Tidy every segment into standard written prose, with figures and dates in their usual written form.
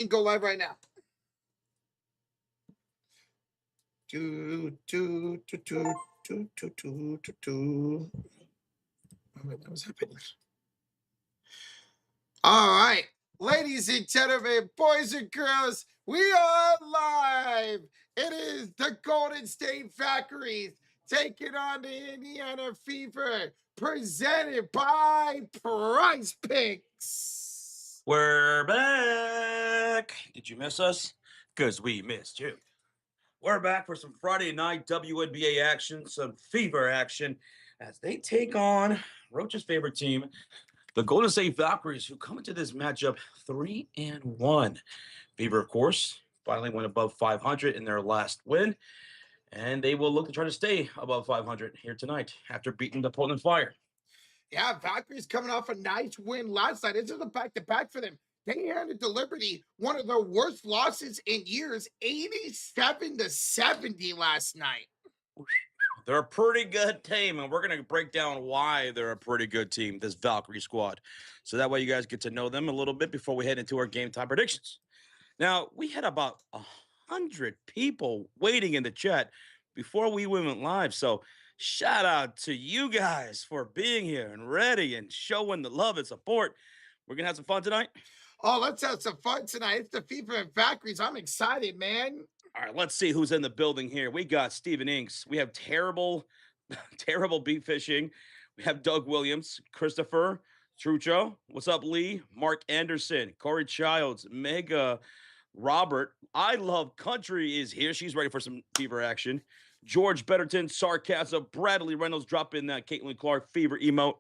and go live right now. What was happening? All right, ladies and gentlemen, boys and girls, we are live. It is the Golden State Valkyries taking on the Indiana Fever, presented by PrizePicks. We're back. Did you miss us? Because we missed you. We're back for some Friday night WNBA action, some Fever action, as they take on Roach's favorite team, the Golden State Valkyries, who come into this matchup 3-1. Fever, of course, finally went above 500 in their last win, and they will look to try to stay above 500 here tonight after beating the Portland Fire. Yeah, Valkyries coming off a nice win last night. This is a back-to-back for them. They handed the Liberty one of their worst losses in years, 87-70 last night. They're a pretty good team, and we're going to break down why they're a pretty good team, this Valkyrie squad. So that way you guys get to know them a little bit before we head into our game time predictions. Now, we had about 100 people waiting in the chat before we went live, so shout out to you guys for being here and ready and showing the love and support. We're going to have some fun tonight. Oh, let's have some fun tonight. It's the Fever and Valkyries. I'm excited, man. All right, let's see who's in the building here. We got Steven Inks. We have terrible beat fishing. We have Doug Williams, Christopher Trucho. What's up, Lee? Mark Anderson, Corey Childs, Mega, Robert. I Love Country is here. She's ready for some Fever action. George Betterton, Sarcasm. Bradley Reynolds, drop in that Caitlin Clark Fever emote.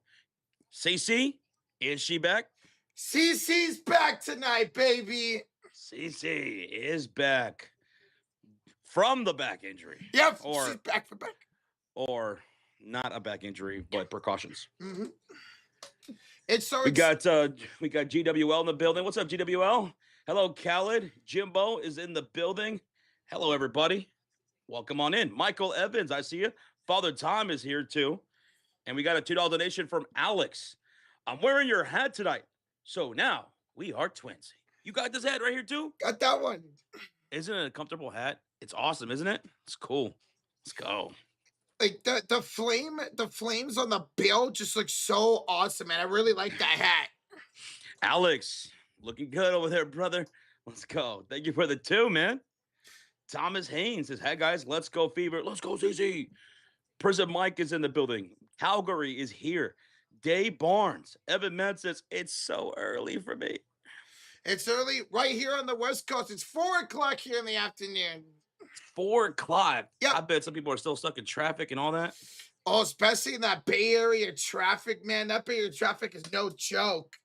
CC, is she back? CC's back tonight, baby. CC is back from the back injury. Yep, she's back for back. Or not a back injury, but precautions. Mm-hmm. It's so we got GWL in the building. What's up, GWL? Hello, Khaled. Jimbo is in the building. Hello, everybody. Welcome on in. Michael Evans, I see you. Father Tom is here too. And we got a $2 donation from Alex. I'm wearing your hat tonight. So now we are twins. You got this hat right here too? Got that one. Isn't it a comfortable hat? It's awesome, isn't it? It's cool. Let's go. Like the flames on the bill just look so awesome, man. I really like that hat. Alex, looking good over there, brother. Let's go. Thank you for the 2, man. Thomas Haynes says, hey, guys, let's go Fever. Let's go, CC. Prison Mike is in the building. Calgary is here. Day Barnes. Evan Mann says, it's so early for me. It's early right here on the West Coast. It's 4 o'clock here in the afternoon. 4 o'clock? Yeah. I bet some people are still stuck in traffic and all that. Oh, especially in that Bay Area traffic, man. That Bay Area traffic is no joke.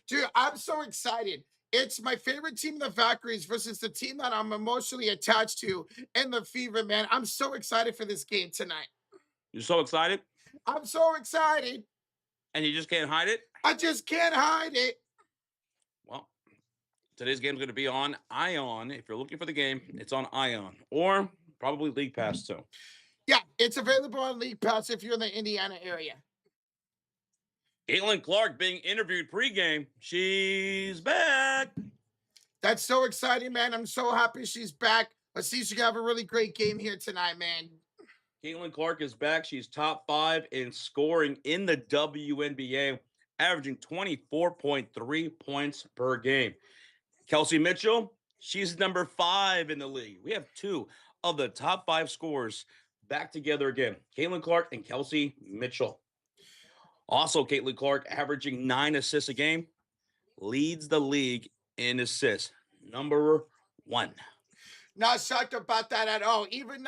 Dude, I'm so excited. It's my favorite team, the Valkyries, versus the team that I'm emotionally attached to in the Fever, man. I'm so excited for this game tonight. You're so excited? I'm so excited. And you just can't hide it? I just can't hide it. Well, today's game is going to be on Ion. If you're looking for the game, it's on Ion. Or probably League Pass, too. Yeah, it's available on League Pass if you're in the Indiana area. Caitlin Clark being interviewed pregame. She's back. That's so exciting, man. I'm so happy she's back. Let's see if she can have a really great game here tonight, man. Caitlin Clark is back. She's top 5 in scoring in the WNBA, averaging 24.3 points per game. Kelsey Mitchell, she's number 5 in the league. We have 2 of the top 5 scorers back together again. Caitlin Clark and Kelsey Mitchell. Also, Caitlin Clark averaging 9 assists a game, leads the league in assists. Number 1. Not shocked about that at all. Even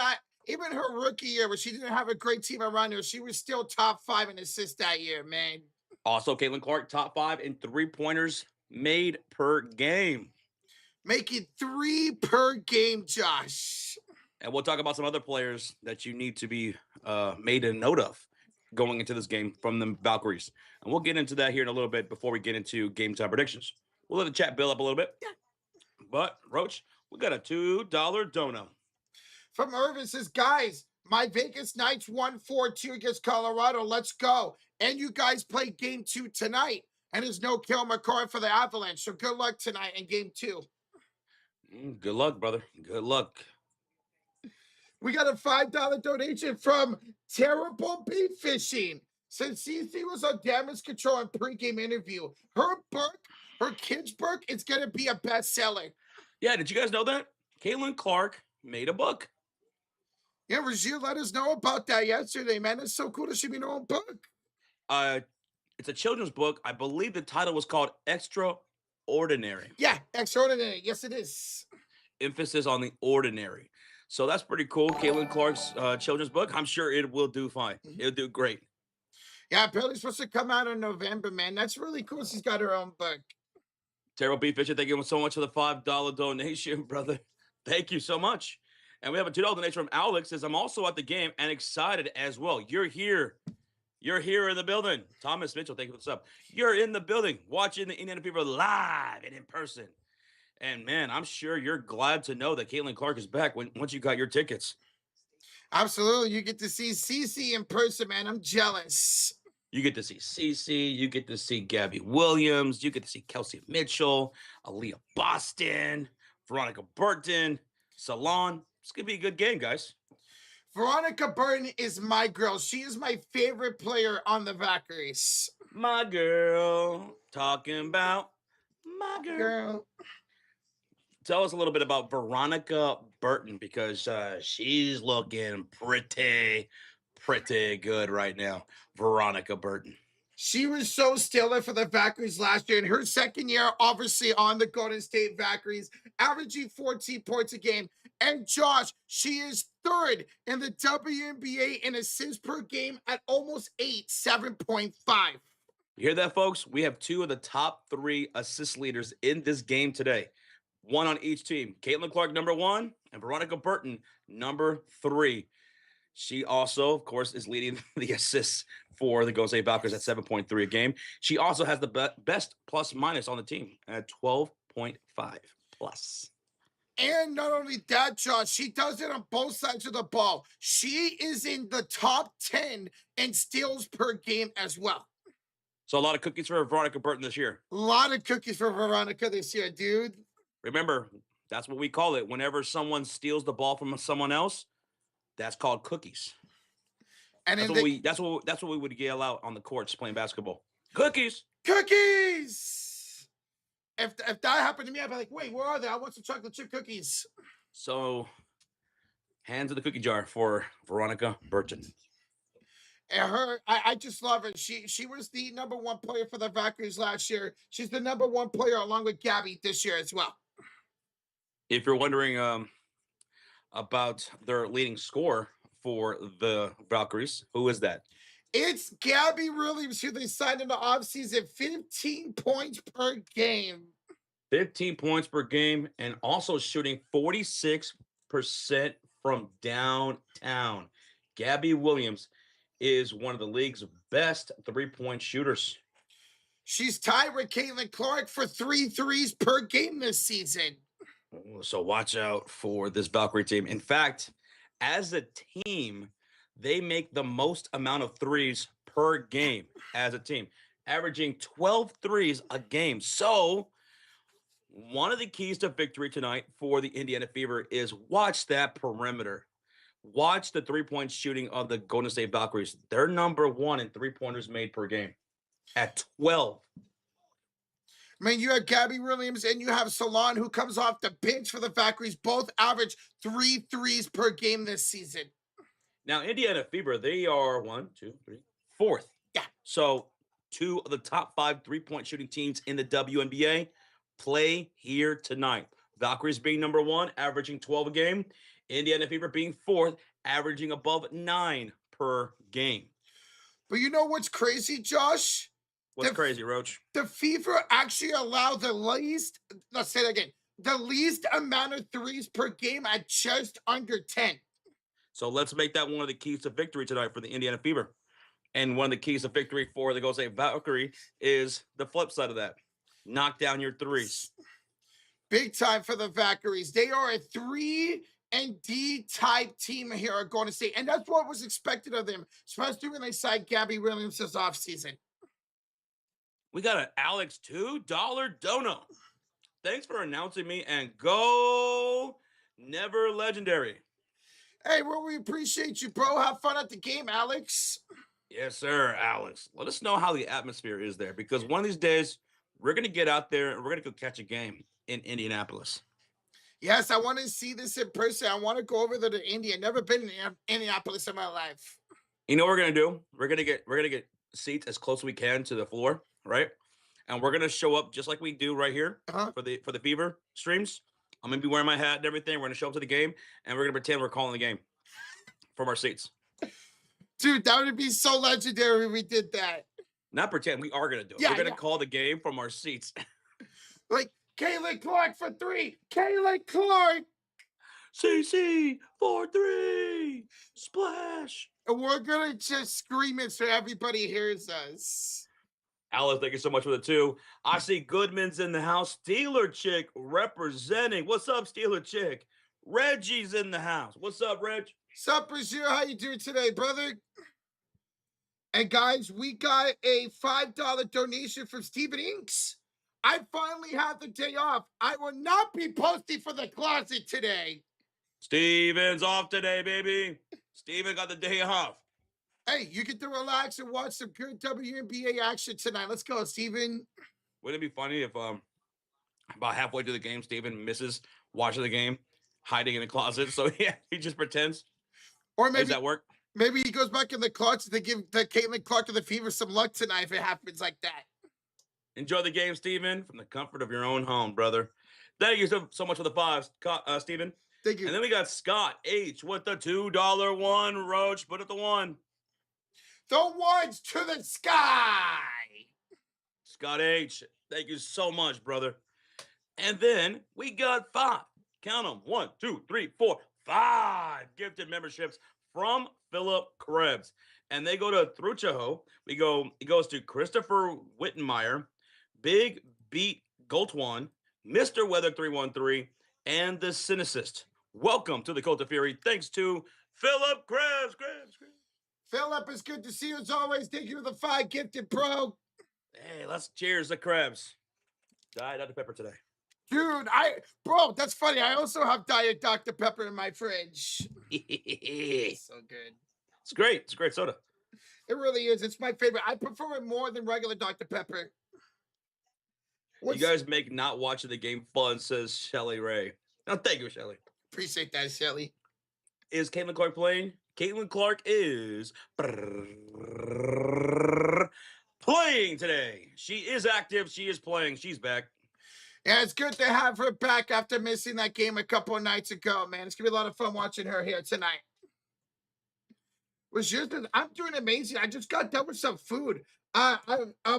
her rookie year, where she didn't have a great team around her, she was still top 5 in assists that year, man. Also, Caitlin Clark, top 5 in 3-pointers made per game. Making 3 per game, Josh. And we'll talk about some other players that you need to be made a note of going into this game from the Valkyries. And we'll get into that here in a little bit before we get into game time predictions. We'll let the chat build up a little bit. Yeah. But, Roach, we got a $2 dono. From Irvin says, guys, my Vegas Knights won 4-2 against Colorado. Let's go. And you guys play game 2 tonight. And there's no Kill McCoy for the Avalanche. So good luck tonight in game 2. Good luck, brother. Good luck. We got a $5 donation from Terrible Beef Fishing. Since CC was on damage control and pregame interview, her book, her kids' book, is going to be a bestseller. Yeah, did you guys know that? Caitlin Clark made a book. Yeah, Rajiv let us know about that yesterday, man. It's so cool to see me know a book. It's a children's book. I believe the title was called Extraordinary. Yeah, extraordinary. Yes, it is. Emphasis on the ordinary. So that's pretty cool. Caitlin Clark's children's book. I'm sure it will do fine. It'll do great. Yeah, Billy's supposed to come out in November, man. That's really cool. She's got her own book. Terrible Beef Fisher, thank you so much for the $5 donation, brother. Thank you so much. And we have a $2 donation from Alex. Says, I'm also at the game and excited as well. You're here. You're here in the building. Thomas Mitchell, thank you for the sub. You're in the building watching the Indiana Fever live and in person. And man, I'm sure you're glad to know that Caitlin Clark is back once you got your tickets. Absolutely. You get to see CC in person, man. I'm jealous. You get to see Cece. You get to see Gabby Williams. You get to see Kelsey Mitchell, Aaliyah Boston, Veronica Burton, Salon. It's going to be a good game, guys. Veronica Burton is my girl. She is my favorite player on the Valkyries. My girl. Talking about my girl. Tell us a little bit about Veronica Burton, because she's looking pretty good right now. Veronica Burton. She was so stellar for the Valkyries last year. In her second year, obviously, on the Golden State Valkyries, averaging 14 points a game. And Josh, she is third in the WNBA in assists per game at almost 7.5. You hear that, folks? We have 2 of the top 3 assist leaders in this game today. 1 on each team. Caitlin Clark, number 1, and Veronica Burton, number 3. She also, of course, is leading the assists for the Golden State Valkyries at 7.3 a game. She also has the best plus minus on the team at 12.5 plus. And not only that, Josh, she does it on both sides of the ball. She is in the top 10 in steals per game as well. So a lot of cookies for Veronica Burton this year. A lot of cookies for Veronica this year, dude. Remember, that's what we call it. Whenever someone steals the ball from someone else, that's called cookies. And that's what we would yell out on the courts playing basketball. Cookies. Cookies. If that happened to me, I'd be like, wait, where are they? I want some chocolate chip cookies. So, hands in the cookie jar for Veronica Burton. And I just love her. She was the number 1 player for the Valkyries last year. She's the number 1 player along with Gabby this year as well. If you're wondering about their leading scorer for the Valkyries, who is that? It's Gabby Williams, who they signed in the offseason, 15 points per game. 15 points per game, and also shooting 46% from downtown. Gabby Williams is one of the league's best 3-point shooters. She's tied with Caitlin Clark for 3 threes per game this season. So watch out for this Valkyrie team. In fact, as a team, they make the most amount of threes per game as a team, averaging 12 threes a game. So one of the keys to victory tonight for the Indiana Fever is watch that perimeter. Watch the 3-point shooting of the Golden State Valkyries. They're number 1 in 3-pointers made per game at 12. Man, you have Gabby Williams and you have Salon, who comes off the bench for the Valkyries. Both average 3 threes per game this season. Now, Indiana Fever, they are 4th. Yeah. So 2 of the top 5 3-point shooting teams in the WNBA play here tonight. Valkyries being number 1, averaging 12 a game. Indiana Fever being 4th, averaging above 9 per game. But you know what's crazy, Josh? What's crazy, Roach? The Fever actually allow the least, let's say that again, the least amount of threes per game at just under 10. So let's make that one of the keys to victory tonight for the Indiana Fever. And one of the keys to victory for the Golden State Valkyrie is the flip side of that. Knock down your threes. Big time for the Valkyries. They are a 3 and D type team here at Golden State. And that's what was expected of them, especially when they signed Gabby Williams this offseason. We got an Alex $2 dono. Thanks for announcing me, and go never legendary. Hey, well, we appreciate you, bro. Have fun at the game, Alex. Yes, sir, Alex. Let us know how the atmosphere is there, because one of these days we're going to get out there and we're going to go catch a game in Indianapolis. Yes, I want to see this in person. I want to go over there to India. Never been in Indianapolis in my life. You know what we're going to do? We're going to get seats as close as we can to the floor, right? And we're going to show up just like we do right here for the Fever streams. I'm going to be wearing my hat and everything. We're going to show up to the game, and we're going to pretend we're calling the game from our seats. Dude, that would be so legendary if we did that. Not pretend. We are going to do it. Yeah, we're going to call the game from our seats. Like, Caitlin Clark for 3. Caitlin Clark. CC for 3. Splash. And we're going to just scream it so everybody hears us. Alice, thank you so much for the 2. I see Goodman's in the house. Steeler Chick representing. What's up, Steeler Chick? Reggie's in the house. What's up, Reg? What's up, Brazil? How you doing today, brother? And guys, we got a $5 donation from Steven Inks. I finally have the day off. I will not be posting for the closet today. Steven's off today, baby. Steven got the day off. Hey, you get to relax and watch some good WNBA action tonight. Let's go, Steven. Wouldn't it be funny if about halfway through the game, Steven misses watching the game, hiding in the closet? So yeah, he just pretends. Or maybe does that work? Maybe he goes back in the closet to give the Caitlin Clark of the Fever some luck tonight if it happens like that. Enjoy the game, Steven, from the comfort of your own home, brother. Thank you so much for the 5, Steven. Thank you. And then we got Scott H with the $2 one. Roach, put it the 1. The ones to the sky. Scott H, thank you so much, brother. And then we got 5. Count them. 1, 2, 3, 4, 5 gifted memberships from Philip Krebs. And they go to Truchaho. It goes to Christopher Wittenmeyer, Big Beat Goltwan, Mr. Weather 313, and the Cynicist. Welcome to the Cult of Fury. Thanks to Philip Krebs. Philip, it's good to see you as always. Thank you for the 5 gifted, bro. Hey, let's cheers the Krebs. Diet Dr. Pepper today. Dude, bro, that's funny. I also have Diet Dr. Pepper in my fridge. So good. It's great. It's a great soda. It really is. It's my favorite. I prefer it more than regular Dr. Pepper. You guys make not watching the game fun, says Shelly Ray. Oh, thank you, Shelly. Appreciate that, Shelly. Is Caitlin Clark playing? Caitlin Clark is playing today. She is active. She is playing. She's back. Yeah, it's good to have her back after missing that game a couple of nights ago, man. It's going to be a lot of fun watching her here tonight. I'm doing amazing. I just got done with some food. A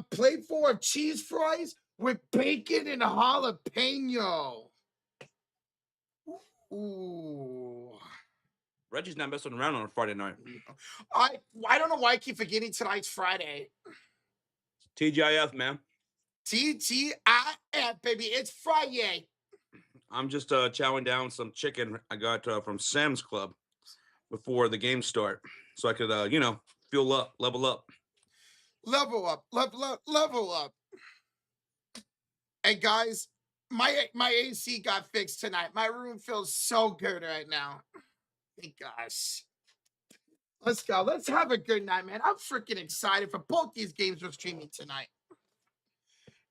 plate full of cheese fries with bacon and jalapeno. Ooh. Reggie's not messing around on a Friday night. I don't know why I keep forgetting tonight's Friday. TGIF, man. TGIF, baby. It's Friday. I'm just chowing down some chicken I got from Sam's Club before the game start, so I could, fuel up, level up. Level up. And guys, my AC got fixed tonight. My room feels so good right now. Thank gosh. Let's go. Let's have a good night, man. I'm freaking excited for both these games we're streaming tonight.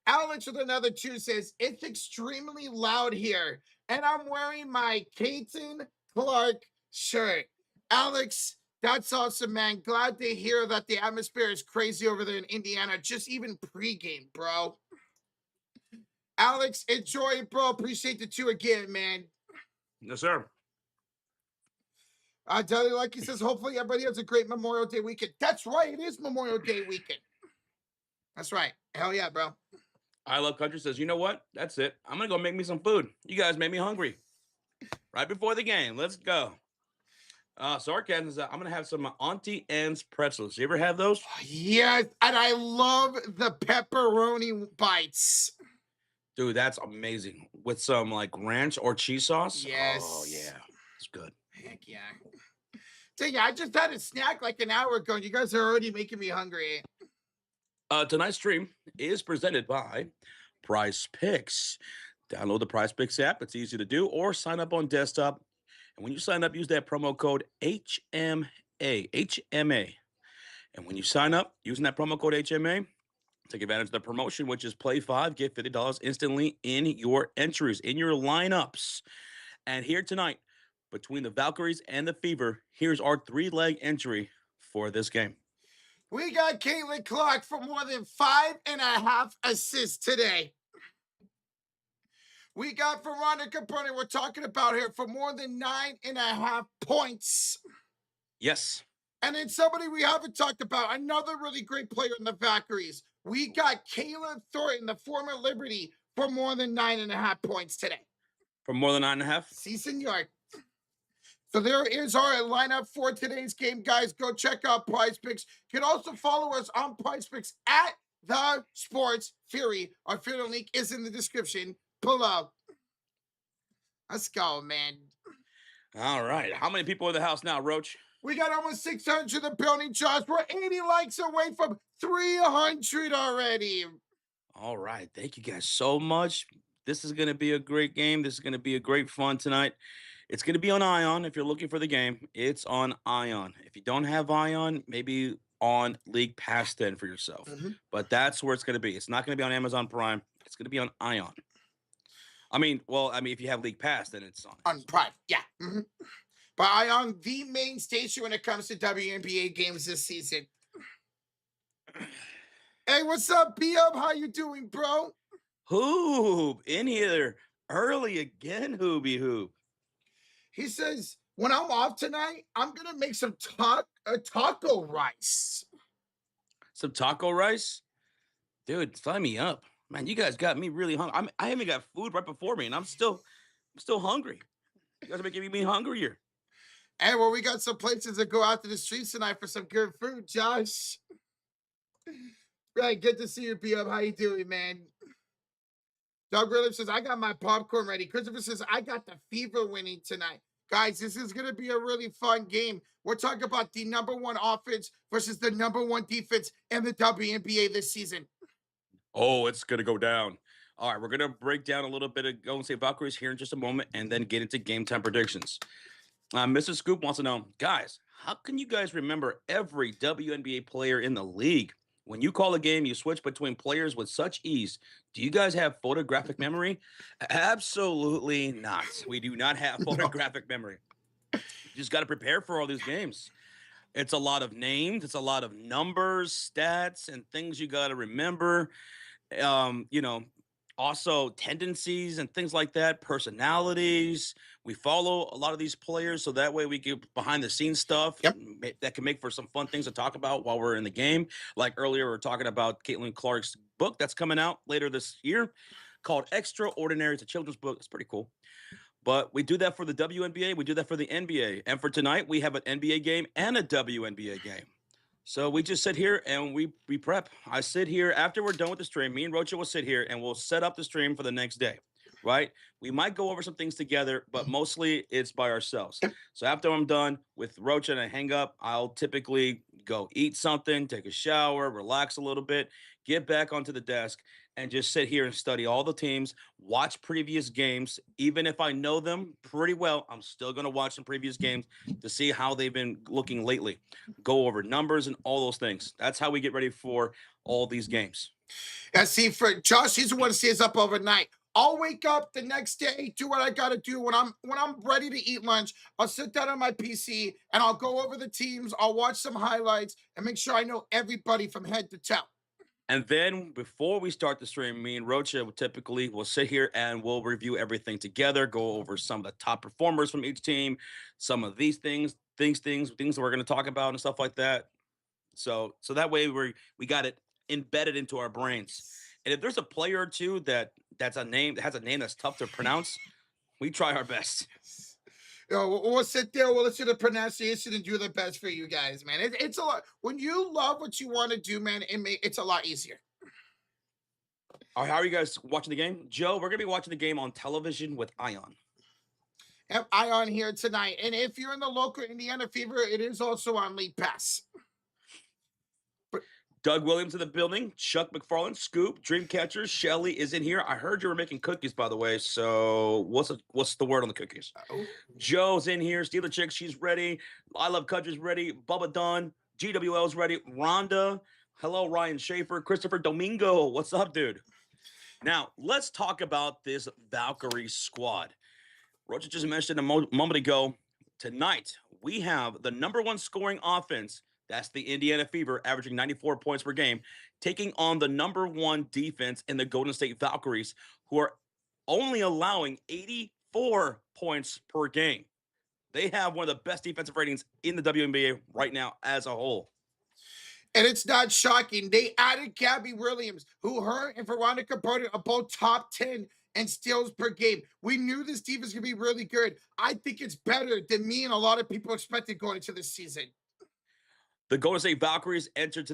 Alex with another 2 says, it's extremely loud here, and I'm wearing my Caitlin Clark shirt. Alex, that's awesome, man. Glad to hear that the atmosphere is crazy over there in Indiana, just even pregame, bro. Alex, enjoy it, bro. Appreciate the 2 again, man. Yes, sir. Deli Lucky says, hopefully everybody has a great Memorial Day weekend. That's right. It is Memorial Day weekend. That's right. Hell yeah, bro. I Love Country says, you know what? That's it. I'm going to go make me some food. You guys made me hungry. Right before the game. Let's go. Sarcasm says, I'm going to have some Auntie Anne's pretzels. You ever have those? Yes, and I love the pepperoni bites. Dude, that's amazing. With some, ranch or cheese sauce? Yes. Oh, yeah. It's good. Heck yeah. Dang, I just had a snack like an hour ago, and you guys are already making me hungry. Tonight's stream is presented by PrizePicks. Download the PrizePicks app. It's easy to do, or sign up on desktop. And when you sign up, use that promo code HMA. And when you sign up using that promo code HMA, take advantage of the promotion, which is play 5, get $50 instantly in your entries, in your lineups. And here tonight, between the Valkyries and the Fever, here's our 3-leg entry for this game. We got Caitlin Clark for more than 5.5 assists today. We got Veronica Burnett, we're talking about here, for more than 9.5 points. Yes. And then somebody we haven't talked about, another really great player in the Valkyries. We got Kayla Thornton, the former Liberty, for more than 9.5 points today. For more than 9.5? Si, senor. So there is our lineup for today's game, guys. Go check out PrizePicks. You can also follow us on PrizePicks at The Sports Fury. Our affiliate link is in the description below. Let's go, man. All right. How many people in the house now, Roach? We got almost 600 in the building, Josh. We're 80 likes away from 300 already. All right. Thank you guys so much. This is going to be a great game. This is going to be a great fun tonight. It's going to be on Ion. If you're looking for the game, it's on Ion. If you don't have Ion, maybe on League Pass then for yourself. But that's where it's going to be. It's not going to be on Amazon Prime. It's going to be on Ion. If you have League Pass, then it's on Prime. Yeah. But Ion, the main station when it comes to WNBA games this season. Hey, what's up, B-Up? How you doing, bro? Hoop, in here early again, Hooby Hoop. He says, when I'm off tonight, I'm going to make some taco rice. Some taco rice? Dude, sign me up. Man, you guys got me really hungry. I haven't got food right before me, and I'm still hungry. You guys are making me hungrier. Hey, well, we got some places to go out to the streets tonight for some good food, Josh. Right, good to see you, B-Up. How you doing, man? Doug Rillip says, I got my popcorn ready. Christopher says, I got the Fever winning tonight. Guys, this is going to be a really fun game. We're talking about the #1 offense versus the #1 defense in the WNBA this season. Oh, it's going to go down. All right, we're going to break down a little bit of Golden State Valkyries here in just a moment and then get into game time predictions. Mrs. Scoop wants to know, guys, how can you guys remember every WNBA player in the league? When you call a game, you switch between players with such ease. Do you guys have photographic memory? Absolutely not. We do not have photographic memory. You just got to prepare for all these games. It's a lot of names. It's a lot of numbers, stats, and things you got to remember. Also tendencies and things like that, personalities. We follow a lot of these players, so that way we get behind the scenes stuff that can make for some fun things to talk about while we're in the game. Like earlier, we were talking about Caitlin Clark's book that's coming out later this year called Extraordinary. It's a children's book. It's pretty cool. But we do that for the WNBA. We do that for the NBA. And for tonight, we have an NBA game and a WNBA game. So we just sit here and we prep. I sit here after we're done with the stream. Me and Rocha will sit here and we'll set up the stream for the next day, right? We might go over some things together, but mostly it's by ourselves. So after I'm done with Rocha and I hang up, I'll typically go eat something, take a shower, relax a little bit, get back onto the desk, and just sit here and study all the teams, watch previous games. Even if I know them pretty well, I'm still going to watch some previous games to see how they've been looking lately. Go over numbers and all those things. That's how we get ready for all these games. And see, for Josh, he's the one who stays up overnight. I'll wake up the next day, do what I got to do. When I'm ready to eat lunch, I'll sit down on my PC and I'll go over the teams. I'll watch some highlights and make sure I know everybody from head to toe. And then before we start the stream, me and Rocha will sit here and we'll review everything together, go over some of the top performers from each team, some of these things that we're going to talk about and stuff like that. So that way we got it embedded into our brains. And if there's a player or two that has a name that's tough to pronounce, we try our best. We'll sit there, we'll listen to the pronunciation and do the best for you guys, man. It's a lot. When you love what you want to do, man, it's a lot easier. All right, how are you guys watching the game? Joe, we're going to be watching the game on television with Ion. Have Ion here tonight. And if you're in the local Indiana Fever, it is also on League Pass. Doug Williams in the building. Chuck McFarland, Scoop, Dreamcatcher, Shelly is in here. I heard you were making cookies, by the way. So what's the word on the cookies? Oh. Joe's in here. Steeler Chick, she's ready. I Love Country's ready. Bubba Dunn, GWL's ready. Rhonda, hello, Ryan Schaefer, Christopher Domingo. What's up, dude? Now, let's talk about this Valkyrie squad. Rocha just mentioned a moment ago. Tonight, we have the number one scoring offense. That's the Indiana Fever, averaging 94 points per game, taking on the number one defense in the Golden State Valkyries, who are only allowing 84 points per game. They have one of the best defensive ratings in the WNBA right now as a whole. And it's not shocking. They added Gabby Williams, who her and Veronica Burton are both top 10 in steals per game. We knew this defense could be really good. I think it's better than me and a lot of people expected going into this season. The Golden State Valkyries entered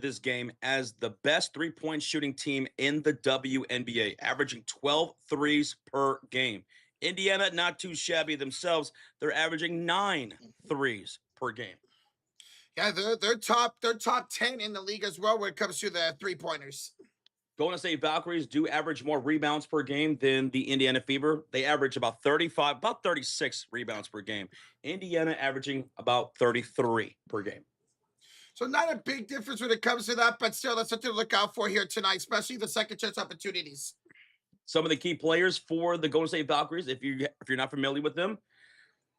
this game as the best three-point shooting team in the WNBA, averaging 12 threes per game. Indiana, not too shabby themselves. They're averaging 9 threes per game. Yeah, they're top 10 in the league as well when it comes to the three-pointers. Golden State Valkyries do average more rebounds per game than the Indiana Fever. They average about 36 rebounds per game. Indiana averaging about 33 per game. So not a big difference when it comes to that, but still, that's something to look out for here tonight, especially the second chance opportunities. Some of the key players for the Golden State Valkyries, if you're not familiar with them,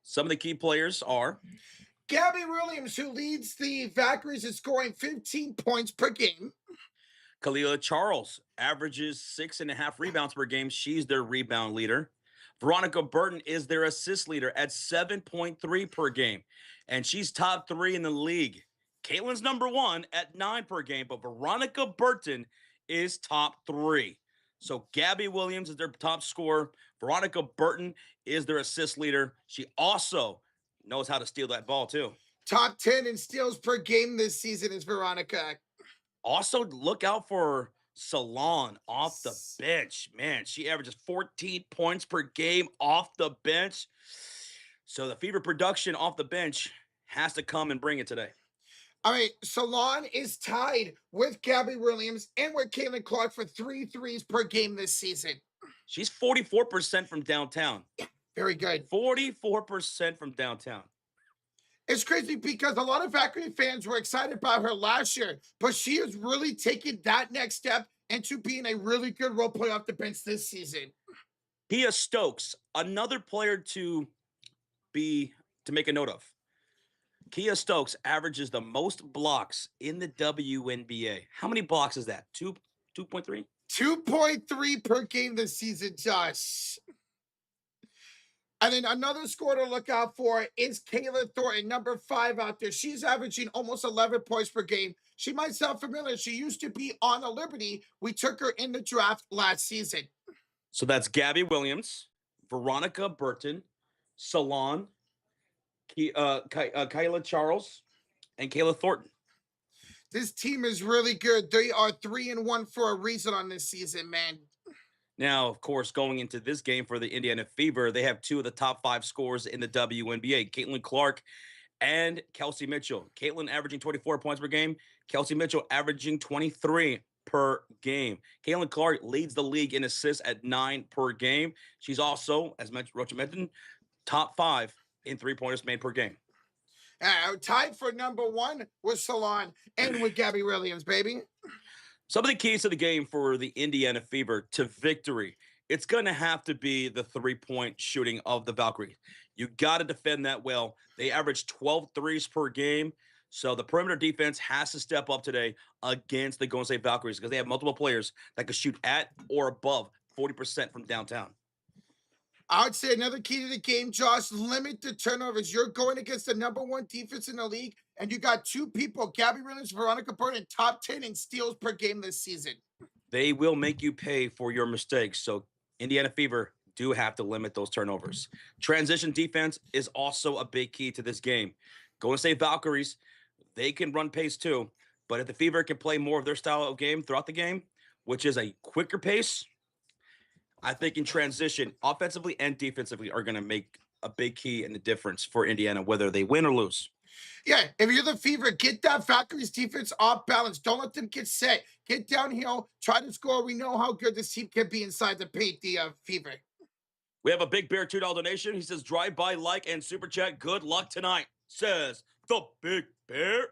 some of the key players are Gabby Williams, who leads the Valkyries in scoring 15 points per game. Khalila Charles averages 6.5 rebounds per game. She's their rebound leader. Veronica Burton is their assist leader at 7.3 per game, and she's top 3 in the league. Caitlin's number 1 at 9 per game, but Veronica Burton is top 3. So Gabby Williams is their top scorer. Veronica Burton is their assist leader. She also knows how to steal that ball too. Top 10 in steals per game this season is Veronica. Also, look out for Salon off the bench. Man, she averages 14 points per game off the bench. So the Fever production off the bench has to come and bring it today. All right, Salon is tied with Gabby Williams and with Caitlin Clark for 3 threes per game this season. She's 44% from downtown. Yeah, very good. 44% from downtown. It's crazy because a lot of Valkyrie fans were excited about her last year, but she has really taken that next step into being a really good role player off the bench this season. Pia Stokes, another player to make a note of. Kia Stokes averages the most blocks in the WNBA. How many blocks is that? 2.3? 2.3 per game this season, Josh. And then another scorer to look out for is Kayla Thornton, number 5 out there. She's averaging almost 11 points per game. She might sound familiar. She used to be on the Liberty. We took her in the draft last season. So that's Gabby Williams, Veronica Burton, Salon, Kyla Charles, and Kayla Thornton. This team is really good. They are 3-1 for a reason on this season, man. Now, of course, going into this game for the Indiana Fever, they have 2 of the top 5 scorers in the WNBA, Caitlin Clark and Kelsey Mitchell. Caitlin averaging 24 points per game. Kelsey Mitchell averaging 23 per game. Caitlin Clark leads the league in assists at 9 per game. She's also, as Rocha mentioned, top 5 in three-pointers made per game. Tied for number 1 with Salon and with Gabby Williams, baby. Some of the keys to the game for the Indiana Fever to victory, it's going to have to be the three-point shooting of the Valkyries. You got to defend that well. They average 12 threes per game, so the perimeter defense has to step up today against the Golden State Valkyries because they have multiple players that can shoot at or above 40% from downtown. I would say another key to the game, Josh, limit the turnovers. You're going against the number 1 defense in the league, and you got 2 people, Gabby Williams, Veronica Burton, top 10 in steals per game this season. They will make you pay for your mistakes, so Indiana Fever do have to limit those turnovers. Transition defense is also a big key to this game. Golden State Valkyries, they can run pace too, but if the Fever can play more of their style of game throughout the game, which is a quicker pace, I think in transition, offensively and defensively, are going to make a big key in the difference for Indiana, whether they win or lose. Yeah, if you're the Fever, get that Valkyries defense off balance. Don't let them get set. Get downhill, try to score. We know how good this team can be inside the paint, the Fever. We have a Big Bear $2 donation. He says, drive by, like, and super chat. Good luck tonight, says the Big Bear.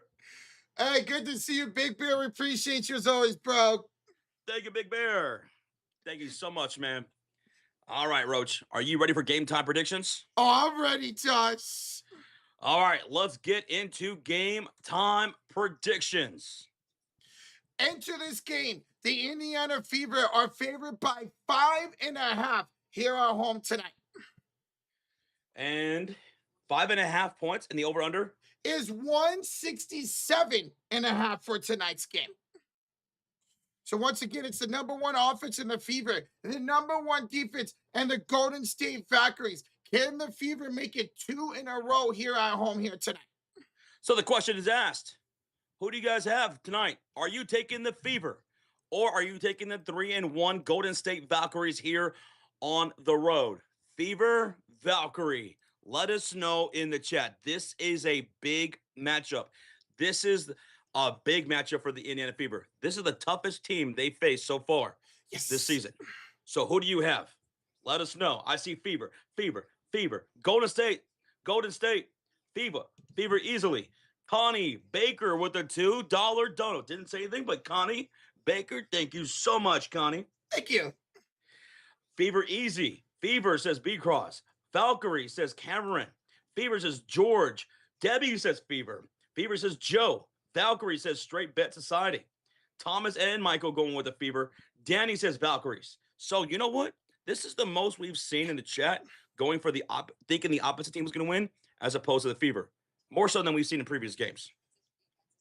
Hey, good to see you, Big Bear. We appreciate you as always, bro. Thank you, Big Bear. Thank you so much, man. All right, Roach, are you ready for game time predictions? Oh, I'm ready, Josh. All right, let's get into game time predictions. Enter this game. The Indiana Fever are favored by 5.5 here at home tonight. And 5.5 points in the over-under is 167.5 for tonight's game. So once again, it's the number one offense in the Fever, the number one defense, and the Golden State Valkyries. Can the Fever make it 2 in a row here at home here tonight? So the question is asked, who do you guys have tonight? Are you taking the Fever, or are you taking the 3-1 Golden State Valkyries here on the road? Fever, Valkyrie, let us know in the chat. This is a big matchup. This is a big matchup for the Indiana Fever. This is the toughest team they faced so far this season. So who do you have? Let us know. I see Fever, Golden State, Fever easily. Connie Baker with a $2 donut. Didn't say anything, but Connie Baker, thank you so much, Connie. Thank you. Fever easy. Fever says B-Cross. Valkyrie says Cameron. Fever says George. Debbie says Fever. Fever says Joe. Valkyrie says Straight Bet Society. Thomas and Michael going with the Fever. Danny says Valkyries. So you know what? This is the most we've seen in the chat going for thinking the opposite team was going to win as opposed to the Fever. More so than we've seen in previous games.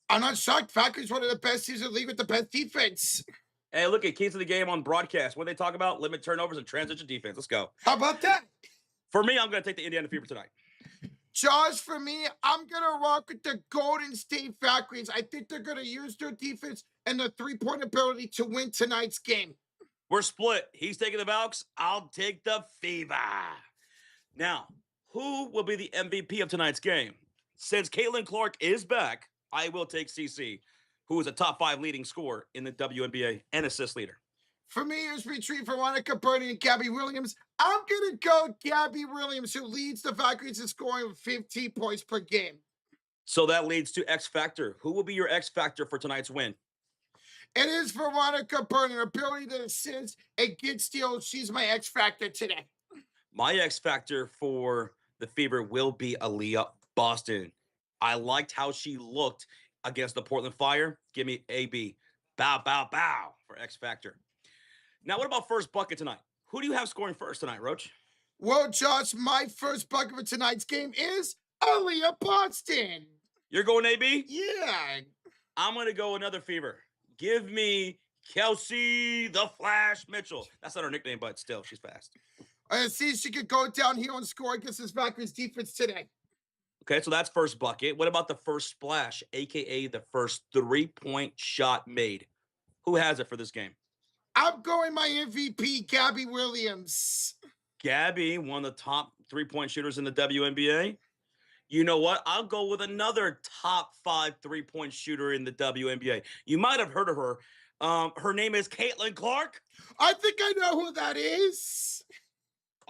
I'm not shocked. Valkyries one of the best teams in the league with the best defense. Hey, look at keys to the game on broadcast. What they talk about? Limit turnovers and transition defense. Let's go. How about that? For me, I'm going to take the Indiana Fever tonight. Josh, for me, I'm going to rock with the Golden State Valkyries. I think they're going to use their defense and their three-point ability to win tonight's game. We're split. He's taking the Valks. I'll take the Fever. Now, who will be the MVP of tonight's game? Since Caitlin Clark is back, I will take CC, who is a top 5 leading scorer in the WNBA and assist leader. For me, it's between Veronica Burney and Gabby Williams. I'm going to go Gabby Williams, who leads the Valkyries in scoring with 15 points per game. So that leads to X Factor. Who will be your X Factor for tonight's win? It is Veronica Burney. Her ability to assist and get steals. She's my X Factor today. My X Factor for the Fever will be Aaliyah Boston. I liked how she looked against the Portland Fire. Give me AB. Bow, bow, bow for X Factor. Now, what about first bucket tonight? Who do you have scoring first tonight, Roach? Well, Josh, my first bucket for tonight's game is Aaliyah Boston. You're going AB? Yeah. I'm going to go another Fever. Give me Kelsey the Flash Mitchell. That's not her nickname, but still, she's fast. See if she could go downhill and score against this Valkyries defense today. Okay, so that's first bucket. What about the first splash, a.k.a. the first three-point shot made? Who has it for this game? I'm going my MVP, Gabby Williams. Gabby, one of the top three-point shooters in the WNBA. You know what? I'll go with another top 5 three-point shooter in the WNBA. You might have heard of her. Her name is Caitlin Clark. I think I know who that is.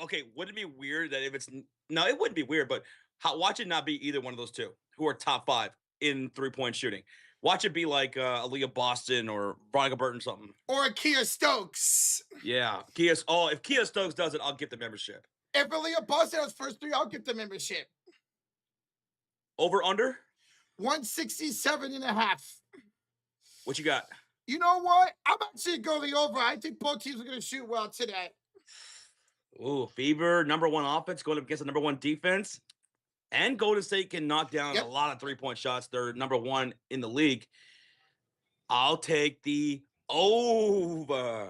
Okay, wouldn't it be weird that if it's... No, it wouldn't be weird, but watch it not be either one of those two who are top 5 in three-point shooting. Watch it be like Aaliyah Boston or Veronica Burton something. Or Kia Stokes. Yeah. If Kia Stokes does it, I'll get the membership. If Aaliyah Boston has first 3, I'll get the membership. Over, under? 167.5. What you got? You know what? I'm actually going over. I think both teams are going to shoot well today. Ooh, Fever, number 1 offense going up against the number 1 defense. And Golden State can knock down a lot of three-point shots. They're number 1 in the league. I'll take the over.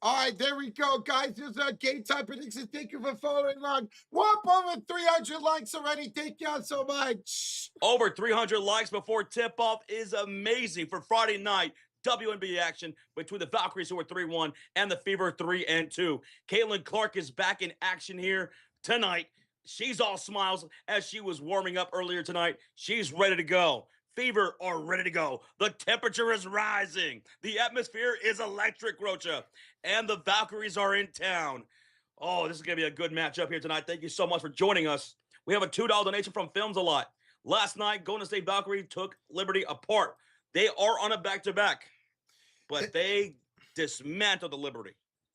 All right, there we go, guys. This is our game time predictions. Thank you for following along. We're up over 300 likes already. Thank you all so much. Over 300 likes before tip-off is amazing for Friday night WNBA action between the Valkyries, who are 3-1, and the Fever 3-2. Caitlin Clark is back in action here tonight. She's all smiles as she was warming up earlier tonight. She's ready to go. Fever are ready to go. The temperature is rising. The atmosphere is electric, Rocha. And the Valkyries are in town. Oh, this is going to be a good matchup here tonight. Thank you so much for joining us. We have a $2 donation from Films a Lot. Last night, Golden State Valkyrie took Liberty apart. They are on a back-to-back, but they dismantled the Liberty.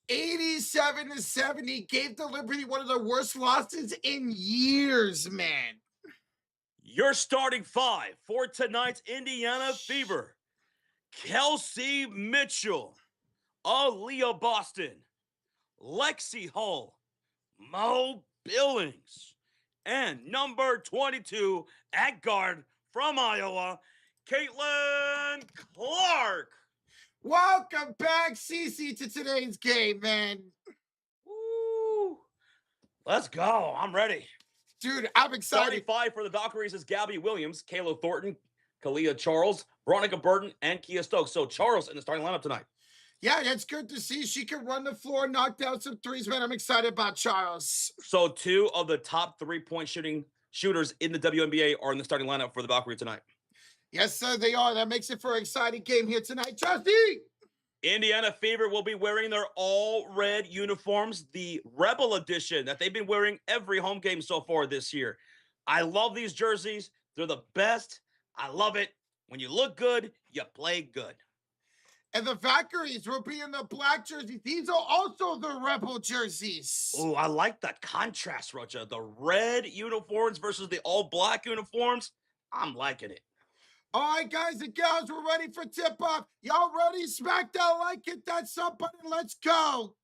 87-70 gave the Liberty one of the worst losses in years, man. Your starting five for tonight's Indiana Fever: Kelsey Mitchell, Aaliyah Boston, Lexi Hull, Mo Billings, and number 22 at guard from Iowa, Caitlin Clark. Welcome back, Cece, to today's game, man. Woo. Let's go. I'm ready. Dude, I'm excited. Starting five for the Valkyries is Gabby Williams, Kayla Thornton, Kalia Charles, Veronica Burton, and Kia Stokes. So Charles in the starting lineup tonight. Yeah, that's good to see. She can run the floor, knock down some threes, man. I'm excited about Charles. So two of the top 3-point shooters in the WNBA are in the starting lineup for the Valkyrie tonight. Yes, sir, they are. That makes it for an exciting game here tonight. Justy! Indiana Fever will be wearing their all-red uniforms, the Rebel Edition that they've been wearing every home game so far this year. I love these jerseys. They're the best. I love it. When you look good, you play good. And the Valkyries will be in the black jerseys. These are also the Rebel jerseys. Oh, I like the contrast, Rocha. The red uniforms versus the all-black uniforms. I'm liking it. All right, guys and gals, we're ready for tip-off. Y'all ready? Smack that like, hit that sub button. Let's go.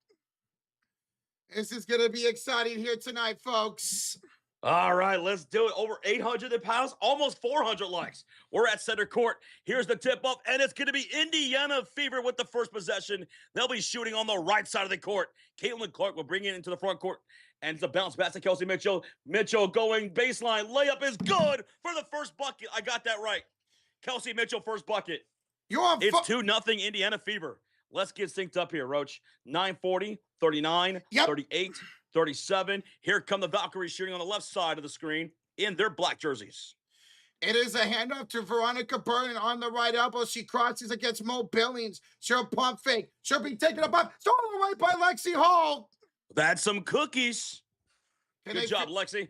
This is going to be exciting here tonight, folks. All right, let's do it. Over 800 pounds, almost 400 likes. We're at center court. Here's the tip-off, and it's going to be Indiana Fever with the first possession. They'll be shooting on the right side of the court. Caitlin Clark will bring it into the front court, and it's a bounce pass to Kelsey Mitchell. Mitchell going baseline. Layup is good for the first bucket. I got that right. Kelsey Mitchell, first bucket. It's 2-0 Indiana Fever. Let's get synced up here, Roach. 9:40, 39, 38, 37. Here come the Valkyries shooting on the left side of the screen in their black jerseys. It is a handoff to Veronica Burton on the right elbow. She crosses against Mo Billings. She'll pump fake. She'll be taken up. Stolen away by Lexi Hall. That's some cookies. Good job, Lexi.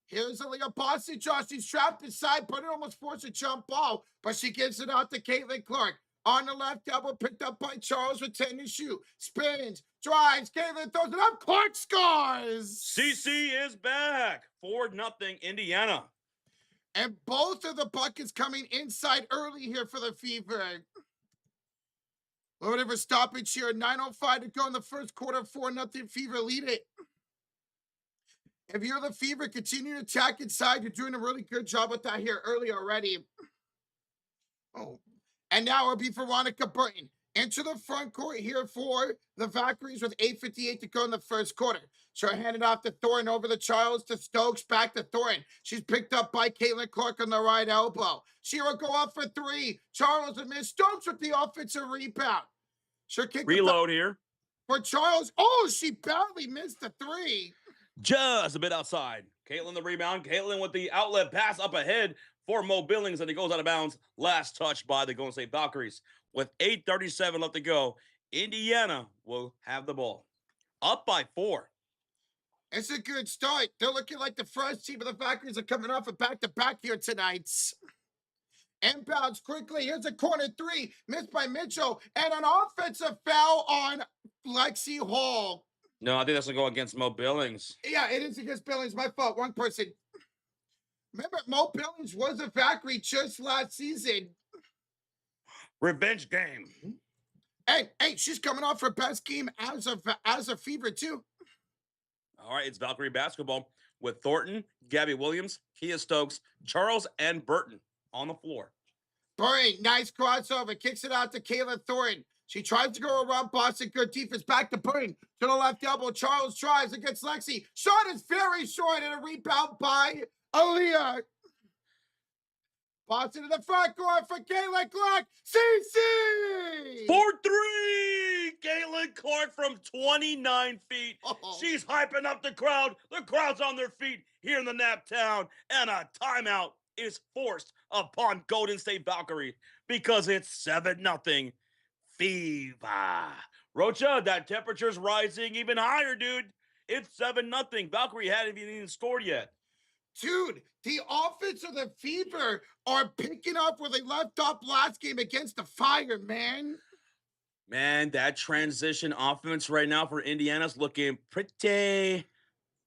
Here's Aaliyah Boston. She's trapped inside. Burton almost forced a jump ball, but she gives it out to Caitlin Clark. On the left elbow, picked up by Charles with 10 to shoot. Spins, drives, Caitlin throws it up. Clark scores. CC is back. 4-0 Indiana. And both of the buckets coming inside early here for the Fever. A little bit of a stoppage here. 9:05 to go in the first quarter. 4-0 Fever lead it. If you're the Fever, continue to attack inside. You're doing a really good job with that here early already. Oh. And now it'll be Veronica Burton into the front court here for the Valkyries with 8:58 to go in the first quarter. She'll hand it off to Thornton, over to Charles, to Stokes, back to Thornton. She's picked up by Caitlin Clark on the right elbow. She will go up for three. Charles will miss. Stokes with the offensive rebound. She'll kick reload here for Charles. Oh, she barely missed the three. Just a bit outside. Caitlin the rebound. Caitlin with the outlet pass up ahead for Mo Billings, and he goes out of bounds. Last touch by the Golden State Valkyries. With 8:37 left to go, Indiana will have the ball. Up by 4. It's a good start. They're looking like the first team of the Valkyries are coming off a back-to-back here tonight. Inbounds quickly. Here's a corner three. Missed by Mitchell. And an offensive foul on Lexi Hall. No, I think that's going to go against Mo Billings. Yeah, it is against Billings. My fault. One person. Remember, Mo Billings was a Valkyrie just last season. Revenge game. Hey, she's coming off her best game as a Fever, too. All right, it's Valkyrie basketball with Thornton, Gabby Williams, Kia Stokes, Charles, and Burton on the floor. Burton, nice crossover. Kicks it out to Caitlin Thornton. She tries to go around Boston. Good defense. Back to Burton. To the left elbow. Charles tries against Lexi. Shot is very short and a rebound by Aaliyah. Boston to the front court for Caitlin Clark. CC! 4-3! Caitlin Clark from 29 feet. Oh. She's hyping up the crowd. The crowd's on their feet here in the Nap Town. And a timeout is forced upon Golden State Valkyrie because it's 7-0 Fever. Rocha, that temperature's rising even higher, dude. It's 7-0. Valkyrie hadn't even scored yet. Dude, the offense of the Fever are picking up where they left off last game against the Fire, man. Man, that transition offense right now for Indiana's looking pretty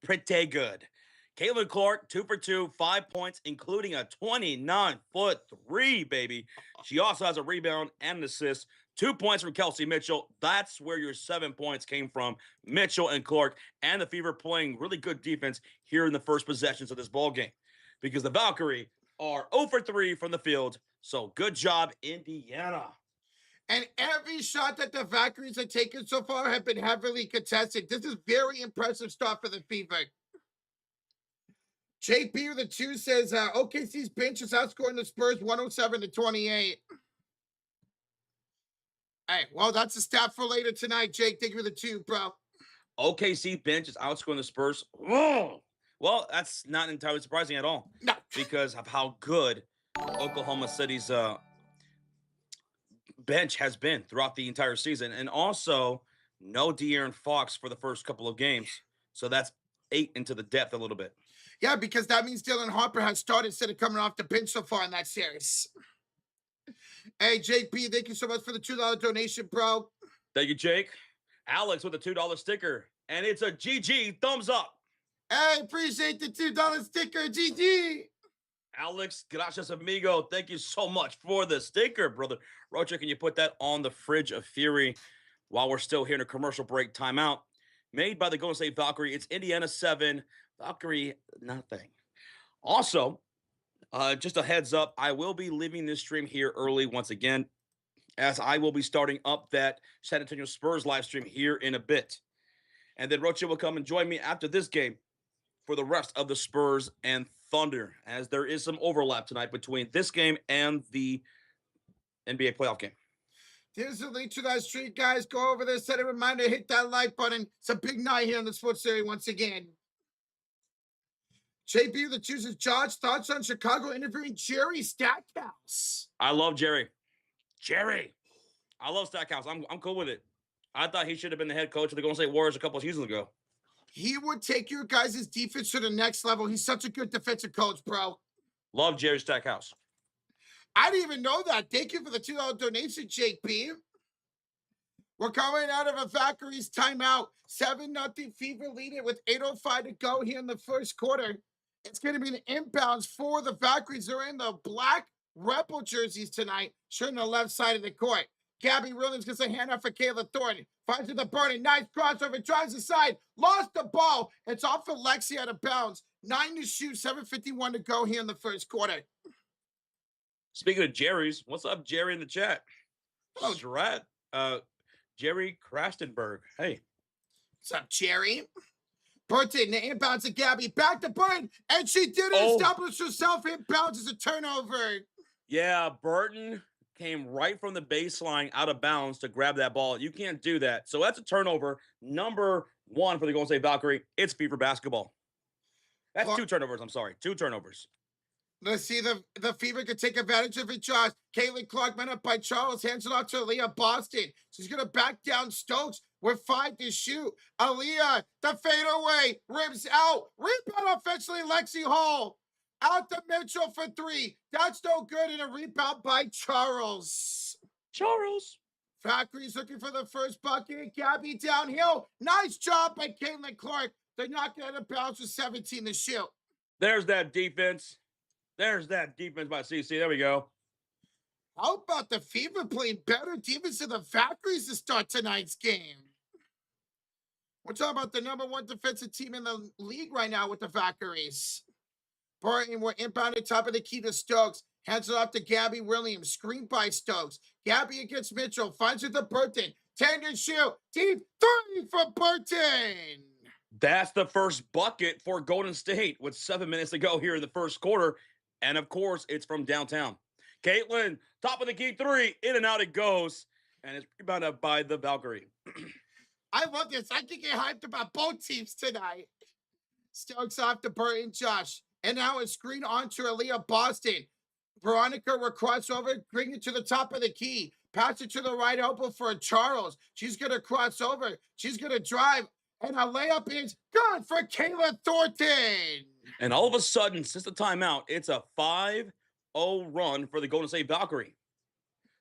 good. Caitlin Clark, 2 for 2, 5 points, including a 29-foot three, baby. She also has a rebound and an assist. 2 points from Kelsey Mitchell. That's where your 7 points came from. Mitchell and Clark, and the Fever playing really good defense here in the first possessions of this ball game, because the Valkyrie are 0 for 3 from the field. So good job, Indiana. And every shot that the Valkyries have taken so far have been heavily contested. This is very impressive stuff for the Fever. JP with the 2 says OKC's bench is outscoring the Spurs 107-28. Hey, well, that's a stat for later tonight, Jake. Thank you for the 2, bro. OKC bench is outscoring the Spurs. Whoa. Well, that's not entirely surprising at all. No. Because of how good Oklahoma City's bench has been throughout the entire season. And also, no De'Aaron Fox for the first couple of games. So that's 8 into the depth a little bit. Yeah, because that means Dylan Harper has started instead of coming off the bench so far in that series. Hey, Jake P, thank you so much for the $2 donation, bro. Thank you, Jake. Alex with a $2 sticker. And it's a GG thumbs up. Hey, appreciate the $2 sticker, GG. Alex, gracias, amigo. Thank you so much for the sticker, brother. Rocha, can you put that on the fridge of fury while we're still here in a commercial break timeout? Made by the Golden State Valkyrie. It's Indiana 7, Valkyrie nothing. Also, just a heads up, I will be leaving this stream here early once again, as I will be starting up that San Antonio Spurs live stream here in a bit. And then Rocha will come and join me after this game for the rest of the Spurs and Thunder, as there is some overlap tonight between this game and the NBA playoff game. Here's the link to that stream, guys. Go over there, set a reminder, hit that like button. It's a big night here in the Sports Series once again. JP that chooses Josh, thoughts on Chicago interviewing Jerry Stackhouse? I love Jerry. I love Stackhouse. I'm cool with it. I thought he should have been the head coach of the Golden State Warriors a couple of seasons ago. He would take your guys' defense to the next level. He's such a good defensive coach, bro. Love Jerry Stackhouse. I didn't even know that. Thank you for the $2 donation, JP. We're coming out of a Valkyries timeout. 7-0 Fever lead it with 8:05 to go here in the first quarter. It's going to be an inbounds for the Valkyries. They're in the black Rebel jerseys tonight, showing the left side of the court. Gabby Williams gets a hand off for Kayla Thornton. Finds the burning. Nice crossover. Drives the side. Lost the ball. It's off for Lexi out of bounds. 9 to shoot. 7:51 to go here in the first quarter. Speaking of Jerry's, what's up, Jerry, in the chat? Oh, Strat, Jerry Krastenberg. Hey. What's up, Jerry? Burton, the inbounds to Gabby. Back to Burton. And she didn't establish herself. Inbounds is a turnover. Yeah, Burton came right from the baseline out of bounds to grab that ball. You can't do that. So that's a turnover. Number 1 for the Golden State Valkyrie. It's Fever basketball. That's 2 turnovers. I'm sorry. 2 turnovers. Let's see the Fever can take advantage of it, Josh. Caitlin Clark met up by Charles. Hands it off to Aaliyah Boston. She's going to back down Stokes with 5 to shoot. Aaliyah, the fadeaway, rims out. Rebound offensively, Lexi Hall. Out to Mitchell for 3. That's no good, and a rebound by Charles. Valkyries looking for the first bucket. Gabby downhill. Nice job by Caitlin Clark. They're not getting a bounce with 17 to shoot. There's that defense. There's that defense by CC. There we go. How about the Fever playing better defense than the Valkyries to start tonight's game? We're talking about the number 1 defensive team in the league right now with the Valkyries. Burton, we're inbounded top of the key to Stokes. Hands it off to Gabby Williams. Screen by Stokes. Gabby against Mitchell. Finds it to Burton. 10 to shoot. Deep 3 for Burton. That's the first bucket for Golden State with 7 minutes to go here in the first quarter. And of course, it's from downtown. Caitlin, top of the key 3, in and out it goes. And it's rebounded by the Valkyrie. I love this. I can get hyped about both teams tonight. Stokes off to Burton Josh. And now a screen onto Aaliyah Boston. Veronica will cross over, bring it to the top of the key. Pass it to the right elbow for Charles. She's going to cross over. She's going to drive. And a layup is good for Kayla Thornton. And all of a sudden, since the timeout, it's a 5-0 run for the Golden State Valkyrie.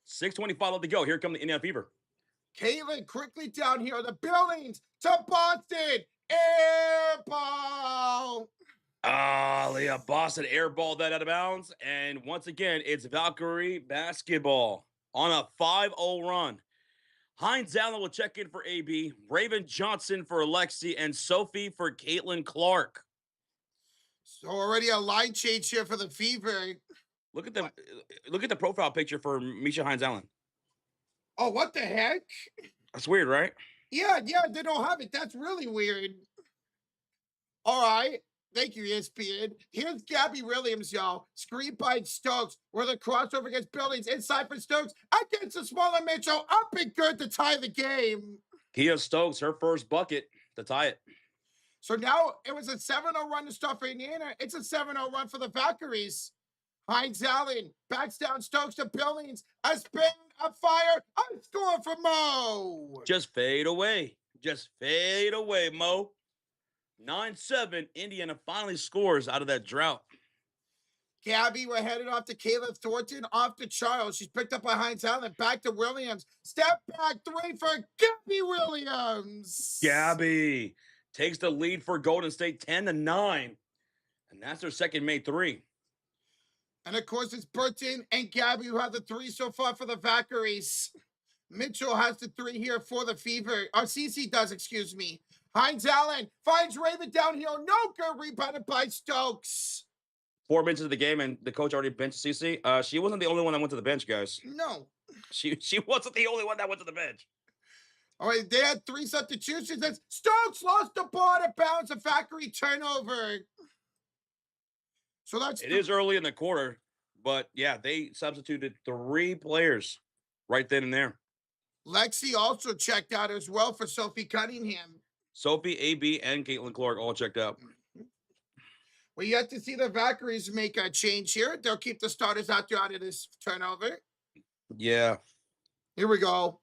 6:25 left to go. Here come the Indiana Fever. Caitlin quickly down here. The buildings to Boston. Air ball. Leah Boston airballed that out of bounds. And once again, it's Valkyrie basketball on a 5-0 run. Hines Allen will check in for AB, Raven Johnson for Alexi, and Sophie for Caitlin Clark. So already a line change here for the Fever. Look at the profile picture for Misha Hines Allen. Oh, what the heck? That's weird, right? Yeah, they don't have it. That's really weird. All right. Thank you, ESPN. Here's Gabby Williams, y'all. Screen by Stokes, where the crossover gets buildings inside for Stokes against the smaller Mitchell. Up and good to tie the game. Kia Stokes, her first bucket to tie it. So now it was a 7-0 run to start for Indiana. It's a 7-0 run for the Valkyries. Hines Allen backs down Stokes to Billings. A spin, a fire, a score for Mo. Just fade away. Just fade away, Mo. 9-7, Indiana finally scores out of that drought. Gabby, we're headed off to Kayla Thornton, off to Charles. She's picked up by Hines Allen, back to Williams. Step back 3 for Gabby Williams. Gabby takes the lead for Golden State 10-9. And that's their second made 3. And of course, it's Burton and Gabby who have the 3 so far for the Valkyries. Mitchell has the 3 here for the Fever. Or CC does, excuse me. Hines Allen finds Raven downhill. No good, rebounded by Stokes. 4 minutes of the game, and the coach already benched CC. She wasn't the only one that went to the bench, guys. No. She wasn't the only one that went to the bench. All right, they had 3 substitutions. Stokes lost the ball to bounds, a Valkyrie turnover. So it is early in the quarter, but yeah, they substituted 3 players right then and there. Lexi also checked out as well for Sophie Cunningham. Sophie, AB, and Caitlin Clark all checked out. We yet to see the Valkyries make a change here. They'll keep the starters out there out of this turnover. Yeah. Here we go.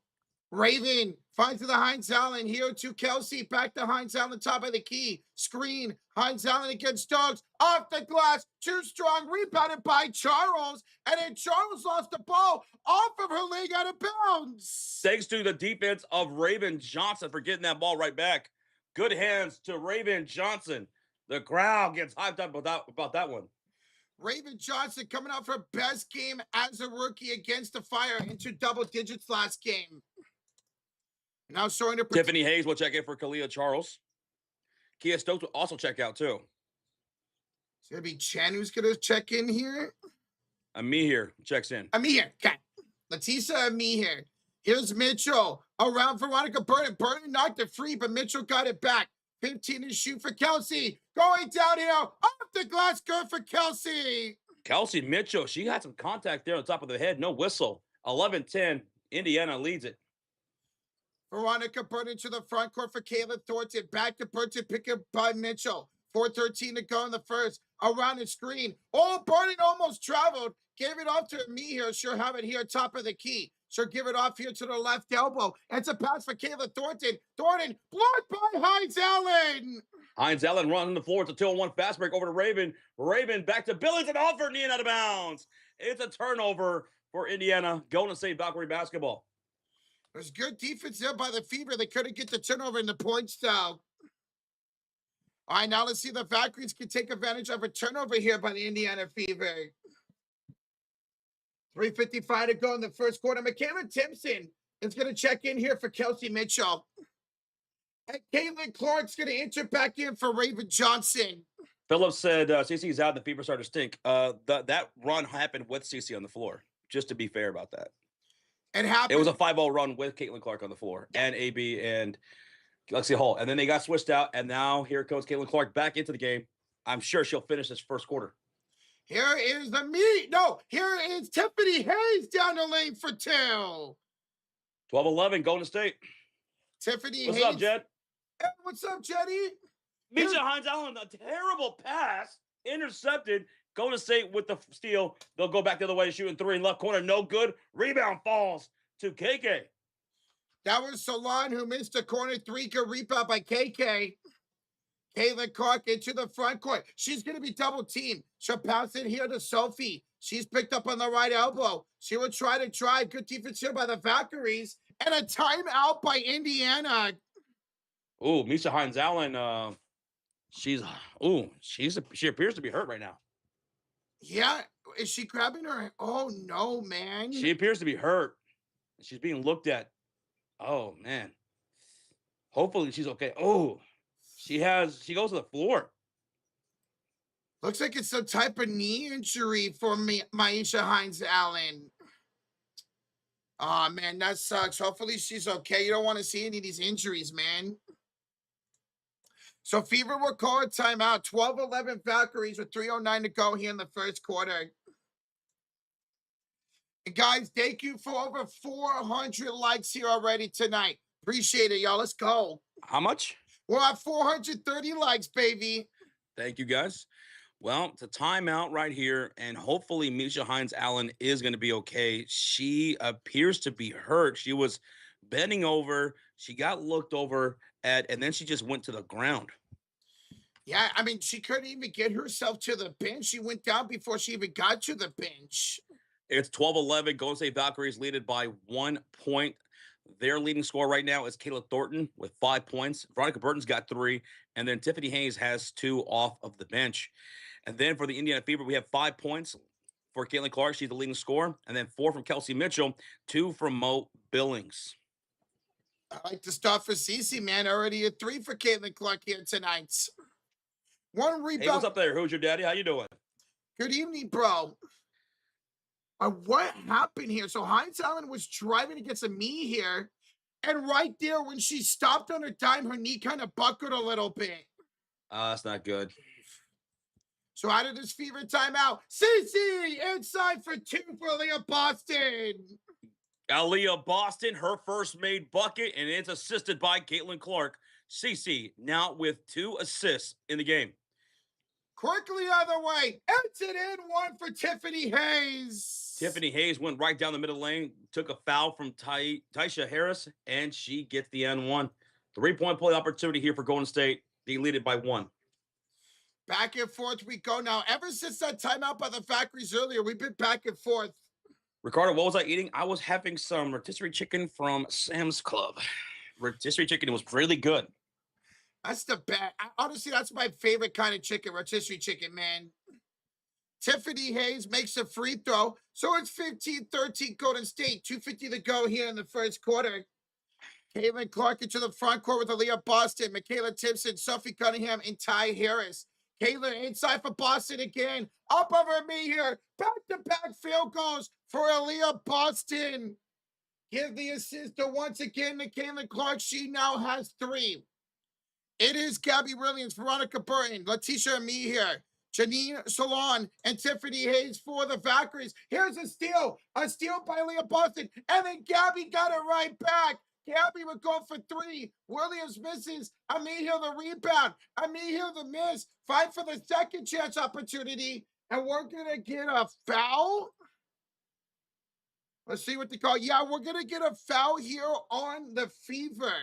Raven finds to the Hines Allen here to Kelsey. Back to Hines Allen, top of the key. Screen. Hines Allen against Stokes. Off the glass. Too strong. Rebounded by Charles. And then Charles lost the ball off of her leg out of bounds. Thanks to the defense of Raven Johnson for getting that ball right back. Good hands to Raven Johnson. The crowd gets hyped up about that one. Raven Johnson coming out for best game as a rookie against the Fire into double digits last game. Now showing the Tiffany Hayes will check in for Kalia Charles. Kia Stokes will also check out too. It's going to be Chen who's going to check in here. Amir checks in. Amir, okay. Letisa Amir. Here's Mitchell around Veronica Burton. Burton knocked it free, but Mitchell got it back. 15 to shoot for Kelsey. Going downhill. Off the glass, good for Kelsey. Kelsey Mitchell, she had some contact there on top of the head. No whistle. 11-10. Indiana leads it. Veronica Burton to the front court for Kayla Thornton. Back to Burton, pick up by Mitchell. 4:13 to go in the first. Around the screen. Oh, Burton almost traveled. Gave it off to me here. She'll have it here, top of the key. She'll give it off here to the left elbow. It's a pass for Kayla Thornton. Thornton blocked by Hines Allen. Hines Allen running the floor. It's a 2-on-1 fast break over to Raven. Raven back to Billings and off her knee and out of bounds. It's a turnover for Indiana. Golden State Valkyrie basketball. There's good defense there by the Fever. They couldn't get the turnover in the points, though. All right, now let's see the Valkyries can take advantage of a turnover here by the Indiana Fever. 3:55 to go in the first quarter. Michaela Timpson is going to check in here for Kelsey Mitchell. And Caitlin Clark's going to enter back in for Raven Johnson. Phillips said CC's out and the Fever started to stink. That run happened with CC on the floor, just to be fair about that. It was a 5-0 run with Caitlin Clark on the floor and AB and Lexi Hall. And then they got switched out, and now here comes Caitlin Clark back into the game. I'm sure she'll finish this first quarter. Here is the meat. No, here is Tiffany Hayes down the lane for 2. 12-11, Golden State. Tiffany What's Hayes. up, Jed? Hey, what's up, Jetty? Misha Hines Allen, a terrible pass, intercepted. Golden State with the steal. They'll go back the other way, shooting 3 in left corner. No good. Rebound falls to KK. That was Salon who missed a corner 3. Good rebound by KK. Caitlin Clark into the front court. She's going to be double teamed. She'll pass it here to Sophie. She's picked up on the right elbow. She will try to drive. Good defense here by the Valkyries. And a timeout by Indiana. Ooh, Misha Hines Allen, she appears to be hurt right now. Yeah, is she grabbing her? Oh, no, man. She appears to be hurt. She's being looked at. Oh, man. Hopefully she's okay. Oh, she goes to the floor. Looks like it's some type of knee injury for Misha Hines Allen. Oh, man, that sucks. Hopefully she's okay. You don't want to see any of these injuries, man. So Fever will call a timeout. 12-11 Valkyries with 3:09 to go here in the first quarter. And guys, thank you for over 400 likes here already tonight. Appreciate it, y'all. Let's go. How much? We're at 430 likes, baby. Thank you, guys. Well, it's a timeout right here, and hopefully Misha Hines Allen is going to be okay. She appears to be hurt. She was bending over. She got looked over at, and then she just went to the ground. Yeah, I mean, she couldn't even get herself to the bench. She went down before she even got to the bench. It's 12-11. Golden State Valkyries lead it by 1 point. Their leading scorer right now is Kayla Thornton with 5 points. Veronica Burton's got 3, and then Tiffany Hayes has 2 off of the bench. And then for the Indiana Fever, we have 5 points for Caitlin Clark. She's the leading scorer. And then 4 from Kelsey Mitchell, 2 from Mo Billings. I like to start for Cece, man. Already a 3 for Caitlin Clark here tonight. 1 rebound. Hey, what's up there? Who's your daddy? How you doing? Good evening, bro. What happened here? So Hines Allen was driving against a knee here. And right there, when she stopped on her dime, her knee kind of buckled a little bit. That's not good. So out of this Fever timeout, Cece inside for 2 for Aaliyah Boston. Aaliyah Boston, her first made bucket, and it's assisted by Caitlin Clark. Cece now with 2 assists in the game. Quickly other way. It's an in 1 for Tiffany Hayes. Tiffany Hayes went right down the middle lane, took a foul from Taisha Harris, and she gets the N1. 3-point play opportunity here for Golden State. They lead it by 1. Back and forth we go now. Ever since that timeout by the Valkyries earlier, we've been back and forth. Ricardo, what was I eating? I was having some rotisserie chicken from Sam's Club. Rotisserie chicken was really good. That's the best. Honestly, that's my favorite kind of chicken, rotisserie chicken, man. Tiffany Hayes makes a free throw. So it's 15-13 Golden State. 2:50 to go here in the first quarter. Caitlin Clark into the front court with Aaliyah Boston, Michaela Timpson, Sophie Cunningham, and Ty Harris. Caitlin inside for Boston again. Up over me here. Back-to-back field goals for Aaliyah Boston. Give the assist once again to Caitlin Clark. She now has 3. It is Gabby Williams, Veronica Burton, Letitia Ami here, Janine Salon, and Tiffany Hayes for the Valkyries. Here's a steal by Aaliyah Boston, and then Gabby got it right back. Gabby would go for 3. Williams misses. Ami Hill the rebound. Ami Hill the miss. Fight for the second chance opportunity, and we're going to get a foul. Let's see what they call. Yeah, we're going to get a foul here on the Fever.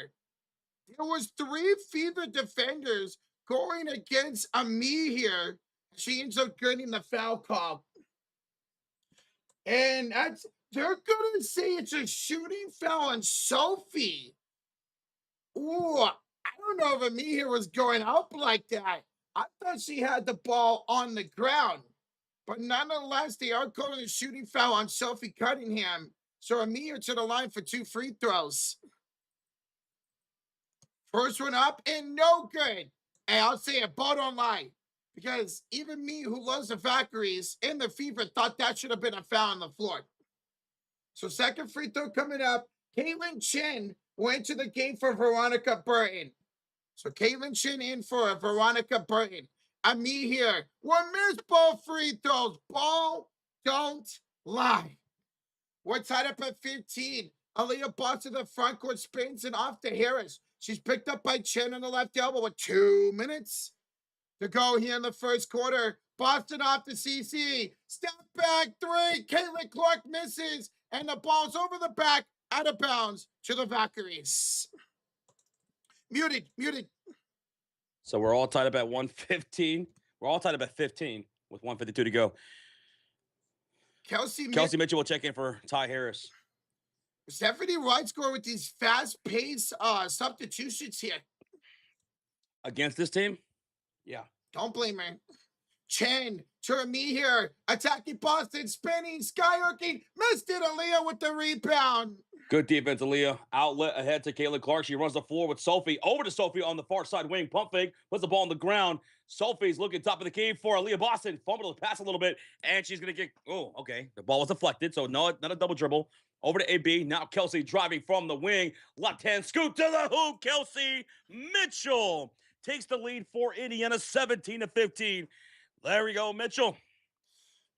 There was 3 Fever defenders going against Ami here. She ends up getting the foul call. And they're going to say it's a shooting foul on Sophie. Ooh, I don't know if Ami here was going up like that. I thought she had the ball on the ground. But nonetheless, they are calling a shooting foul on Sophie Cunningham. So Ami here to the line for 2 free throws. First one up and no good. And I'll say it, both don't lie. Because even me, who loves the Valkyries and the Fever, thought that should have been a foul on the floor. So second free throw coming up. Caitlin Chin went to the game for Veronica Burton. So Caitlin Chin in for Veronica Burton. Me here. One missed ball free throws. Ball don't lie. We're tied up at 15. Aaliyah Boston, the front court spins and off to Harris. She's picked up by Chen on the left elbow with 2 minutes to go here in the first quarter. Boston off to CC. Step back three. Caitlin Clark misses. And the ball's over the back, out of bounds to the Valkyries. Muted. So we're all tied up at 115. We're all tied up at 15 with 152 to go. Kelsey Mitchell will check in for Ty Harris. Stephanie Wright score with these fast-paced substitutions here. Against this team? Yeah. Don't blame her. Chen to me here. Attacking Boston, spinning, skyhooking. Missed it, Aaliyah with the rebound. Good defense, Aaliyah. Outlet ahead to Caitlin Clark. She runs the floor with Sophie. Over to Sophie on the far side wing. Pump fake. Puts the ball on the ground. Sophie's looking top of the key for Aaliyah Boston. Fumbled the pass a little bit. And she's going to get... Oh, okay. The ball was deflected. So not a double dribble. Over to AB. Now Kelsey driving from the wing. Left hand scoop to the hoop. Kelsey Mitchell takes the lead for Indiana 17-15. There we go, Mitchell.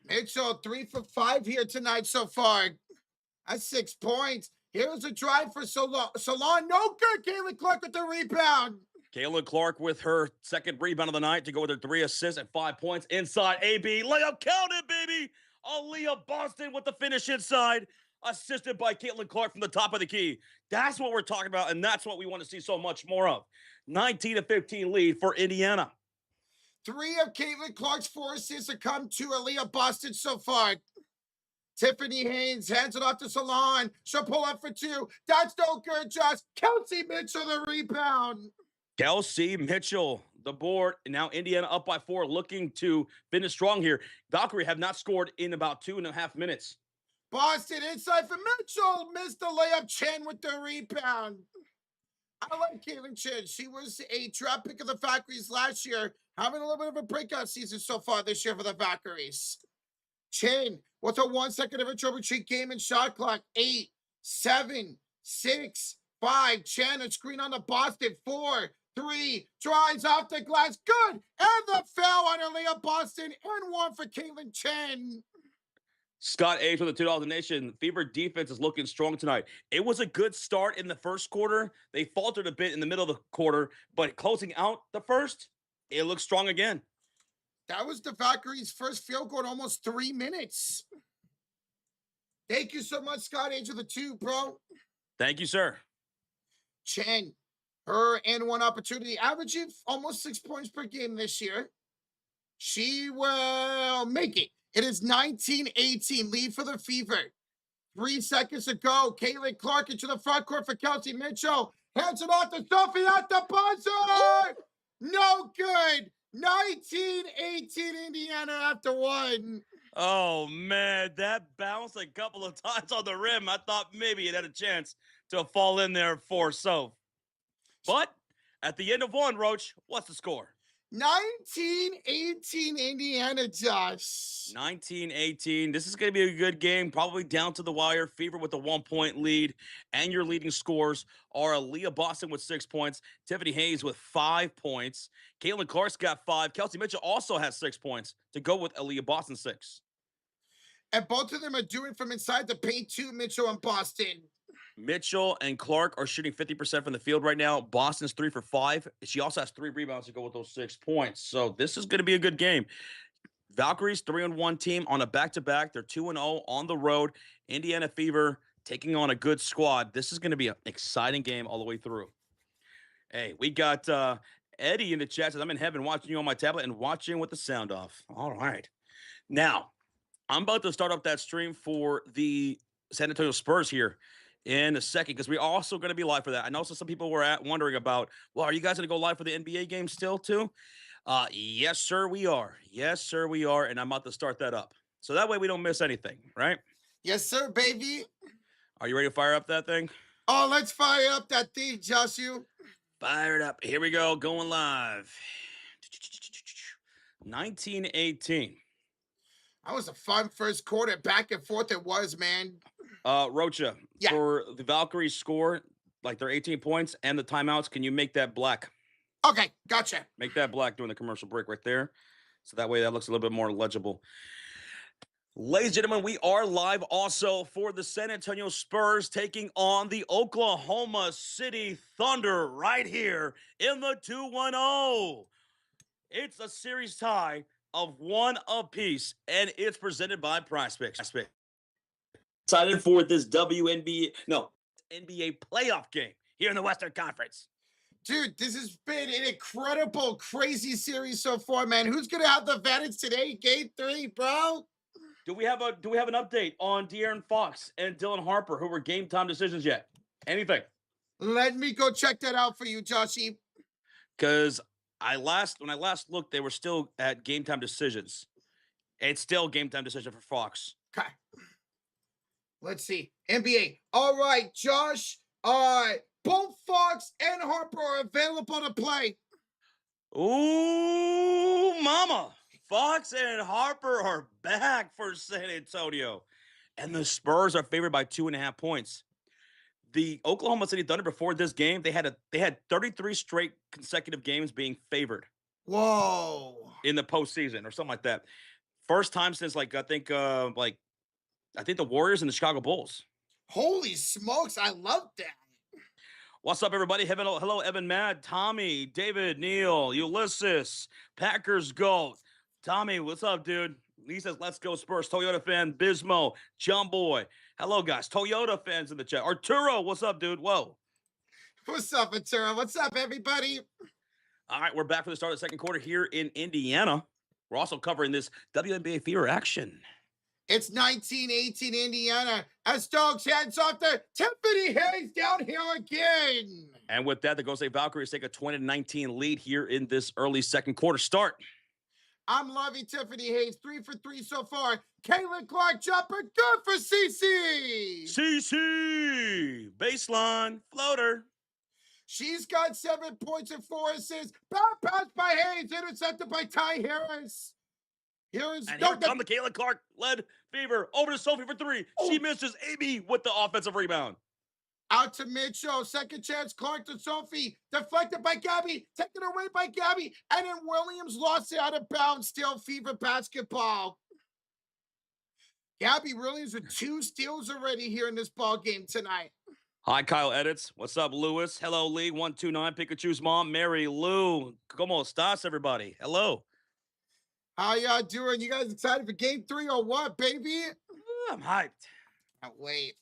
Mitchell, 3 for 5 here tonight so far. That's 6 points. Here's a drive for Salon. No good. Caitlin Clark with the rebound. Caitlin Clark with her second rebound of the night to go with her 3 assists and 5 points inside. AB layup counted, baby. Aaliyah Boston with the finish inside. Assisted by Caitlin Clark from the top of the key. That's what we're talking about, and that's what we want to see so much more of. 19-15 lead for Indiana. 3 of Caitlin Clark's 4 assists have come to Aaliyah Boston so far. Tiffany Haynes hands it off to Salon. She'll pull up for 2. That's no good, just Kelsey Mitchell the rebound. Kelsey Mitchell, the board. And now Indiana up by 4, looking to finish strong here. Valkyrie have not scored in about 2.5 minutes. Boston inside for Mitchell. Missed the layup. Chen with the rebound. I like Caitlin Chen. She was a draft pick of the Valkyries last year. Having a little bit of a breakout season so far this year for the Valkyries. Chen with a 1 second of a trouble retreat game and shot clock. 8, 7, 6, 5. Chen a screen on the Boston. 4, 3. Drives off the glass. Good. And the foul on Aaliyah Boston. And 1 for Caitlin Chen. Scott H with the $2 Nation. Fever defense is looking strong tonight. It was a good start in the first quarter. They faltered a bit in the middle of the quarter, but closing out the first, it looks strong again. That was the Valkyries' first field goal in almost 3 minutes. Thank you so much, Scott H with the 2, bro. Thank you, sir. Chen, her and 1 opportunity, averaging almost 6 points per game this year. She will make it. It is 19-18, lead for the Fever. 3 seconds to go. Caitlin Clark into the front court for Kelsey Mitchell. Hands it off to Sophie at the buzzer. No good. 19-18 Indiana after 1. Oh, man, that bounced a couple of times on the rim. I thought maybe it had a chance to fall in there for Soph. But at the end of 1, Roach, what's the score? 19-18 Indiana, Josh. 19-18. This is going to be a good game, probably down to the wire. Fever with a 1-point lead. And your leading scores are Aaliyah Boston with 6 points, Tiffany Hayes with 5 points, Caitlin Clark's got 5. Kelsey Mitchell also has 6 points to go with Aaliyah Boston 6. And both of them are doing from inside the paint too, Mitchell and Boston. Mitchell and Clark are shooting 50% from the field right now. Boston's 3 for 5. She also has 3 rebounds to go with those 6 points. So this is going to be a good game. Valkyries 3-1 team on a back-to-back. They're 2-0 on the road. Indiana Fever taking on a good squad. This is going to be an exciting game all the way through. Hey, we got Eddie in the chat. Says, I'm in heaven watching you on my tablet and watching with the sound off. All right. Now, I'm about to start up that stream for the San Antonio Spurs here in a second, because we're also going to be live for that. I know some people were wondering about, well, are you guys going to go live for the NBA game still too? Yes, sir, we are. Yes, sir, we are. And I'm about to start that up. So that way we don't miss anything, right? Yes, sir, baby. Are you ready to fire up that thing? Oh, let's fire up that thing, Joshua. Fire it up. Here we go. Going live. 19-18. That was a fun first quarter. Back and forth it was, man. Rocha, yeah. For the Valkyries score, like their 18 points and the timeouts, can you make that black? Okay, gotcha. Make that black during the commercial break right there. So that way that looks a little bit more legible. Ladies and gentlemen, we are live also for the San Antonio Spurs taking on the Oklahoma City Thunder right here in the 2-1-0. It's a series tie of 1 apiece, and it's presented by PrizePicks. Excited for this NBA playoff game here in the Western Conference. Dude, this has been an incredible, crazy series so far, man. Who's gonna have the advantage today? Game 3, bro. Do we have an update on De'Aaron Fox and Dylan Harper, who were game time decisions yet? Anything? Let me go check that out for you, Joshy. Because when I last looked, they were still at game time decisions. It's still game time decision for Fox. Okay. Let's see. NBA. All right, Josh. Both Fox and Harper are available to play. Ooh, mama. Fox and Harper are back for San Antonio. And the Spurs are favored by 2.5 points. The Oklahoma City Thunder before this game, they had 33 straight consecutive games being favored. Whoa. In the postseason or something like that. First time since I think the Warriors and the Chicago Bulls. Holy smokes, I love that. What's up, everybody? Hello, Evan, Matt, Tommy, David, Neil, Ulysses, Packers GOAT. Tommy, what's up, dude? He says, let's go Spurs. Toyota fan, Bismo, John Boy. Hello, guys. Toyota fans in the chat. Arturo, what's up, dude? Whoa. What's up, Arturo? What's up, everybody? All right, we're back for the start of the second quarter here in Indiana. We're also covering this WNBA fever action. It's 1918 Indiana as Stokes hands off to Tiffany Hayes downhill again. And with that, the Golden State Valkyries take a 20-19 lead here in this early second quarter start. I'm loving Tiffany Hayes. 3 for 3 so far. Caitlin Clark jumper. Good for CC. CC. Baseline. Floater. She's got 7 points and 4 assists. Bad pass by Hayes. Intercepted by Ty Harris. Here comes the Caitlin Clark-led fever. Over to Sophie for 3. Oh. She misses Amy with the offensive rebound. Out to Mitchell. Second chance. Clark to Sophie. Deflected by Gabby. Taken away by Gabby. And then Williams lost it out of bounds. Still fever basketball. Gabby Williams with 2 steals already here in this ball game tonight. Hi, Kyle Edits. What's up, Lewis? Hello, Lee. 129. Pikachu's mom, Mary Lou. ¿Cómo estás, everybody? Hello. How y'all doing? You guys excited for game 3 or what, baby? I'm hyped. Can't wait.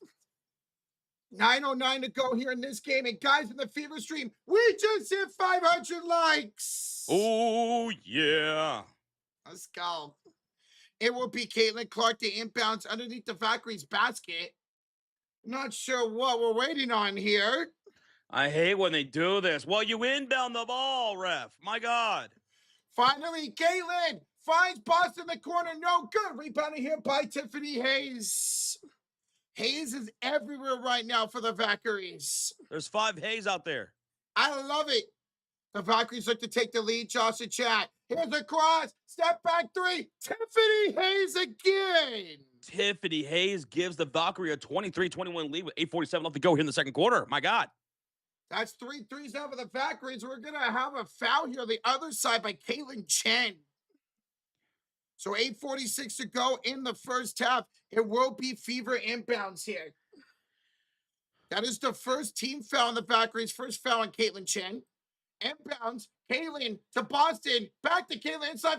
9:09 to go here in this game. And guys, in the fever stream, we just hit 500 likes. Oh, yeah. Let's go. It will be Caitlin Clark to inbounds underneath the Valkyries basket. Not sure what we're waiting on here. I hate when they do this. Well, you inbound the ball, ref. My God. Finally, Caitlin finds Boston in the corner. No good. Rebounding here by Tiffany Hayes. Hayes is everywhere right now for the Valkyries. There's 5 Hayes out there. I love it. The Valkyries look to take the lead. Josh and chat. Here's a cross. Step back 3. Tiffany Hayes again. Tiffany Hayes gives the Valkyrie a 23-21 lead with 8:47 left to go here in the second quarter. My God. That's 3 threes out of the Valkyries. We're going to have a foul here on the other side by Caitlin Chen. So 8:46 to go in the first half. It will be fever inbounds here. That is the first team foul on the Valkyries. First foul on Caitlin Chen. Inbounds. Caitlin to Boston. Back to Caitlin inside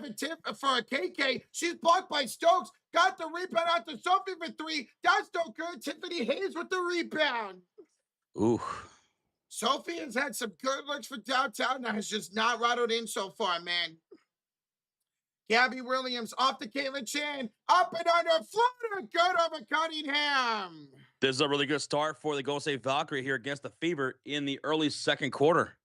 for a KK. She's blocked by Stokes. Got the rebound out to Sophie for 3. That's no good. Tiffany Hayes with the rebound. Ooh. Sophie has had some good looks for downtown. Now has just not rattled in so far, man. Gabby Williams off to Caitlin Chen. Up and under. Floater. Good over Cunningham. This is a really good start for the Golden State Valkyrie here against the Fever in the early second quarter.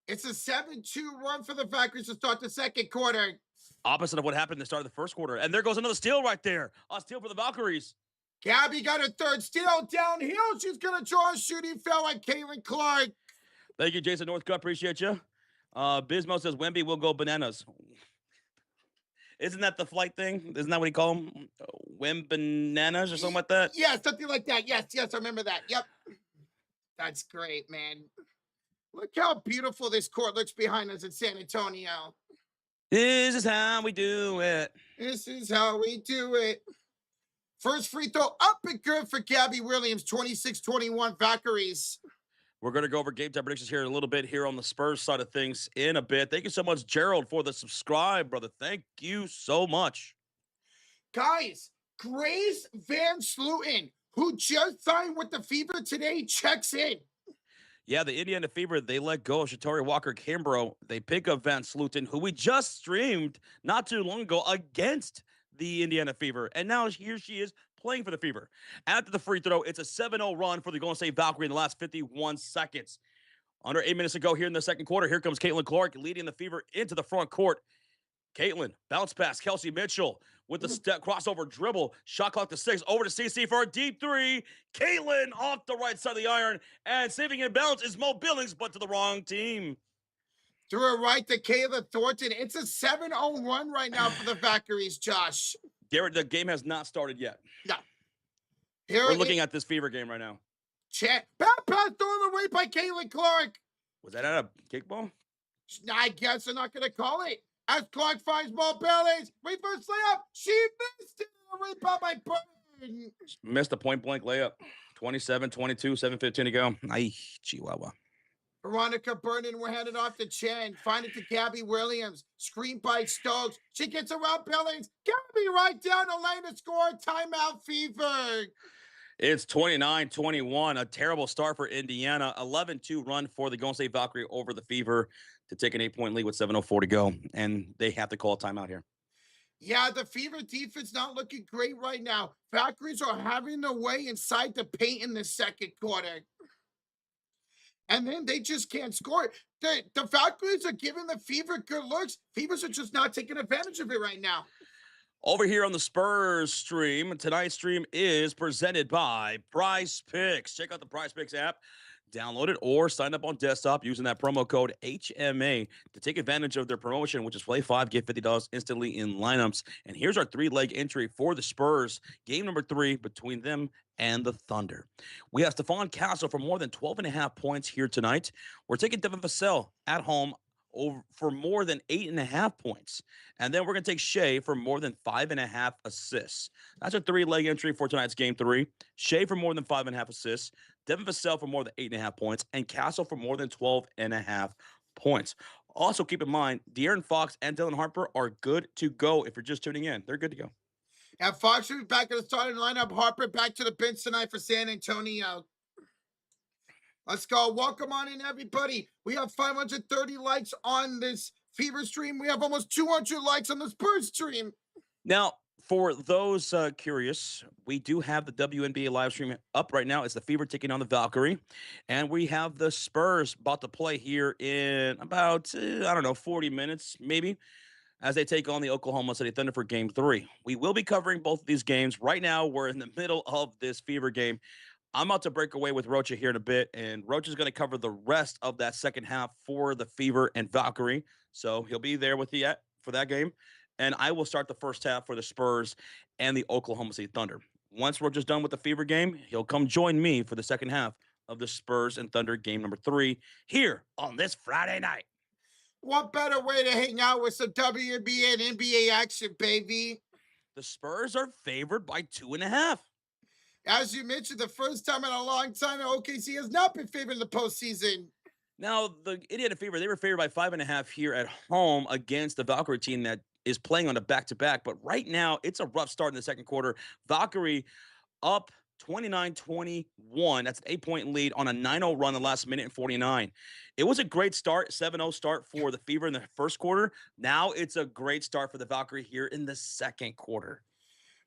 It's a 7-2 run for the Valkyries to start the second quarter. Opposite of what happened at the start of the first quarter. And there goes another steal right there. A steal for the Valkyries. Gabby got a third steal downhill. She's going to draw a shooting foul on Caitlin Clark. Thank you, Jason Northcutt. Appreciate you. Bismo says Wemby will go bananas. Isn't that the flight thing? Isn't that what he call them? Wem bananas or something like that? Yeah, something like that. Yes, I remember that. Yep. That's great, man. Look how beautiful this court looks behind us in San Antonio. This is how we do it. This is how we do it. First free throw up and good for Gabby Williams, 26-21 Valkyries. We're going to go over game time predictions here a little bit here on the Spurs side of things in a bit. Thank you so much, Gerald, for the subscribe, brother. Thank you so much. Guys, Grace Van Sluten, who just signed with the Fever today, checks in. Yeah, the Indiana Fever, they let go of Shatori Walker-Kimbrough. They pick up Van Sluten, who we just streamed not too long ago against the Indiana Fever. And now here she is playing for the Fever. After the free throw, it's a 7-0 run for the Golden State Valkyrie in the last 51 seconds. Under 8 minutes to go here in the second quarter. Here comes Caitlin Clark leading the Fever into the front court. Caitlin, bounce pass, Kelsey Mitchell with the step crossover dribble. Shot clock to 6, over to CC for a deep three. Caitlin off the right side of the iron, and saving in bounds is Mo Billings, but to the wrong team. Threw it right to Kayla Thornton. It's a 7-0 run right now for the Valkyries, Josh. Garrett, the game has not started yet. No. We're looking at this Fever game right now. Back pass thrown away by Caitlin Clark. Was that at a kickball? I guess they're not going to call it. As Clark finds Mo Billings, reverse layup. She missed it. Rebound by Burton. Missed a point-blank layup. 27-22, 7:15 to go. Ay, Chihuahua. Veronica Burton, we're headed off to Chen. Find it to Gabby Williams. Screen by Stokes. She gets around Billings. Gabby right down the lane to score. Timeout Fever. It's 29-21, a terrible start for Indiana. 11-2 run for the Golden State Valkyrie over the Fever to take an 8-point lead with 7:04 to go, and they have to call a timeout here. Yeah, the Fever defense not looking great right now. Valkyries are having their way inside the paint in the second quarter. And then they just can't score. The Valkyries are giving the Fever good looks. Fevers are just not taking advantage of it right now. Over here on the Spurs stream, tonight's stream is presented by PrizePicks. Check out the PrizePicks app, download it, or sign up on desktop using that promo code HMA to take advantage of their promotion, which is play 5, get $50 instantly in lineups. And here's our 3-leg entry for the Spurs, game number 3 between them and the Thunder. We have Stephon Castle for more than 12.5 points here tonight. We're taking Devin Vassell at home over for more than 8.5 points. And then we're going to take Shea for more than 5.5 assists. That's a 3-leg entry for tonight's game 3. Shea for more than 5.5 assists, Devin Vassell for more than 8.5 points, and Castle for more than 12.5 points. Also, keep in mind, De'Aaron Fox and Dylan Harper are good to go if you're just tuning in. They're good to go. And Fox will be back at the starting lineup. Harper back to the bench tonight for San Antonio. Let's go. Welcome on in, everybody. We have 530 likes on this Fever stream. We have almost 200 likes on the Spurs stream. Now, for those curious, we do have the WNBA live stream up right now. It's the Fever taking on the Valkyrie. And we have the Spurs about to play here in about, 40 minutes maybe, as they take on the Oklahoma City Thunder for game 3. We will be covering both of these games. Right now, we're in the middle of this Fever game. I'm about to break away with Rocha here in a bit, and Rocha is going to cover the rest of that second half for the Fever and Valkyrie. So he'll be there with you for that game. And I will start the first half for the Spurs and the Oklahoma City Thunder. Once Rocha's done with the Fever game, he'll come join me for the second half of the Spurs and Thunder game number 3 here on this Friday night. What better way to hang out with some WNBA and NBA action, baby? The Spurs are favored by 2.5. As you mentioned, the first time in a long time, OKC has not been favored in the postseason. Now, the Indiana Fever, they were favored by 5.5 here at home against the Valkyrie team that is playing on a back-to-back. But right now, it's a rough start in the second quarter. Valkyrie up 29-21. That's an 8-point lead on a 9-0 run in the last minute and 49. It was a great start, 7-0 start for the Fever in the first quarter. Now it's a great start for the Valkyrie here in the second quarter.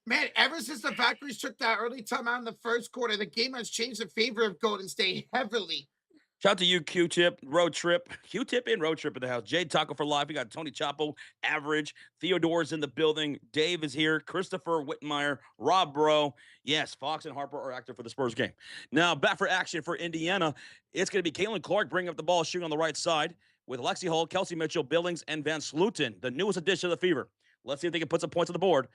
Man, ever since the Valkyries took that early timeout in the first quarter, the game has changed in favor of Golden State heavily. Shout out to you, Q-Tip, Road Trip. Q-Tip and Road Trip in the house. Jade Taco for life. We got Tony Chapo, Average. Theodore's in the building. Dave is here. Christopher Whitmire. Rob Bro. Yes, Fox and Harper are active for the Spurs game. Now, back for action for Indiana. It's going to be Caitlin Clark bringing up the ball, shooting on the right side with Lexi Hull, Kelsey Mitchell, Billings, and Van Sluten, the newest addition to the Fever. Let's see if they can put some points on the board.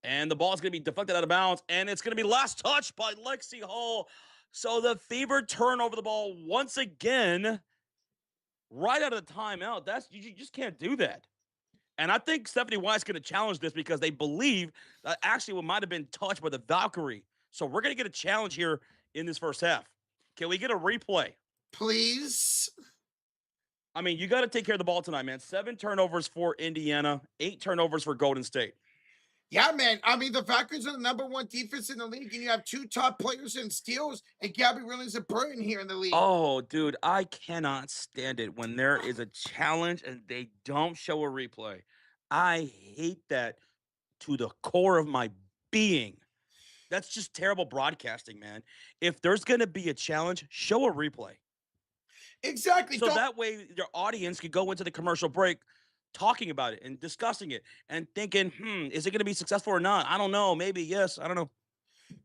And the ball is going to be deflected out of bounds, and it's going to be last touch by Lexi Hull. So the Fever turn over the ball once again, right out of the timeout. You just can't do that. And I think Stephanie White's going to challenge this because they believe that actually what might have been touched by the Valkyrie. So we're going to get a challenge here in this first half. Can we get a replay? Please. I mean, you got to take care of the ball tonight, man. 7 turnovers for Indiana, 8 turnovers for Golden State. Yeah, man. I mean, the Valkyries are the #1 defense in the league, and you have 2 top players in steals, and Gabby Williams and Burton here in the league. Oh, dude, I cannot stand it when there is a challenge and they don't show a replay. I hate that to the core of my being. That's just terrible broadcasting, man. If there's going to be a challenge, show a replay. Exactly. So that way your audience could go into the commercial break talking about it and discussing it and thinking, is it going to be successful or not? I don't know. Maybe yes. I don't know.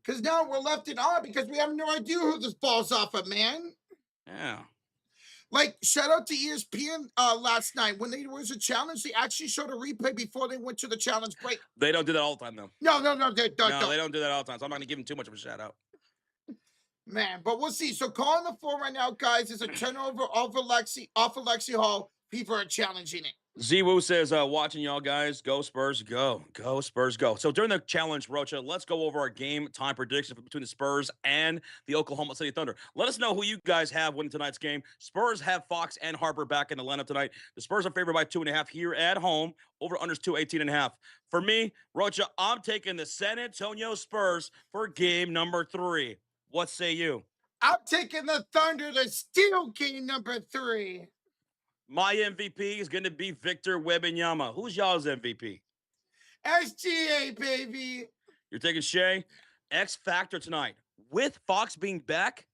Because now we're left in awe because we have no idea who this ball's off of, man. Yeah. Like, shout out to ESPN last night. When there was a challenge, they actually showed a replay before they went to the challenge break. They don't do that all the time, though. No, they don't. No, they don't do that all the time. So I'm not going to give them too much of a shout out. Man, but we'll see. So calling the floor right now, guys, is a turnover off of Lexi Hall. People are challenging it. Z-Woo says, watching y'all guys, go Spurs, go. Go Spurs, go. So during the challenge, Rocha, let's go over our game time predictions between the Spurs and the Oklahoma City Thunder. Let us know who you guys have winning tonight's game. Spurs have Fox and Harper back in the lineup tonight. The Spurs are favored by 2.5 here at home. Over unders 218.5. For me, Rocha, I'm taking the San Antonio Spurs for game number 3. What say you? I'm taking the Thunder to steal game number 3. My MVP is going to be Victor Wembanyama. Who's y'all's MVP? SGA, baby. You're taking Shea. X Factor tonight. With Fox being back,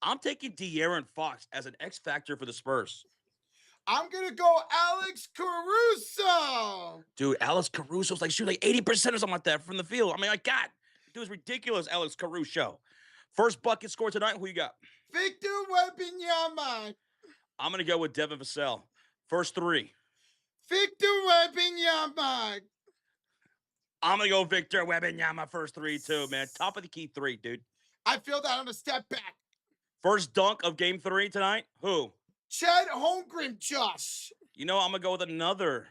I'm taking De'Aaron Fox as an X Factor for the Spurs. I'm going to go Alex Caruso. Dude, Alex Caruso's like shooting like 80% or something like that from the field. I mean, like, God, dude, it's ridiculous, Alex Caruso. First bucket score tonight, who you got? Victor Wembanyama. I'm going to go with Devin Vassell. First 3. Victor Wembanyama. I'm going to go Victor Wembanyama first 3 too, man. Top of the key 3, dude. I feel that on a step back. First dunk of game 3 tonight, who? Chet Holmgren, Josh. You know, I'm going to go with another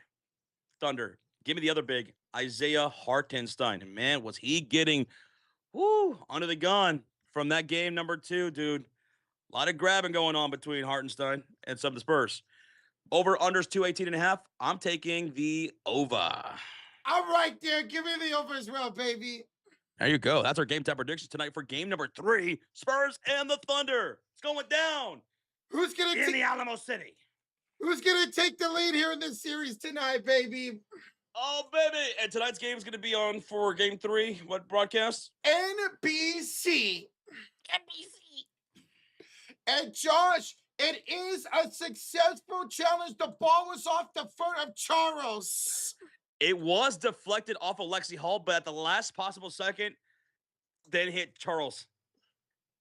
Thunder. Give me the other big, Isaiah Hartenstein. Man, was he getting under the gun from that game number 2, dude. A lot of grabbing going on between Hartenstein and some of the Spurs. Over unders 218.5. I'm taking the over. I'm right there. Give me the over as well, baby. There you go. That's our game time prediction tonight for game number 3. Spurs and the Thunder. It's going down. Who's gonna in the Alamo City? Who's gonna take the lead here in this series tonight, baby? Oh, baby. And tonight's game is going to be on for game 3. What broadcast? NBC. And Josh, it is a successful challenge. The ball was off the foot of Charles. It was deflected off of Lexi Hall, but at the last possible second, then hit Charles.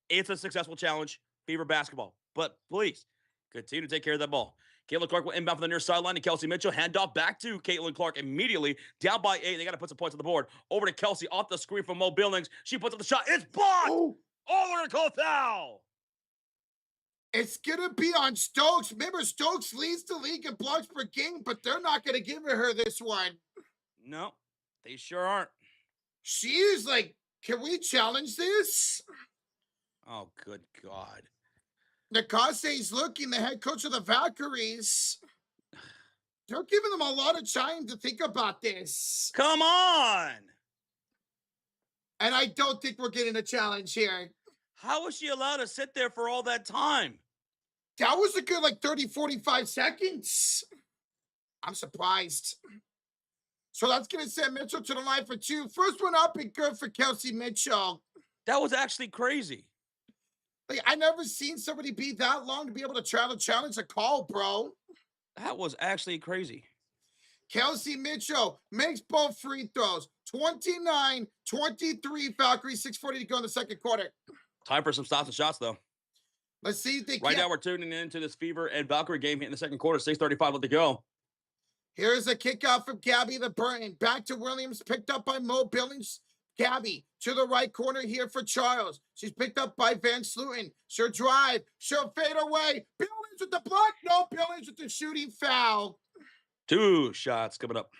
It's a successful challenge. Fever basketball. But please, continue to take care of that ball. Caitlin Clark will inbound from the near sideline to Kelsey Mitchell. Handoff back to Caitlin Clark immediately. Down by 8. They got to put some points on the board. Over to Kelsey off the screen from Mo Billings. She puts up the shot. It's blocked. Oh, they're going to call foul. It's going to be on Stokes. Remember, Stokes leads the league in blocks per game, but they're not going to give her this one. No, they sure aren't. She's like, can we challenge this? Oh, good God. Nakase's looking, the head coach of the Valkyries. They're giving them a lot of time to think about this. Come on. And I don't think we're getting a challenge here. How was she allowed to sit there for all that time? That was a good, 30, 45 seconds. I'm surprised. So that's going to send Mitchell to the line for 2. First one up and good for Kelsey Mitchell. That was actually crazy. I never seen somebody be that long to be able to challenge a call, bro. That was actually crazy. Kelsey Mitchell makes both free throws. 29-23 Valkyries, 6:40 to go in the second quarter. Time for some stops and shots, though. Let's see if they can. Right now, we're tuning into this Fever and Valkyrie game in the second quarter. 6:35 left to go. Here's a kickoff from Gabby the Burton. Back to Williams, picked up by Mo Billings. Gabby to the right corner here for Charles. She's picked up by Van Sluten. She'll drive. She'll fade away. Billings Billings with the block. No, Billings with the shooting foul. 2 shots coming up.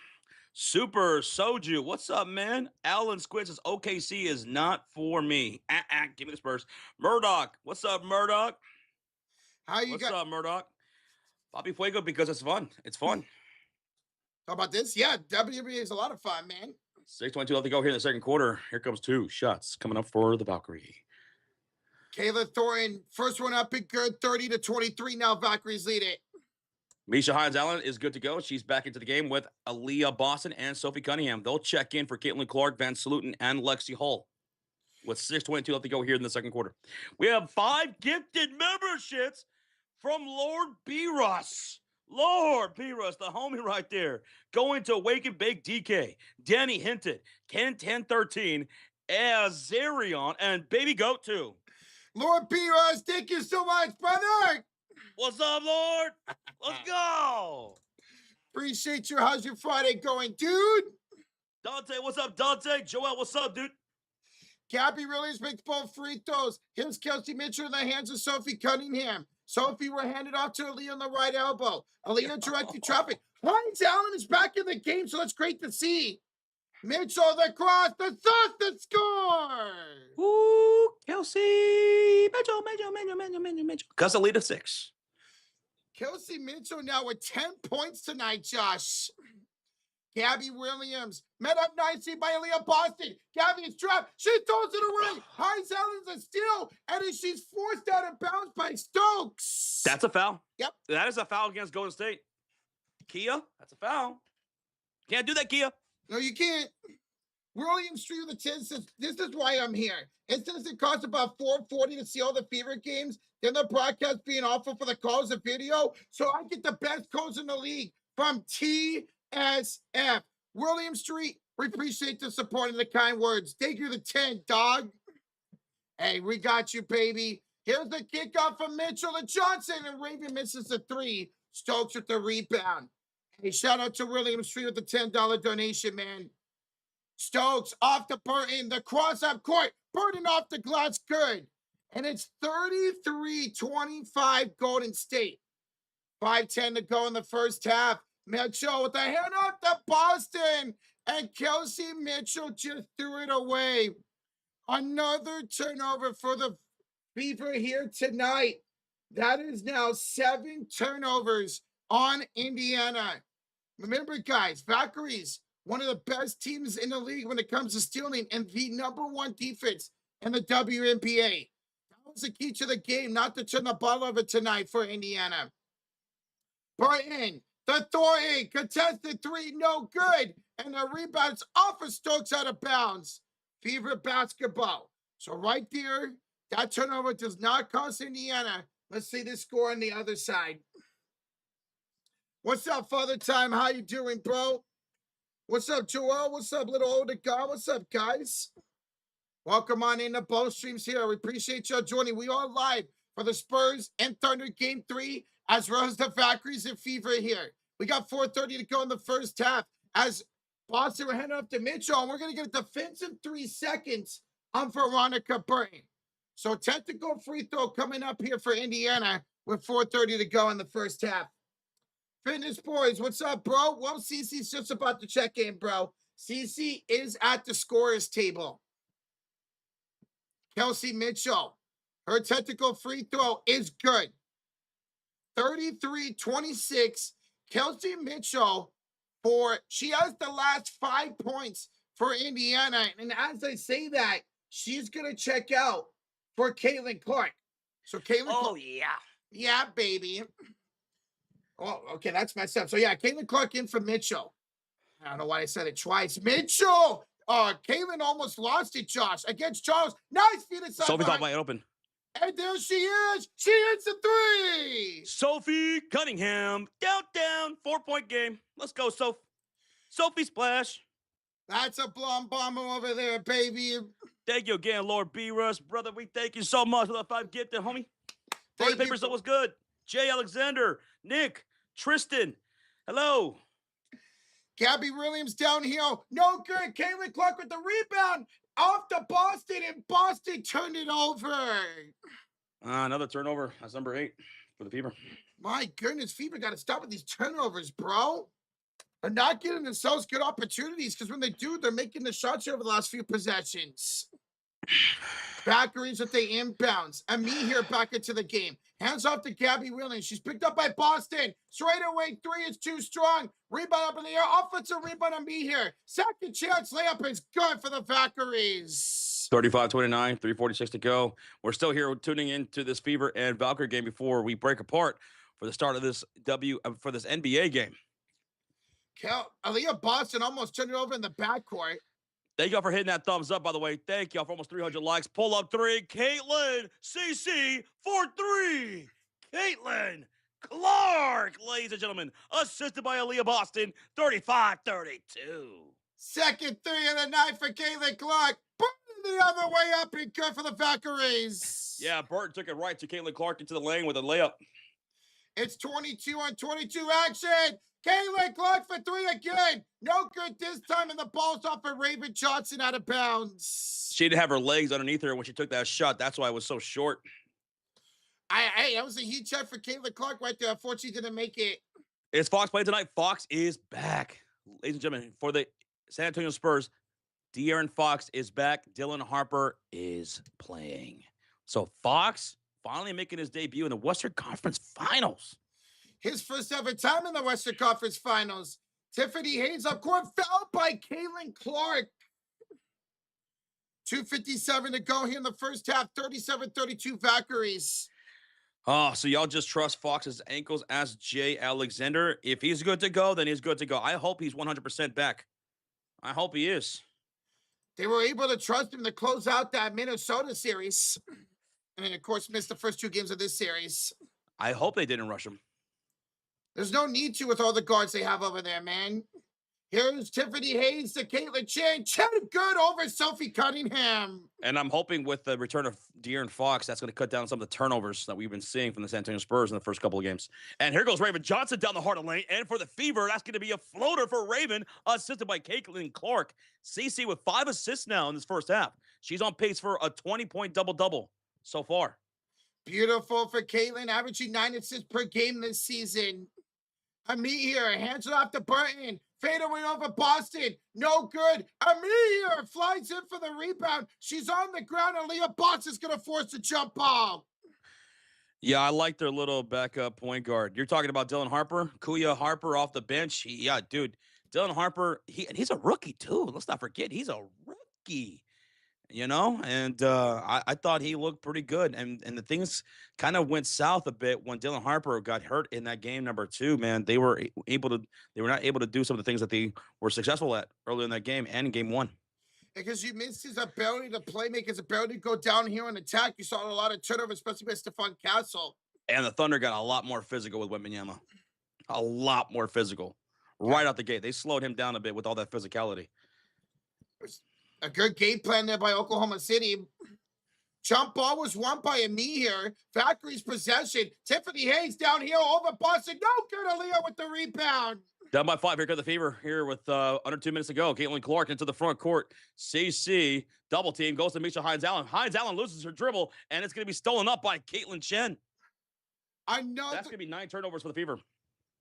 Super Soju, what's up, man? Alan Squid says OKC is not for me. Give me the Spurs. Murdoch, what's up, Murdoch? What's up, Murdoch? Bobby Fuego, because it's fun. It's fun. How about this? Yeah, WNBA is a lot of fun, man. 6:22 left to go here in the second quarter. Here comes 2 shots coming up for the Valkyrie. Kayla Thornton, first one up and good, 30-23. Now Valkyries lead it. Misha Hines-Allen is good to go. She's back into the game with Aaliyah Boston and Sophie Cunningham. They'll check in for Caitlin Clark, Van Sluten, and Lexi Hull with 6:22 left to go here in the second quarter. We have 5 gifted memberships from Lord B. Russ. Lord B. Russ, the homie right there. Going to Wake and Bake DK, Danny Hinton, Ken 1013, Azarion, and Baby Goat 2. Lord B. Russ, thank you so much, brother. What's up, Lord? Let's go. Appreciate you. How's your Friday going, dude? Dante, what's up, Dante? Joel, what's up, dude? Gabby Williams makes both free throws. Here's Kelsey Mitchell in the hands of Sophie Cunningham. Sophie were handed off to Aaliyah on the right elbow. Aaliyah directed traffic. Hines Allen is back in the game, so that's great to see. Mitchell, the cross, the sauce, the score. Ooh, Kelsey Mitchell. Cause a lead of 6. Kelsey Mitchell now with 10 points tonight, Josh. Gabby Williams met up nicely by Aaliyah Boston. Gabby is trapped. She throws it away. Hines Allen's a steal, and she's forced out of bounds by Stokes. That's a foul. Yep. That is a foul against Golden State. Kia, that's a foul. Can't do that, Kia. No, you can't. William Street with the 10 says, this is why I'm here. It says it costs about $4.40 to see all the Fever games. Then the broadcast being awful for the calls of video. So I get the best calls in the league from TSF. William Street, we appreciate the support and the kind words. Thank you to 10, dog. Hey, we got you, baby. Here's the kickoff from Mitchell to Johnson, and Raven misses the 3. Stokes with the rebound. Hey, shout out to William Street with the $10 donation, man. Stokes off to Burton, the cross up court. Burton off the glass, good. And it's 33-25 Golden State. 5:10 to go in the first half. Mitchell with the hand off to Boston. And Kelsey Mitchell just threw it away. Another turnover for the Fever here tonight. That is now 7 turnovers on Indiana. Remember, guys, Valkyries, one of the best teams in the league when it comes to stealing and the #1 defense in the WNBA. That was the key to the game, not to turn the ball over tonight for Indiana. Burton, the Thornton, contested 3, no good. And the rebounds off of Stokes out of bounds. Fever basketball. So right there, that turnover does not cost Indiana. Let's see the score on the other side. What's up, Father Time? How you doing, bro? What's up, Joel? What's up, little older guy? What's up, guys? Welcome on in to both streams here. We appreciate y'all joining. We are live for the Spurs and Thunder Game 3, as well as the Valkyries and Fever here. We got 4:30 to go in the first half as Boston we're heading up to Mitchell, and we're going to get a defensive 3 seconds on Veronica Burton. So technical free throw coming up here for Indiana with 4:30 to go in the first half. Fitness Boys, what's up, bro? Well, CC's just about to check in, bro. CC is at the scorer's table. Kelsey Mitchell, her technical free throw is good. 33-26. Kelsey Mitchell, she has the last 5 points for Indiana. And as I say that, she's going to check out for Caitlin Clark. So Caitlin Clark. Yeah. Yeah, baby. Oh, okay, that's messed up. So, yeah, Caitlin Clark in for Mitchell. I don't know why I said it twice. Mitchell! Caitlin almost lost it, Josh, against Charles. Nice feed inside. Sophie got wide open. And there she is. She hits a 3. Sophie Cunningham. Down. 4-point game. Let's go, Sophie splash. That's a blonde bomber over there, baby. Thank you again, Lord B. Russ. Brother, we thank you so much for the 5 gifted, homie. Party papers, that was good. Jay Alexander, Nick, Tristan, hello. Gabby Williams downhill. No good. Caitlin Clark with the rebound. Off to Boston, and Boston turned it over. Another turnover. That's number 8. for the Fever. My goodness, Fever got to stop with these turnovers, bro. They're not getting themselves good opportunities because when they do, they're making the shots over the last few possessions. Valkyries with the inbounds. And me here back into the game. Hands off to Gabby Wheeling. She's picked up by Boston. Straight away, three is too strong. Rebound up in the air. Offensive rebound on me here. Second chance layup is good for the Valkyries. 35-29, 3:46 to go. We're still here tuning into this Fever and Valkyrie game before we break apart for the start of this for this NBA game. Aaliyah Boston almost turned it over in the backcourt. Thank y'all for hitting that thumbs up, by the way. Thank y'all for almost 300 likes. Pull up three. Caitlin CC for three. Caitlin Clark, ladies and gentlemen, assisted by Aaliyah Boston, 35-32. Second three of the night for Caitlin Clark. The other way up and good for the Valkyries. Yeah, Burton took it right to Caitlin Clark into the lane with a layup. It's 22-on-22 action. Caitlin Clark for three again. No good this time, and the ball's off of Raven Johnson out of bounds. She didn't have her legs underneath her when she took that shot. That's why it was so short. That was a heat check for Caitlin Clark right there. Unfortunately, didn't make it. It's Fox playing tonight. Fox is back. Ladies and gentlemen, for the San Antonio Spurs, De'Aaron Fox is back. Dylan Harper is playing. So Fox finally making his debut in the Western Conference Finals. His first ever time in the Western Conference Finals. Tiffany Hayes up court, fouled by Caitlin Clark. 2:57 to go here in the first half. 37-32 Valkyries. Oh, so y'all just trust Fox's ankles as Jay Alexander. If he's good to go, then he's good to go. I hope he's 100% back. I hope he is. They were able to trust him to close out that Minnesota series. And then, of course, missed the first two games of this series. I hope they didn't rush him. There's no need to with all the guards they have over there, man. Here's Tiffany Hayes to Caitlin Chen. Chen good over Sophie Cunningham. And I'm hoping with the return of De'Aaron Fox, that's going to cut down some of the turnovers that we've been seeing from the San Antonio Spurs in the first couple of games. And here goes Raven Johnson down the heart of the lane. And for the Fever, that's going to be a floater for Raven, assisted by Caitlin Clark. CC with 5 assists now in this first half. She's on pace for a 20-point double-double so far. Beautiful for Caitlin, averaging 9 assists per game this season. Amir hands it off to Burton. Fade away over Boston. No good. Amir flies in for the rebound. She's on the ground, and Leah Boston's going to force a jump ball. Yeah, I like their little backup point guard. You're talking about Dylan Harper? Kuya Harper off the bench. Yeah, dude. Dylan Harper, he's a rookie, too. Let's not forget, he's a rookie. You know, and I thought he looked pretty good. And the things kind of went south a bit when Dylan Harper got hurt in that game number 2, man. They were not able to do some of the things that they were successful at earlier in that game and in game 1. Because you missed his ability to play, make his ability to go down here and attack. You saw a lot of turnover, especially by Stephon Castle. And the Thunder got a lot more physical with Wembanyama. A lot more physical. Right out the gate. They slowed him down a bit with all that physicality. A good game plan there by Oklahoma City. Jump ball was won by Amir. Valkyries possession. Tiffany Hayes down here over Boston. No good, Aaliyah with the rebound. Down by 5. Here comes the Fever here with under 2 minutes to go. Caitlin Clark into the front court. CC double team goes to Misha Hines-Allen. Hines-Allen loses her dribble, and it's going to be stolen up by Caitlin Chen. I know. That's going to be 9 turnovers for the Fever.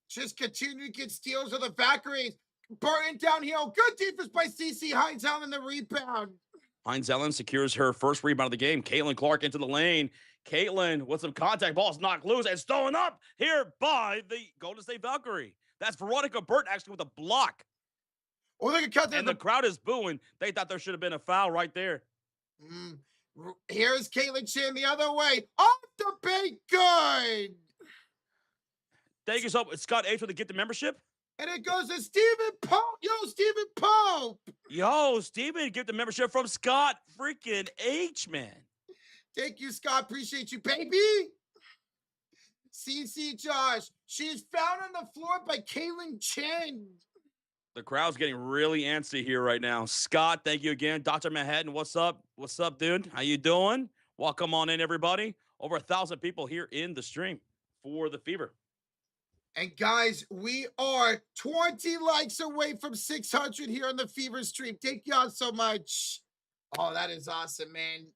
Just continue to get steals of the Valkyries. Burton downhill. Good defense by CC Hines-Allen the rebound. Hines-Allen secures her first rebound of the game. Caitlin Clark into the lane. Caitlin with some contact. Ball's knocked loose and stolen up here by the Golden State Valkyrie. That's Veronica Burton actually with a block. Oh, look at cut. And the crowd is booing. They thought there should have been a foul right there. Here's Caitlin Chen the other way. Off the bait. Good. Thank you so much. Scott H with the Get the Membership. And it goes to Stephen Pope. Yo, Stephen Pope. Yo, Stephen, get the membership from Scott freaking H, man. Thank you, Scott. Appreciate you, baby. CC Josh. She's found on the floor by Caitlin Chen. The crowd's getting really antsy here right now. Scott, thank you again. Dr. Manhattan, what's up? What's up, dude? How you doing? Welcome on in, everybody. Over 1,000 people here in the stream for the Fever. And guys, we are 20 likes away from 600 here on the Fever stream. Thank y'all so much. Oh, that is awesome, man.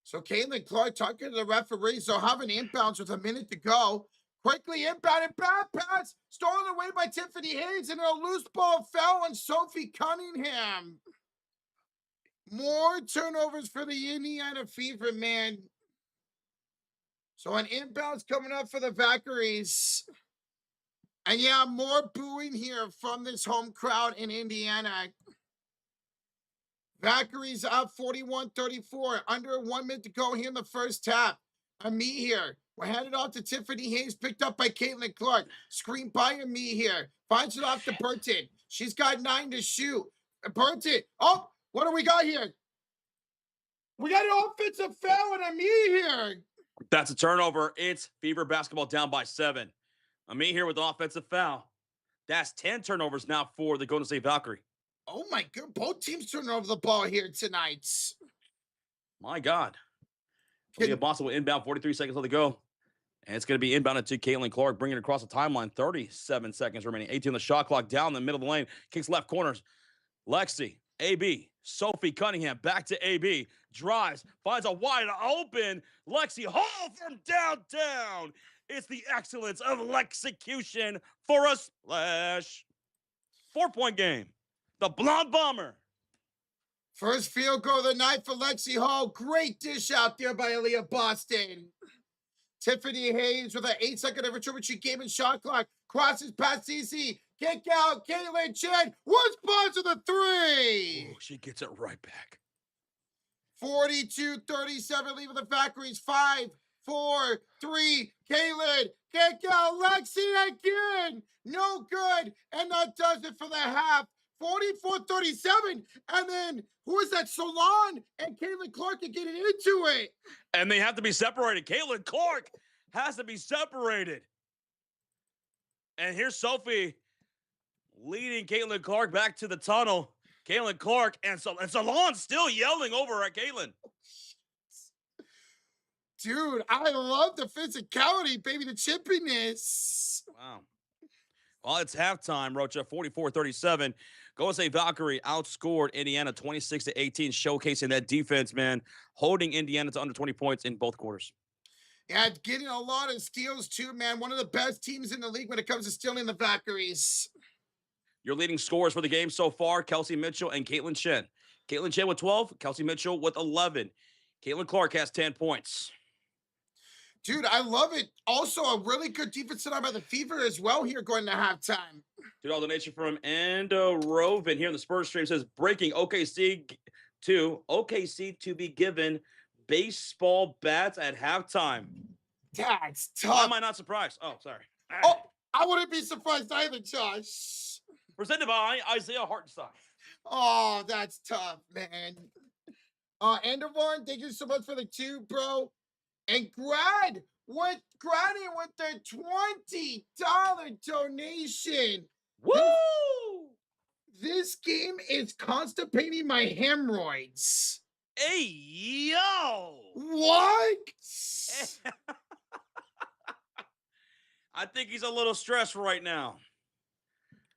So Caitlin Clark talking to the referee. So having inbounds with a minute to go. Quickly inbounded, bad pass, stolen away by Tiffany Hayes, and a loose ball fell on Sophie Cunningham. More turnovers for the Indiana Fever, man. So an inbounds coming up for the Valkyries. And yeah, more booing here from this home crowd in Indiana. Valkyries up 41-34. Under 1 minute to go here in the first half. Ami here. We're handed off to Tiffany Hayes, picked up by Caitlin Clark. Screen by Ami here. Finds it off to Burton. She's got 9 to shoot. Burton. Oh, what do we got here? We got an offensive foul on Ami here. That's a turnover. It's Fever basketball down by 7. Ami here with the offensive foul. That's 10 turnovers now for the Golden State Valkyrie. Oh my God, both teams turning over the ball here tonight. My God. Boston will inbound, 43 seconds left to go. And it's going to be inbounded to Caitlin Clark, bringing it across the timeline. 37 seconds remaining. 18 on the shot clock, down the middle of the lane. Kicks left corners. Lexi, AB, Sophie Cunningham, back to AB. Drives, finds a wide open Lexi Hall from downtown. It's the excellence of Lexicution for a splash. 4-point game. The Blonde Bomber. First field goal of the night for Lexi Hall. Great dish out there by Aaliyah Boston. Tiffany Hayes with an 8-second overture, which she gave in shot clock. Crosses past CC. Kick out. Caitlin Chen. One spot to the 3. Ooh, she gets it right back. 42-37, leaving the Valkyries. 5, 4, 3. Caitlin. Kick out. Lexi again. No good. And that does it for the half. 44-37, and then who is that? Solon and Caitlin Clark are getting into it. And they have to be separated. Caitlin Clark has to be separated. And here's Sophie leading Caitlin Clark back to the tunnel. Caitlin Clark and Solon still yelling over at Caitlin. Dude, I love the physicality, baby, the chippiness. Wow. Well, it's halftime, Rocha, 44-37. Golden State Valkyrie outscored Indiana 26-18, showcasing that defense, man, holding Indiana to under 20 points in both quarters. Yeah, getting a lot of steals too, man. One of the best teams in the league when it comes to stealing the Valkyries. Your leading scorers for the game so far, Kelsey Mitchell and Caitlin Chen. Caitlin Chen with 12, Kelsey Mitchell with 11. Caitlin Clark has 10 points. Dude, I love it. Also, a really good defense tonight by the Fever as well here going to halftime. $2 donation from Ando Roven here in the Spurs stream says, breaking OKC to be given baseball bats at halftime. That's tough. Why am I not surprised? Oh, sorry. Oh, I wouldn't be surprised either, Josh. Presented by Isaiah Hartenstein. Oh, that's tough, man. Enderborn, thank you so much for the 2, bro. And Grading with the $20 donation. Woo! This game is constipating my hemorrhoids. Hey, yo! What? I think he's a little stressed right now.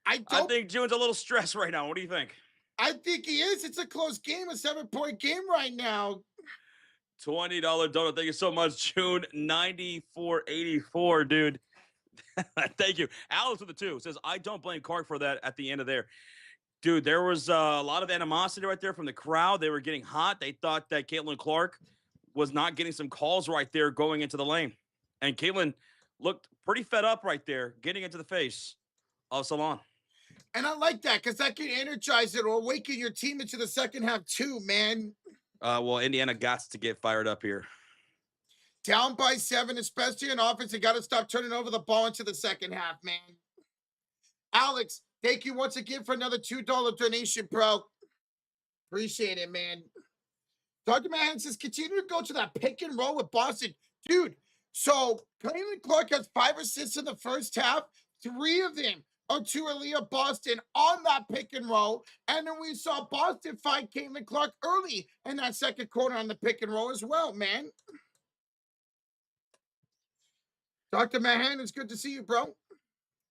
I think June's a little stressed right now. What do you think? I think he is. It's a close game, a 7-point game right now. $20 donut. Thank you so much, June. 9484, dude. Thank you. Alex with the 2 says, I don't blame Clark for that at the end of there. Dude, there was a lot of animosity right there from the crowd. They were getting hot. They thought that Caitlin Clark was not getting some calls right there going into the lane. And Caitlin looked pretty fed up right there, getting into the face of Salon. And I like that because that can energize it or awaken your team into the second half too, man. Well, Indiana got to get fired up here. Down by 7, especially in offense. You got to stop turning over the ball into the second half, man. Alex, thank you once again for another $2 donation, bro. Appreciate it, man. Dr. Mann says, continue to go to that pick and roll with Boston. Dude, so Caitlin Clark has 5 assists in the first half. 3 of them are to Aaliyah Boston on that pick and roll. And then we saw Boston find Caitlin Clark early in that second quarter on the pick and roll as well, man. Dr. Mahan, it's good to see you, bro.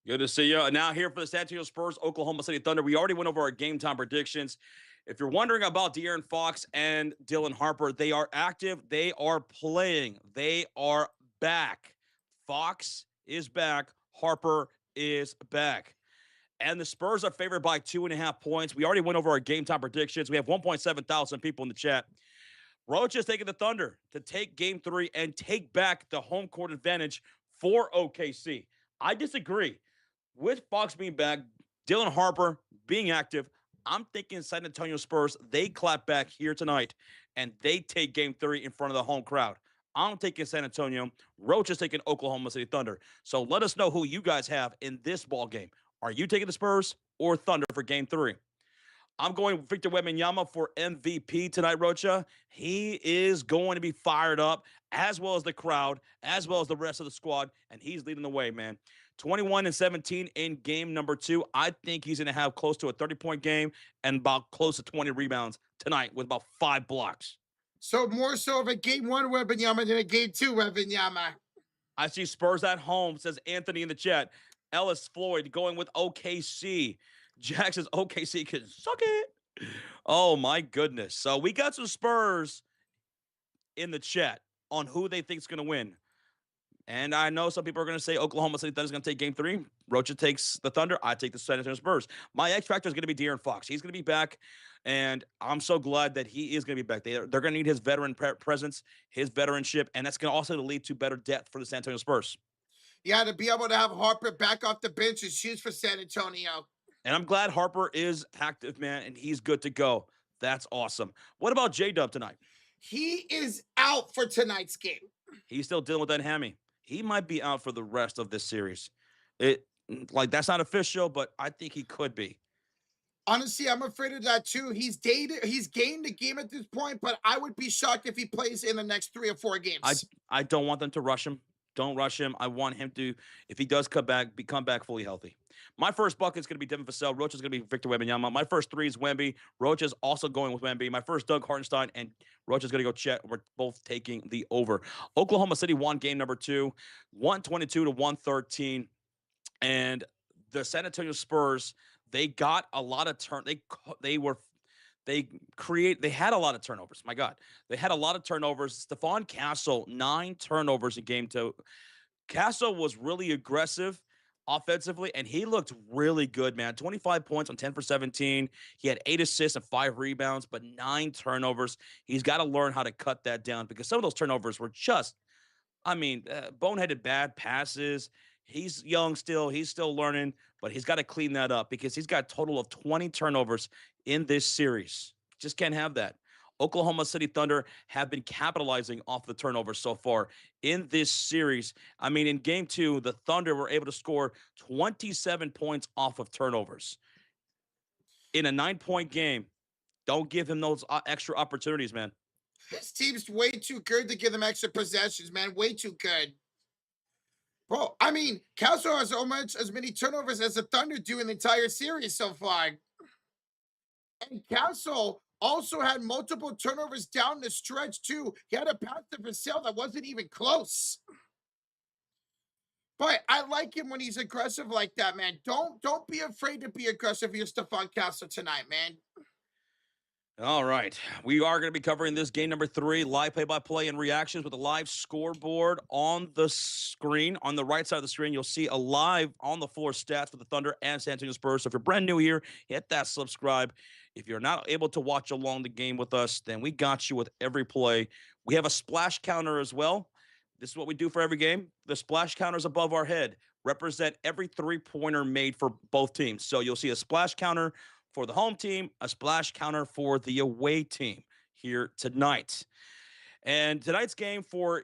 Good to see you. Now here for the San Antonio Spurs, Oklahoma City Thunder. We already went over our game time predictions. If you're wondering about De'Aaron Fox and Dylan Harper, they are active. They are playing. They are back. Fox is back. Harper is back. And the Spurs are favored by 2.5 points. We already went over our game time predictions. We have 1.7 thousand people in the chat. Roach is taking the Thunder to take game 3 and take back the home court advantage for OKC. I disagree. With Fox being back, Dylan Harper being active, I'm thinking San Antonio Spurs, they clap back here tonight and they take game 3 in front of the home crowd. I'm taking San Antonio. Roach is taking Oklahoma City Thunder. So let us know who you guys have in this ball game. Are you taking the Spurs or Thunder for game 3? I'm going with Victor Wembanyama for MVP tonight, Rocha. He is going to be fired up, as well as the crowd, as well as the rest of the squad, and he's leading the way, man. 21-17 in game number 2. I think he's going to have close to a 30-point game and about close to 20 rebounds tonight with about 5 blocks. So more so of a game 1 Wembanyama than a game 2 Wembanyama. I see Spurs at home, says Anthony in the chat. Ellis Floyd going with OKC. Jack says OKC can suck it. Oh, my goodness. So we got some Spurs in the chat on who they think is going to win. And I know some people are going to say Oklahoma City Thunder is going to take game 3. Rocha takes the Thunder. I take the San Antonio Spurs. My X factor is going to be De'Aaron Fox. He's going to be back, and I'm so glad that he is going to be back. They're going to need his veteran presence, his veteranship, and that's going to also lead to better depth for the San Antonio Spurs. Yeah, to be able to have Harper back off the bench is huge for San Antonio. And I'm glad Harper is active, man, and he's good to go. That's awesome. What about J-Dub tonight? He is out for tonight's game. He's still dealing with that hammy. He might be out for the rest of this series. That's not official, but I think he could be. Honestly, I'm afraid of that too. He's gained the game at this point, but I would be shocked if he plays in the next 3 or 4 games. I don't want them to rush him. Don't rush him. I want him to, if he does come back fully healthy. My first bucket is going to be Devin Vassell. Roach is going to be Victor Wembanyama. My first 3 is Wemby. Roach is also going with Wemby. My first, Doug Hartenstein, and Roach is going to go Chet. We're both taking the over. Oklahoma City won game number 2, 122-113. And the San Antonio Spurs, they got a lot of they had a lot of turnovers. My God. They had a lot of turnovers. Stephon Castle, 9 turnovers in game 2. Castle was really aggressive offensively, and he looked really good, man. 25 points on 10 for 17. He had 8 assists and 5 rebounds, but 9 turnovers. He's got to learn how to cut that down because some of those turnovers were just, boneheaded bad passes. He's young still. He's still learning, but he's got to clean that up because he's got a total of 20 turnovers in this series. Just can't have that. Oklahoma City Thunder have been capitalizing off the turnovers so far in this series. In game 2, the Thunder were able to score 27 points off of turnovers. In a 9-point game, don't give him those extra opportunities, man. This team's way too good to give them extra possessions, man. Way too good. Bro, Castle has almost as many turnovers as the Thunder do in the entire series so far. And Castle also had multiple turnovers down the stretch, too. He had a pass to Vassell that wasn't even close. But I like him when he's aggressive like that, man. Don't be afraid to be aggressive here, Stephon Castle, tonight, man. All right. We are going to be covering this game number 3, live play-by-play and reactions with a live scoreboard on the screen. On the right side of the screen, you'll see a live on-the-floor stats for the Thunder and San Antonio Spurs. So if you're brand new here, hit that subscribe. If you're not able to watch along the game with us, then we got you with every play. We have a splash counter as well. This is what we do for every game. The splash counters above our head represent every 3-pointer made for both teams. So you'll see a splash counter for the home team, a splash counter for the away team here tonight. And tonight's game for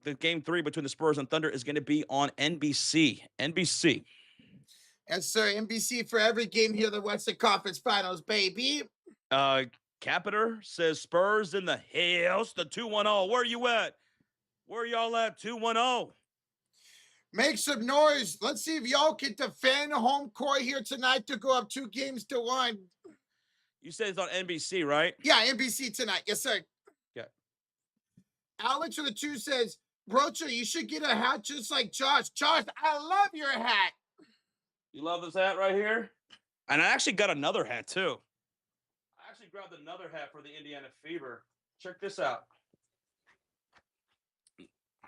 the game 3 between the Spurs and Thunder is going to be on NBC. NBC. Yes, sir. NBC for every game here, the Western Conference Finals, baby. Capiter says Spurs in the house, the 2-1-0. Where are you at? Where y'all at, 2-1-0? Make some noise. Let's see if y'all can defend home court here tonight to go up 2-1. You said it's on NBC, right? Yeah, NBC tonight. Yes, sir. Yeah. Alex for the 2 says, Rocha, you should get a hat just like Josh. Josh, I love your hat. You love this hat right here? And I actually got another hat, too. I actually grabbed another hat for the Indiana Fever. Check this out.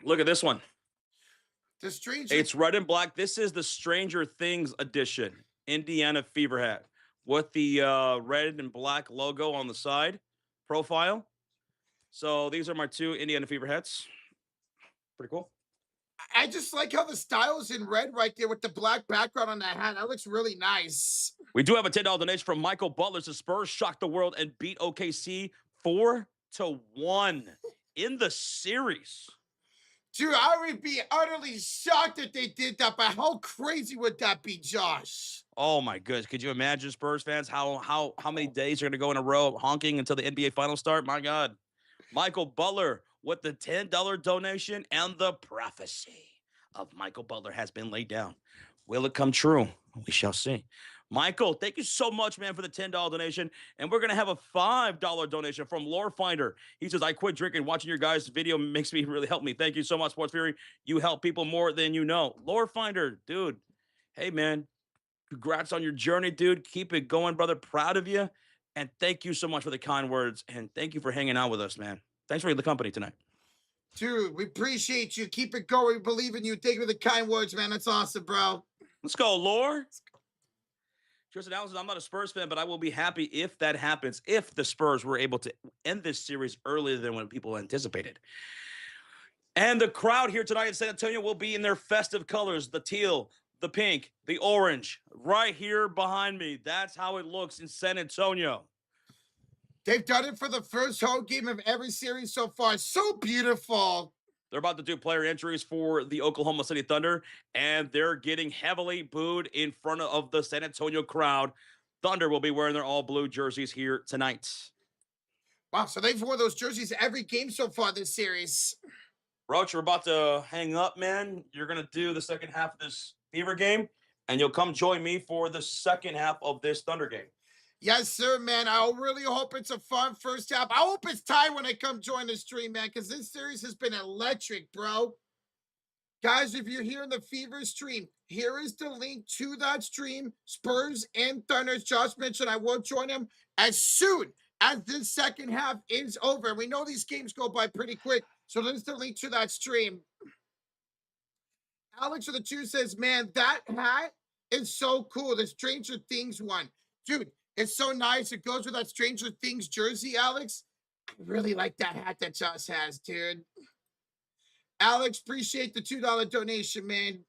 Look at this one. The Stranger. It's red and black. This is the Stranger Things edition Indiana Fever hat with the red and black logo on the side profile. So these are my 2 Indiana Fever hats. Pretty cool. I just like how the style is in red right there with the black background on that hat. That looks really nice. We do have a $10 donation from Michael Butler. The Spurs shocked the world and beat OKC 4-1 in the series. Dude, I would be utterly shocked if they did that, but how crazy would that be, Josh? Oh my goodness. Could you imagine, Spurs fans, how many days are going to go in a row honking until the NBA finals start? My God. Michael Butler with the $10 donation, and the prophecy of Michael Butler has been laid down. Will it come true? We shall see. Michael, thank you so much, man, for the $10 donation. And we're going to have a $5 donation from Lore Finder. He says, I quit drinking. Watching your guys' video makes me really help me. Thank you so much, Sports Fury. You help people more than you know. Lore Finder, dude. Hey, man. Congrats on your journey, dude. Keep it going, brother. Proud of you. And thank you so much for the kind words. And thank you for hanging out with us, man. Thanks for the company tonight. Dude, we appreciate you. Keep it going. We believe in you. Thank you for the kind words, man. That's awesome, bro. Let's go, Lore. Tristan Allison, I'm not a Spurs fan, but I will be happy if that happens, if the Spurs were able to end this series earlier than what people anticipated. And the crowd here tonight in San Antonio will be in their festive colors, the teal, the pink, the orange, right here behind me. That's how it looks in San Antonio. They've done it for the first home game of every series so far. So beautiful. They're about to do player entries for the Oklahoma City Thunder, and they're getting heavily booed in front of the San Antonio crowd. Thunder will be wearing their all-blue jerseys here tonight. Wow, so they've worn those jerseys every game so far this series. Roach, we're about to hang up, man. You're going to do the second half of this Fever game, and you'll come join me for the second half of this Thunder game. Yes, sir, man. I really hope it's a fun first half. I hope it's tied when I come join the stream, man, because this series has been electric, bro. Guys, if you're here in the Fever stream, here is the link to that stream. Spurs and Thunder. Josh mentioned I will join him as soon as this second half is over. We know these games go by pretty quick, so there's the link to that stream. Alex of the 2 says, man, that hat is so cool. The Stranger Things one. Dude, it's so nice. It goes with that Stranger Things jersey, Alex. I really like that hat that Josh has, dude. Alex, appreciate the $2 donation, man.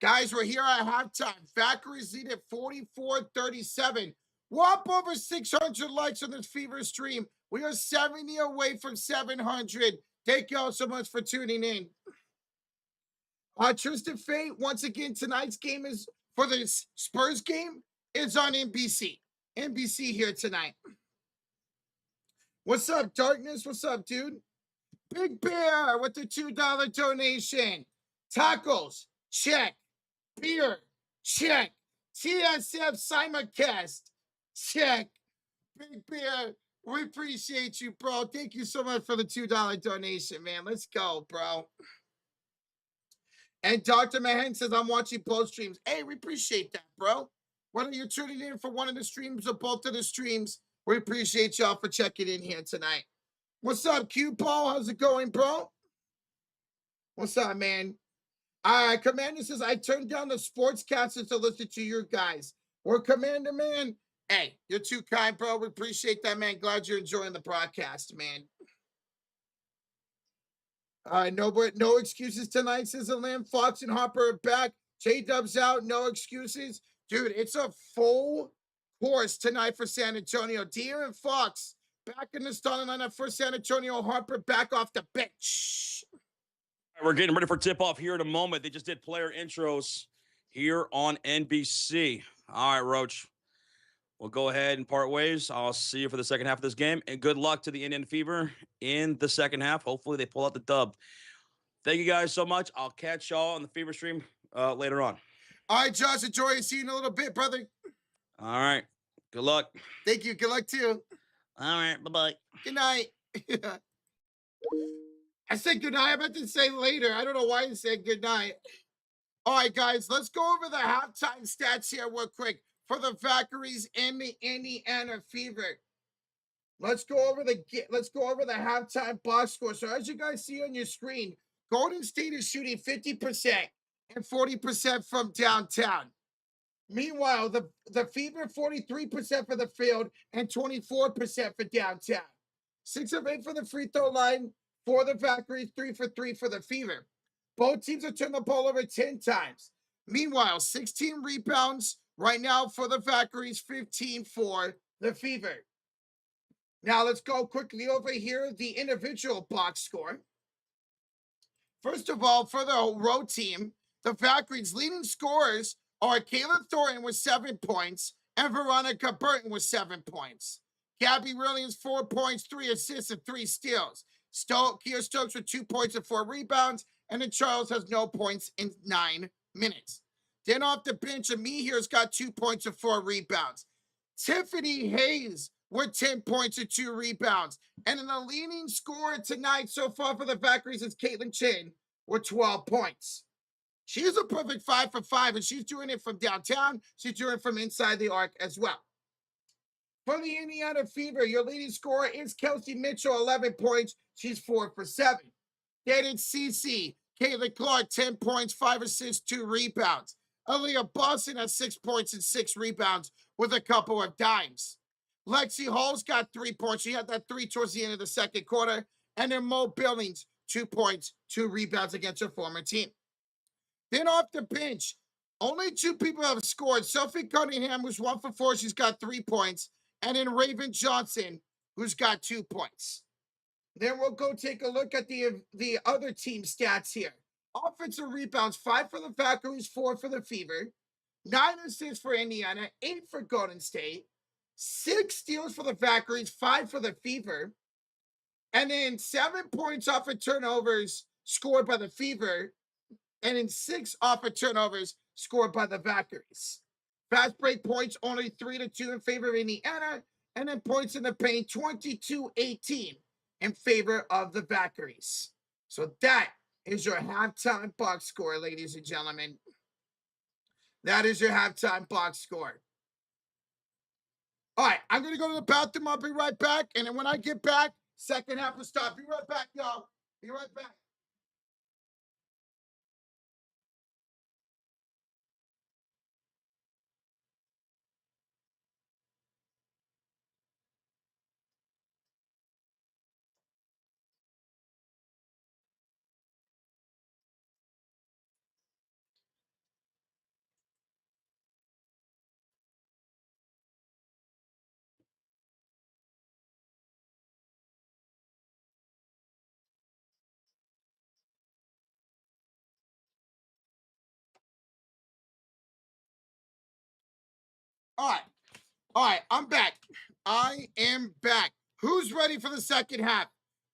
Guys, we're here at halftime. Valkyries lead at 44-37. We're up over 600 likes on this Fever stream. We are 70 away from 700. Thank you all so much for tuning in. Tristan Fay, once again, tonight's game is for the Spurs game. It's on NBC. NBC here tonight. What's up, Darkness? What's up, dude? Big Bear with the $2 donation. Tacos, check. Beer, check. TSF Simulcast, check. Big Bear, we appreciate you, bro. Thank you so much for the $2 donation, man. Let's go, bro. And Dr. Mahan says, I'm watching both streams. Hey, we appreciate that, bro. Whether you're tuning in for one of the streams or both of the streams, we appreciate y'all for checking in here tonight. What's up, Q Paul? How's it going, bro? What's up, man? Commander says, I turned down the sportscasters to listen to your guys. We're Commander, man. Hey, you're too kind, bro. We appreciate that, man. Glad you're enjoying the broadcast, man. No excuses tonight, says Lamb. Fox and Hopper are back. J-Dub's out. No excuses. Dude, it's a full course tonight for San Antonio. Deere and Fox back in the starting lineup for San Antonio. Harper back off the bench. We're getting ready for tip-off here in a moment. They just did player intros here on NBC. All right, Roach. We'll go ahead and part ways. I'll see you for the second half of this game. And good luck to the Indian Fever in the second half. Hopefully they pull out the dub. Thank you guys so much. I'll catch y'all on the Fever stream later on. All right, Josh. Enjoy. See you in a little bit, brother. All right. Good luck. Thank you. Good luck, too. All right. Bye-bye. Good night. I said good night. I meant to say later. I don't know why you said good night. All right, guys, let's go over the halftime stats here real quick for the Valkyries and the Indiana Fever. Let's go over the halftime box score. So as you guys see on your screen, Golden State is shooting 50% and 40% from downtown. Meanwhile, the Fever 43% for the field and 24% for downtown. 6 of 8 for the free throw line for the Valkyries, 3 for 3 for the Fever. Both teams have turned the ball over 10 times. Meanwhile, 16 rebounds right now for the Valkyries, 15 for the Fever. Now let's go quickly over here, the individual box score. First of all, for the road team, the Valkyries' leading scorers are Kayla Thornton with 7 points and Veronica Burton with 7 points. Gabby Williams, 4 points, 3 assists, and 3 steals. Kia Stokes with 2 points and 4 rebounds, and then Charles has no points in 9 minutes. Then off the bench, Ami here's got 2 points and 4 rebounds. Tiffany Hayes with 10 points and 2 rebounds. And then the leading scorer tonight so far for the Valkyries is Caitlin Chin with 12 points. She's a perfect 5 for 5, and she's doing it from downtown. She's doing it from inside the arc as well. For the Indiana Fever, your leading scorer is Kelsey Mitchell, 11 points. She's 4 for 7. Then it's CC, Caitlin Clark, 10 points, 5 assists, 2 rebounds. Aaliyah Boston has 6 points and 6 rebounds with a couple of dimes. Lexi Hall's got 3 points. She had that 3 towards the end of the second quarter. And then Mo Billings, 2 points, 2 rebounds against her former team. Then off the bench, only 2 people have scored. Sophie Cunningham, who's 1 for 4, she's got 3 points. And then Raven Johnson, who's got 2 points. Then we'll go take a look at the other team stats here. Offensive rebounds, 5 for the Valkyries, 4 for the Fever. 9 assists for Indiana, 8 for Golden State. 6 steals for the Valkyries, 5 for the Fever. And then 7 points off of turnovers scored by the Fever. And then 6 off of turnovers scored by the Valkyries. Fast break points, only 3-2 in favor of Indiana. And then points in the paint, 22-18 in favor of the Valkyries. So that is your halftime box score, ladies and gentlemen. That is your halftime box score. All right, I'm going to go to the bathroom. I'll be right back. And then when I get back, second half will start. Be right back, y'all. Be right back. All right, I'm back. I am back. Who's ready for the second half?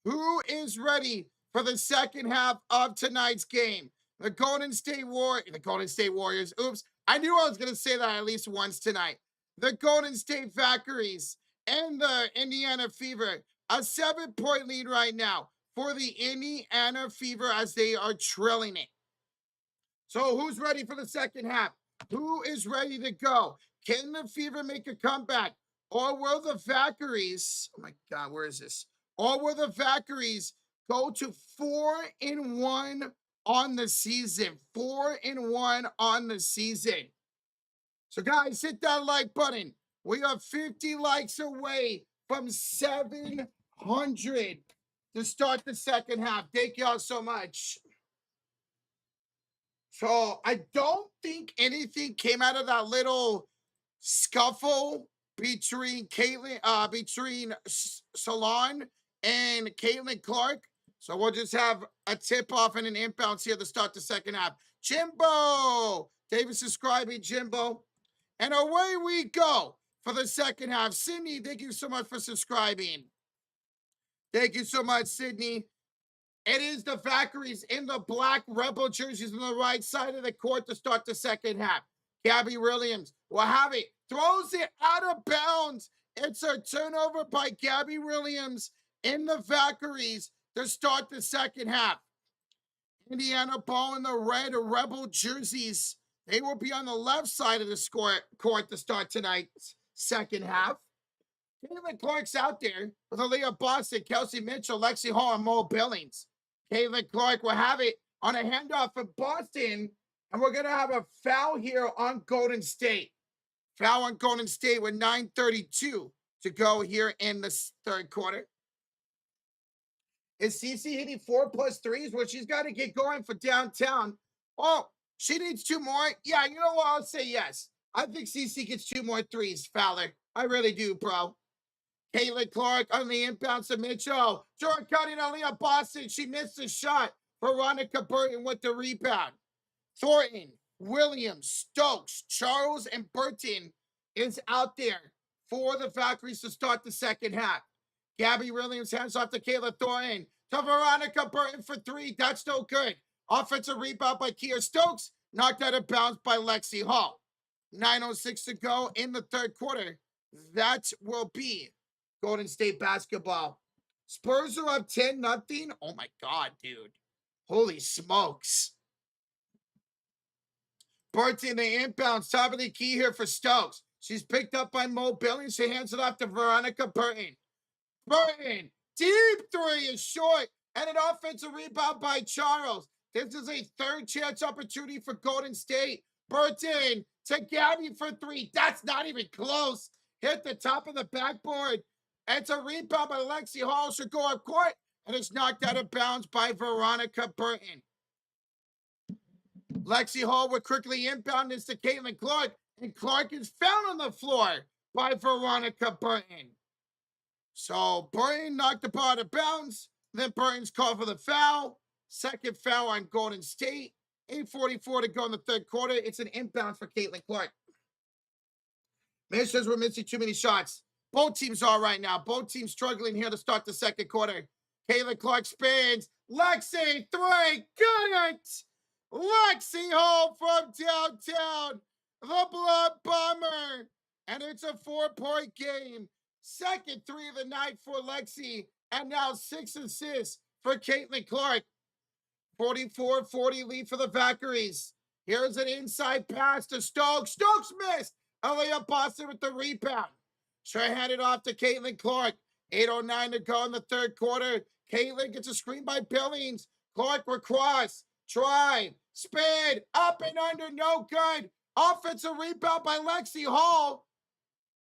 Who is ready for the second half of tonight's game? The Golden State Warriors. Oops, I knew I was going to say that at least once tonight. The Golden State Valkyries and the Indiana Fever. A 7-point lead right now for the Indiana Fever as they are trailing it. So who's ready for the second half? Who is ready to go? Can the Fever make a comeback? Or will the Valkyries, oh my God, where is this? Or will the Valkyries go to 4-1 on the season? 4-1 on the season. So guys, hit that like button. We are 50 likes away from 700 to start the second half. Thank y'all so much. So I don't think anything came out of that little scuffle between Salon and Caitlin Clark. So we'll just have a tip-off and an inbounds here to start the second half. Jimbo! David subscribing, Jimbo. And away we go for the second half. Sydney, thank you so much for subscribing. Thank you so much, Sydney. It is the Valkyries in the black Rebel jerseys on the right side of the court to start the second half. Gabby Williams will have it. Throws it out of bounds. It's a turnover by Gabby Williams in the Valkyries to start the second half. Indiana ball in the red Rebel jerseys. They will be on the left side of the court to start tonight's second half. Caitlin Clark's out there with Aaliyah Boston, Kelsey Mitchell, Lexi Hall, and Mo Billings. Caitlin Clark will have it on a handoff for Boston, and we're going to have a foul here on Golden State. Foul on Golden State with 9:32 to go here in the third quarter. Is Cece hitting 4+ threes? Well, she's got to get going for downtown. Oh, she needs 2 more. Yeah, you know what? I'll say yes. I think Cece gets 2 more threes, Fowler. I really do, bro. Caitlin Clark on the inbound to Mitchell. Jordan cutting Aaliyah Boston. She missed the shot. Veronica Burton with the rebound. Thornton, Williams, Stokes, Charles, and Burton is out there for the Valkyries to start the second half. Gabby Williams hands off to Kayla Thornton. To Veronica Burton for 3. That's no good. Offensive rebound by Kia Stokes. Knocked out of bounds by Lexi Hall. 9:06 to go in the third quarter. That will be Golden State basketball. Spurs are up 10-0. Oh my God, dude. Holy smokes. Burton, the inbounds, top of the key here for Stokes. She's picked up by Mo Billings. She hands it off to Veronica Burton. Burton, deep 3 is short, and an offensive rebound by Charles. This is a third chance opportunity for Golden State. Burton to Gabby for 3. That's not even close. Hit the top of the backboard. It's a rebound by Lexi Hall. Should go up court, and it's knocked out of bounds by Veronica Burton. Lexi Hall would quickly inbound this to Caitlin Clark, and Clark is found on the floor by Veronica Burton. So Burton knocked the ball out of bounds. Then Burton's called for the foul. Second foul on Golden State. 8:44 to go in the third quarter. It's an inbound for Caitlin Clark. Man says we're missing too many shots. Both teams are right now. Both teams struggling here to start the second quarter. Caitlin Clark spins. Lexi, 3. Got it! Lexi Hall from downtown. The Blood Bomber. And it's a 4-point game. Second 3 of the night for Lexi. And now 6 assists for Caitlin Clark. 44-40 lead for the Valkyries. Here's an inside pass to Stokes. Stokes missed. Aaliyah Boston with the rebound. She'll hand it off to Caitlin Clark. 8:09 to go in the third quarter. Caitlin gets a screen by Billings. Clark will cross. Drive. Spin. Up and under. No good. Offensive rebound by Lexi Hall.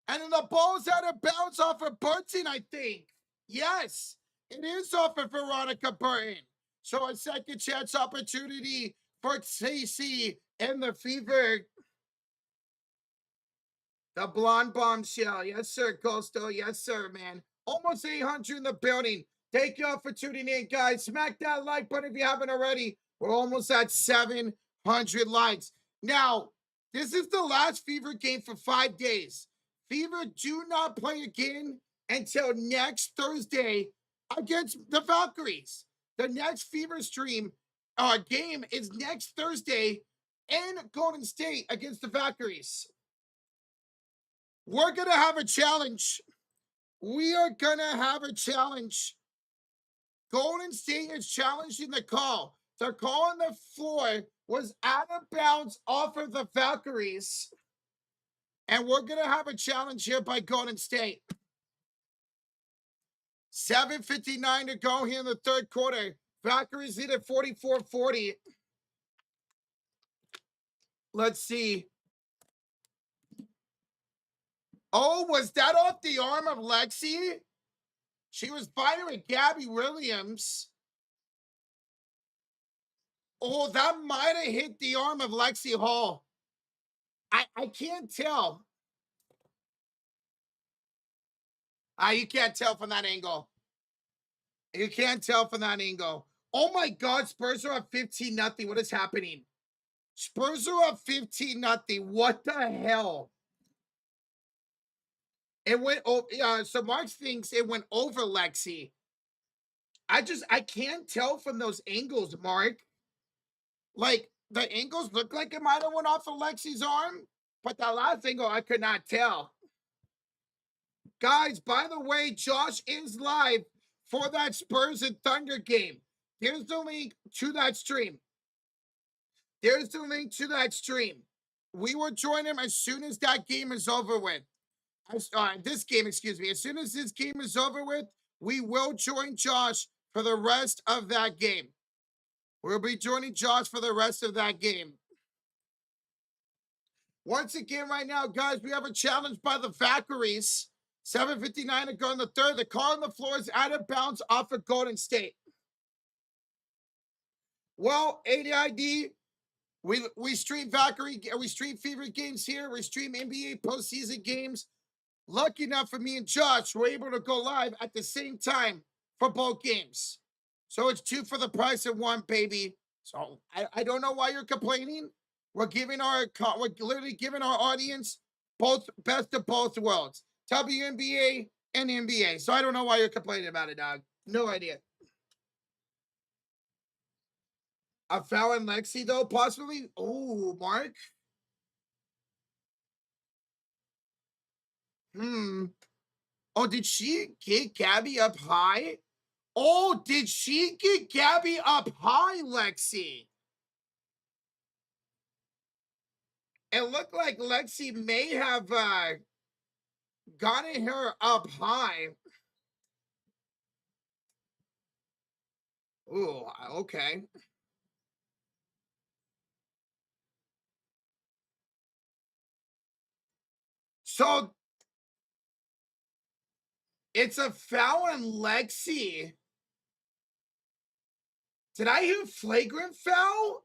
And then the ball's out of bounds off of Burton, I think. Yes, it is off of Veronica Burton. So a second chance opportunity for CC and the Fever. The blonde bombshell. Yes, sir, Coastal. Yes, sir, man. Almost 800 in the building. Thank you all for tuning in, guys. Smack that like button if you haven't already. We're almost at 700 likes. Now, this is the last Fever game for 5 days. Fever do not play again until next Thursday against the Valkyries. The next Fever stream game is next Thursday in Golden State against the Valkyries. We're going to have a challenge. We are going to have a challenge. Golden State is challenging the call. The call on the floor was out of bounds off of the Valkyries. And we're going to have a challenge here by Golden State. 7:59 to go here in the third quarter. Valkyries lead at 44-40. Let's see. Oh, was that off the arm of Lexi? She was fighting with Gabby Williams. Oh, that might have hit the arm of Lexi Hall. I can't tell. You can't tell from that angle. You can't tell from that angle. Oh my God, Spurs are up 15-0. What is happening? Spurs are up 15-0. What the hell? It went so Mark thinks it went over Lexi. I can't tell from those angles, Mark. Like, the angles look like it might have went off of Lexi's arm, but the last angle I could not tell. Guys, by the way, Josh is live for that Spurs and Thunder game. Here's the link to that stream. There's the link to that stream. We will join him as soon as that game is over with. This game, excuse me. As soon as this game is over with, we will join Josh for the rest of that game. We'll be joining Josh for the rest of that game. Once again, right now, guys, we have a challenge by the Valkyries. 7:59 to go in the third. The call on the floor is out of bounds off of Golden State. Well, ADID, we stream Valkyrie, we stream favorite games here. We stream NBA postseason games. Lucky enough for me and Josh, we're able to go live at the same time for both games. So it's 2 for the price of 1, baby. So I don't know why you're complaining. We're literally giving our audience both best of both worlds, WNBA and NBA. So I don't know why you're complaining about it, dog. No idea. A foul in Lexi, though, possibly. Oh, Mark. Oh, did she get Gabby up high? Oh, did she get Gabby up high, Lexi? It looked like Lexi may have gotten her up high. Ooh, okay. So it's a foul on Lexi. Did I hear flagrant foul?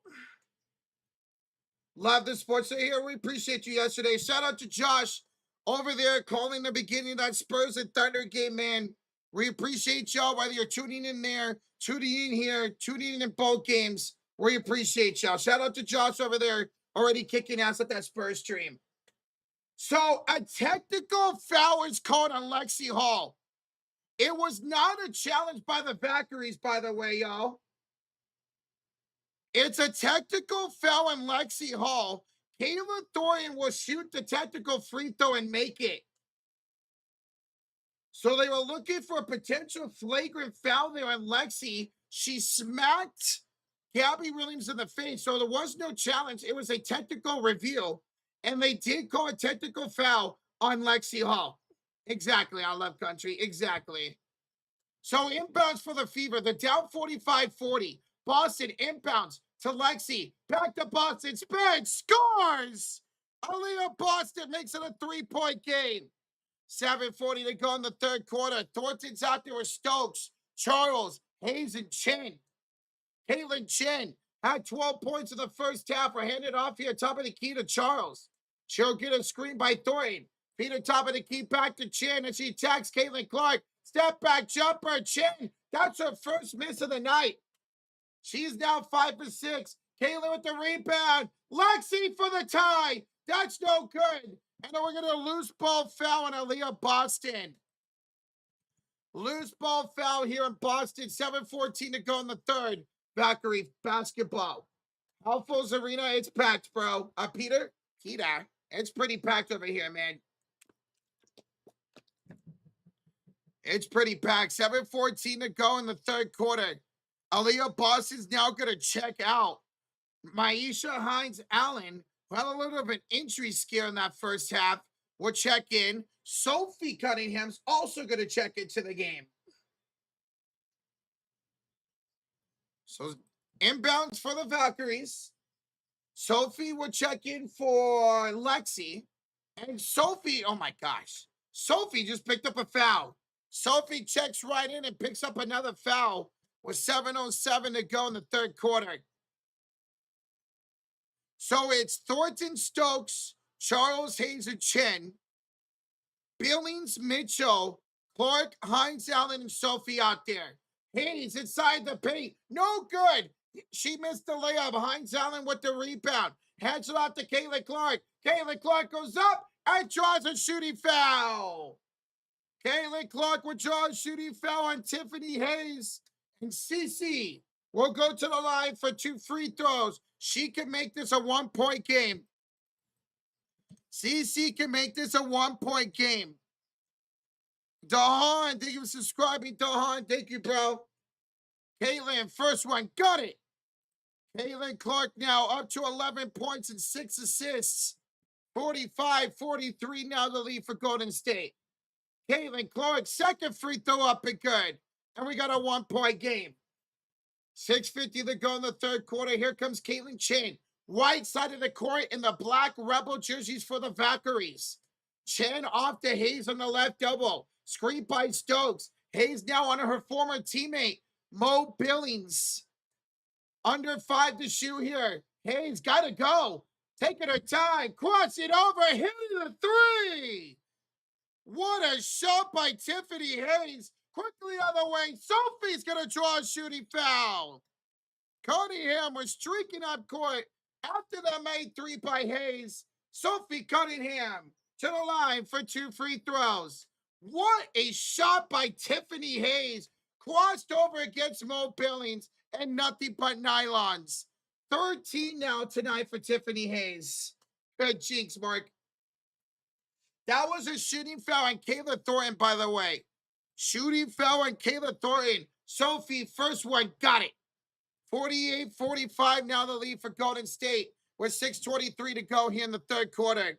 Love the sports here. We appreciate you yesterday. Shout out to Josh over there calling the beginning of that Spurs and Thunder game, man. We appreciate y'all, whether you're tuning in there, tuning in here, tuning in both games. We appreciate y'all. Shout out to Josh over there, already kicking ass at that Spurs stream. So a technical foul is called on Lexi Hall. It was not a challenge by the Valkyries, by the way, y'all. It's a technical foul on Lexi Hall. Kayla Thornton will shoot the technical free throw and make it. So they were looking for a potential flagrant foul there on Lexi. She smacked Gabby Williams in the face. So there was no challenge. It was a technical review. And they did call a technical foul on Lexi Hall. Exactly, I love country. Exactly. So inbounds for the Fever. They're down 45-40. Boston inbounds to Lexi. Back to Boston. Spin. Scores! Aaliyah Boston makes it a 3-point game. 7:40 to go in the third quarter. Thornton's out there with Stokes, Charles, Hayes, and Chen. Caitlin Chen had 12 points in the first half. We're handed off here, top of the key to Charles. She'll get a screen by Thornton. Feed her top of the key back to Chen, and she attacks Caitlin Clark. Step back jumper, Chen. That's her first miss of the night. She's now 5 for 6. Caitlin with the rebound. Lexi for the tie. That's no good. And then we're going to loose ball foul on Aaliyah Boston. Loose ball foul here in Boston. 7:14 to go in the third. Valkyrie basketball. How full's arena? It's packed, bro. Peter? It's pretty packed over here, man. It's pretty packed. 7:14 to go in the third quarter. Aaliyah Boston's now going to check out. Maisha Hines-Allen, who had a little of an injury scare in that first half, will check in. Sophie Cunningham's also going to check into the game. So inbounds for the Valkyries. Sophie will check in for Lexi. And Sophie, oh my gosh. Sophie just picked up a foul. Sophie checks right in and picks up another foul with 7:07 to go in the third quarter. So it's Thornton, Stokes, Charles, Hayes, and Chen, Billings, Mitchell, Clark, Hines-Allen, and Sophie out there. Hayes inside the paint. No good. She missed the layup. Hines-Allen with the rebound. Hands it off to Caitlin Clark. Caitlin Clark goes up and draws a shooting foul. Caitlin Clark will draw a shooting foul on Tiffany Hayes. And Cece will go to the line for 2 free throws. She can make this a 1-point game. Cece can make this a 1-point game. Dahan, thank you for subscribing. Dahan, thank you, bro. Caitlin, first one, got it. Caitlin Clark now up to 11 points and 6 assists. 45-43 now the lead for Golden State. Caitlin Clark, second free throw up and good. And we got a 1-point game. 6:50 to go in the third quarter. Here comes Caitlin Chen. Right side of the court in the black Rebel jerseys for the Valkyries. Chen off to Hayes on the left double. Screen by Stokes. Hayes now on her former teammate, Mo Billings. Under 5 to shoot here. Hayes got to go. Taking her time. Cross it over. Hitting the three. What a shot by Tiffany Hayes. Quickly on the way. Sophie's going to draw a shooting foul. Cunningham was streaking up court after the made three by Hayes. Sophie Cunningham to the line for 2 free throws. What a shot by Tiffany Hayes. Crossed over against Mo Billings and nothing but nylons. 13 now tonight for Tiffany Hayes. Good jinx, Mark. That was a shooting foul on Kayla Thornton, by the way. Shooting foul on Kayla Thornton. Sophie, first one, got it. 48-45 now the lead for Golden State with 6:23 to go here in the third quarter.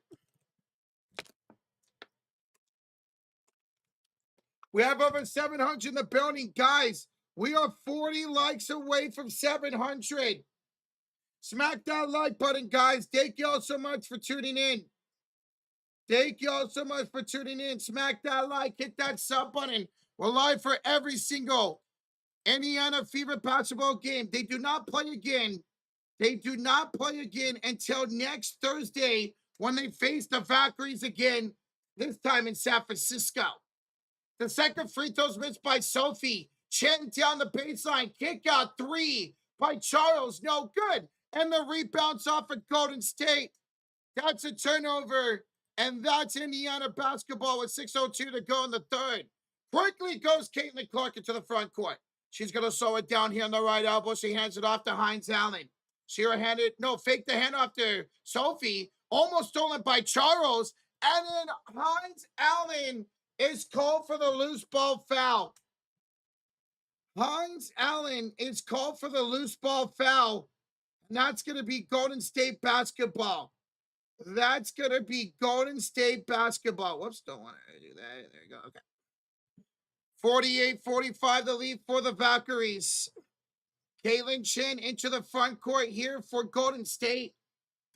We have over 700 in the building. Guys, we are 40 likes away from 700. Smack that like button, guys. Thank you all so much for tuning in. Thank you all so much for tuning in. Smack that like, hit that sub button. We're live for every single Indiana Fever basketball game. They do not play again. They do not play again until next Thursday when they face the Valkyries again, this time in San Francisco. The second free throw's missed by Sophie. Chen down the baseline. Kick out 3 by Charles. No good. And the rebounds off of Golden State. That's a turnover. And that's Indiana basketball with 6:02 to go in the third. Quickly goes Caitlin Clark into the front court. She's going to slow it down here on the right elbow. She hands it off to Hines Allen. Fake the handoff to Sophie. Almost stolen by Charles. And then Hines Allen is called for the loose ball foul. Hines Allen is called for the loose ball foul. And that's going to be Golden State basketball. That's going to be Golden State basketball. Whoops, don't want to do that. There you go. Okay. 48-45 the lead for the Valkyries. Caitlin Chen into the front court here for Golden State.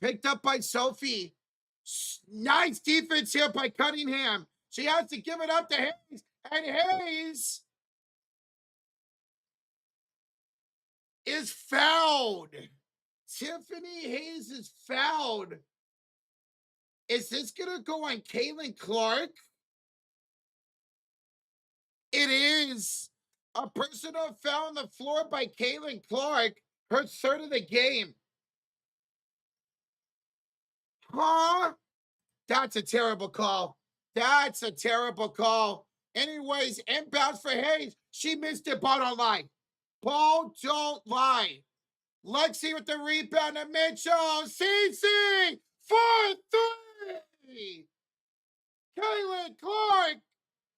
Picked up by Sophie. Nice defense here by Cunningham. She has to give it up to Hayes. And Hayes is fouled. Tiffany Hayes is fouled. Is this going to go on Caitlin Clark? It is. A personal foul on the floor by Caitlin Clark. Her third of the game. Huh? That's a terrible call. That's a terrible call. Anyways, inbounds for Hayes. She missed it. Ball don't lie. Ball don't lie. Lexi with the rebound to Mitchell. CC for 3. Caitlin Clark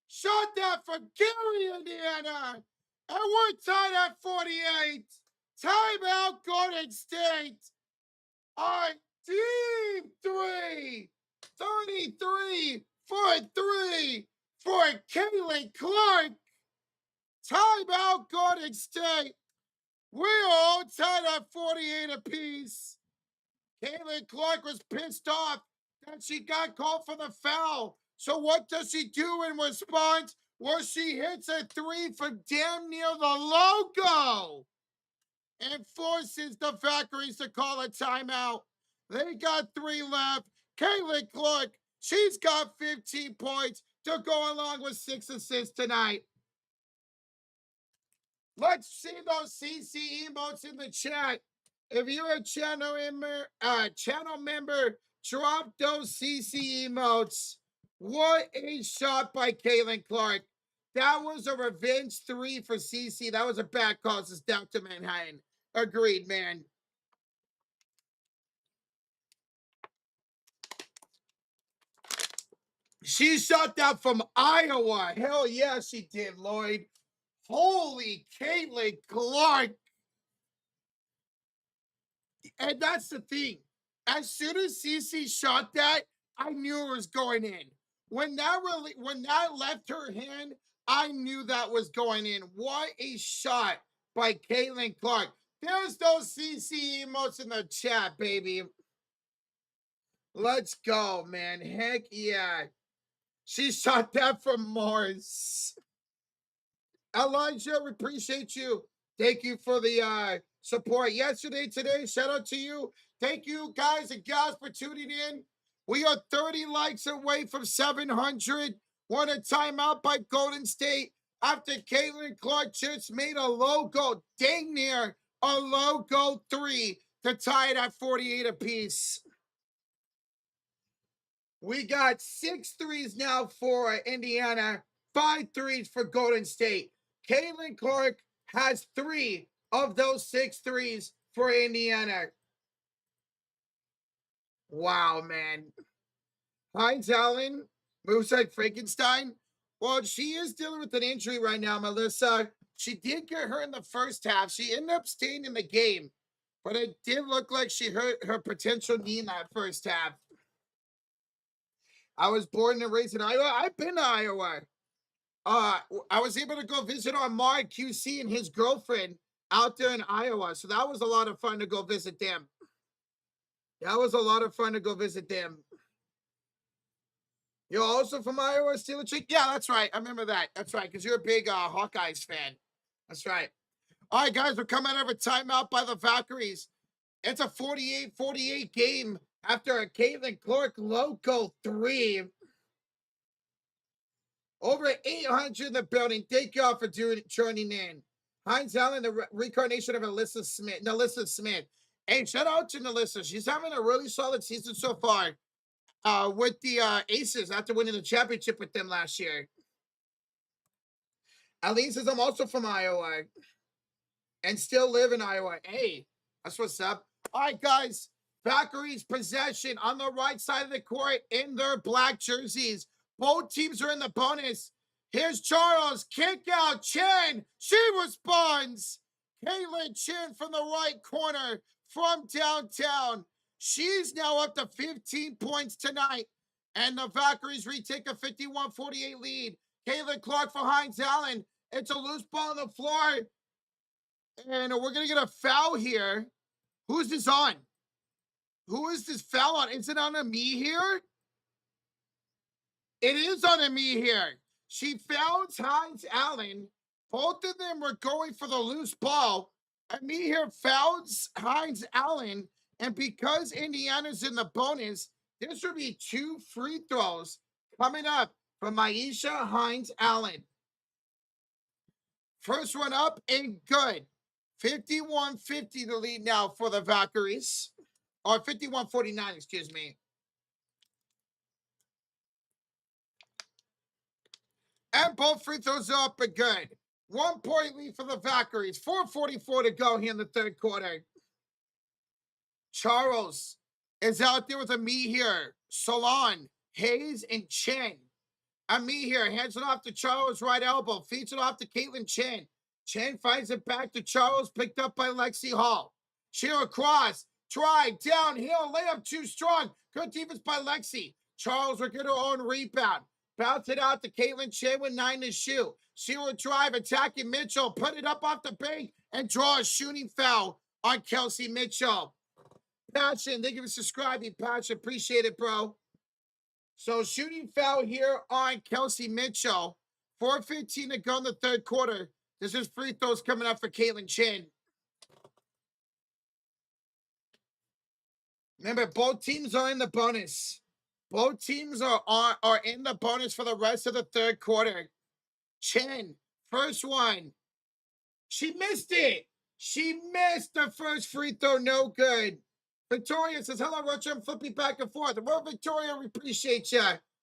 shot that for Gary, Indiana. And we're tied at 48. Timeout, Golden State. On deep 3. 33 for 3 for Caitlin Clark. Timeout, Golden State. We're all tied at 48 apiece. Caitlin Clark was pissed off that she got called for the foul. So what does she do in response? Well, she hits a 3 from damn near the logo and forces the Valkyries to call a timeout. They got 3 left. Caitlin Clark, she's got 15 points to go along with 6 assists tonight. Let's see those CC emotes in the chat. If you're a channel member, drop those CC emotes. What a shot by Caitlin Clark. That was a revenge 3 for CC. That was a bad call. This is down to Manhattan. Agreed, man. She shot that from Iowa. Hell yeah, she did, Lloyd. Holy Caitlin Clark. And that's the thing. As soon as CC shot that, I knew it was going in. When that left her hand, I knew that was going in. What a shot by Caitlin Clark. There's those CC emotes in the chat, baby. Let's go, man. Heck yeah. She shot that from Mars. Elijah, we appreciate you. Thank you for the support yesterday, today. Shout out to you. Thank you, guys and gals, for tuning in. We are 30 likes away from 700. Won a timeout by Golden State after Caitlin Clark just made a logo, dang near a logo 3 to tie it at 48 apiece. We got 6 threes now for Indiana, 5 threes for Golden State. Caitlin Clark has 3 of those 6 threes for Indiana. Wow, man. Hines Allen moves like Frankenstein. Well, she is dealing with an injury right now, Melissa. She did get hurt in the first half. She ended up staying in the game, but it did look like she hurt her potential knee in that first half. I was born and raised in Iowa. I've been to Iowa. I was able to go visit our Mark QC and his girlfriend out there in Iowa. So that was a lot of fun to go visit them. That was a lot of fun to go visit them. You're also from Iowa, Steeler Chick? Yeah, that's right. I remember that. That's right, because you're a big Hawkeyes fan. That's right. All right, guys, we're coming out of a timeout by the Valkyries. It's a 48-48 game after a Caitlin Clark loco 3. Over 800 in the building. Thank y'all for joining in. Hines Allen, the reincarnation of Alyssa Smith. Hey, shout out to Alyssa. She's having a really solid season so far with the Aces after winning the championship with them last year. Aline says, I'm also from Iowa and still live in Iowa. Hey, that's what's up. All right, guys. Valkyries possession on the right side of the court in their black jerseys. Both teams are in the bonus. Here's Charles. Kick out. Chen. She responds. Caitlin Chen from the right corner from downtown. She's now up to 15 points tonight. And the Valkyries retake a 51-48 lead. Caitlin Clark for Hines Allen. It's a loose ball on the floor. And we're going to get a foul here. Who's this on? Who is this foul on? Is it on a me here? It is on a me here. She fouls Hines Allen. Both of them were going for the loose ball. And me here fouls Hines Allen. And because Indiana's in the bonus, this would be 2 free throws coming up from Maisha Hines Allen. First one up and good. 51-50 the lead now for the Valkyries. Or 51-49, excuse me. And both free throws are up and good. 1 point lead for the Valkyries. 4:44 to go here in the third quarter. Charles is out there with a me here. Salon, Hayes, and Chen. A me here. Hands it off to Charles' right elbow. Feeds it off to Caitlin Chen. Chen finds it back to Charles, picked up by Lexi Hall. Sheer across. Drive, downhill, layup too strong. Good defense by Lexi. Charles will get her own rebound. Bounce it out to Caitlin Chen with 9 to shoot. She will drive, attacking Mitchell. Put it up off the bank and draw a shooting foul on Kelsey Mitchell. Passion, thank you for subscribing, Passion. Appreciate it, bro. So shooting foul here on Kelsey Mitchell. 4:15 to go in the third quarter. This is free throws coming up for Caitlin Chen. Remember, both teams are in the bonus. Both teams are in the bonus for the rest of the third quarter. Chen, first one. She missed it. She missed the first free throw. No good. Victoria says, hello, Roger. I'm flipping back and forth. Well, Victoria, we appreciate you.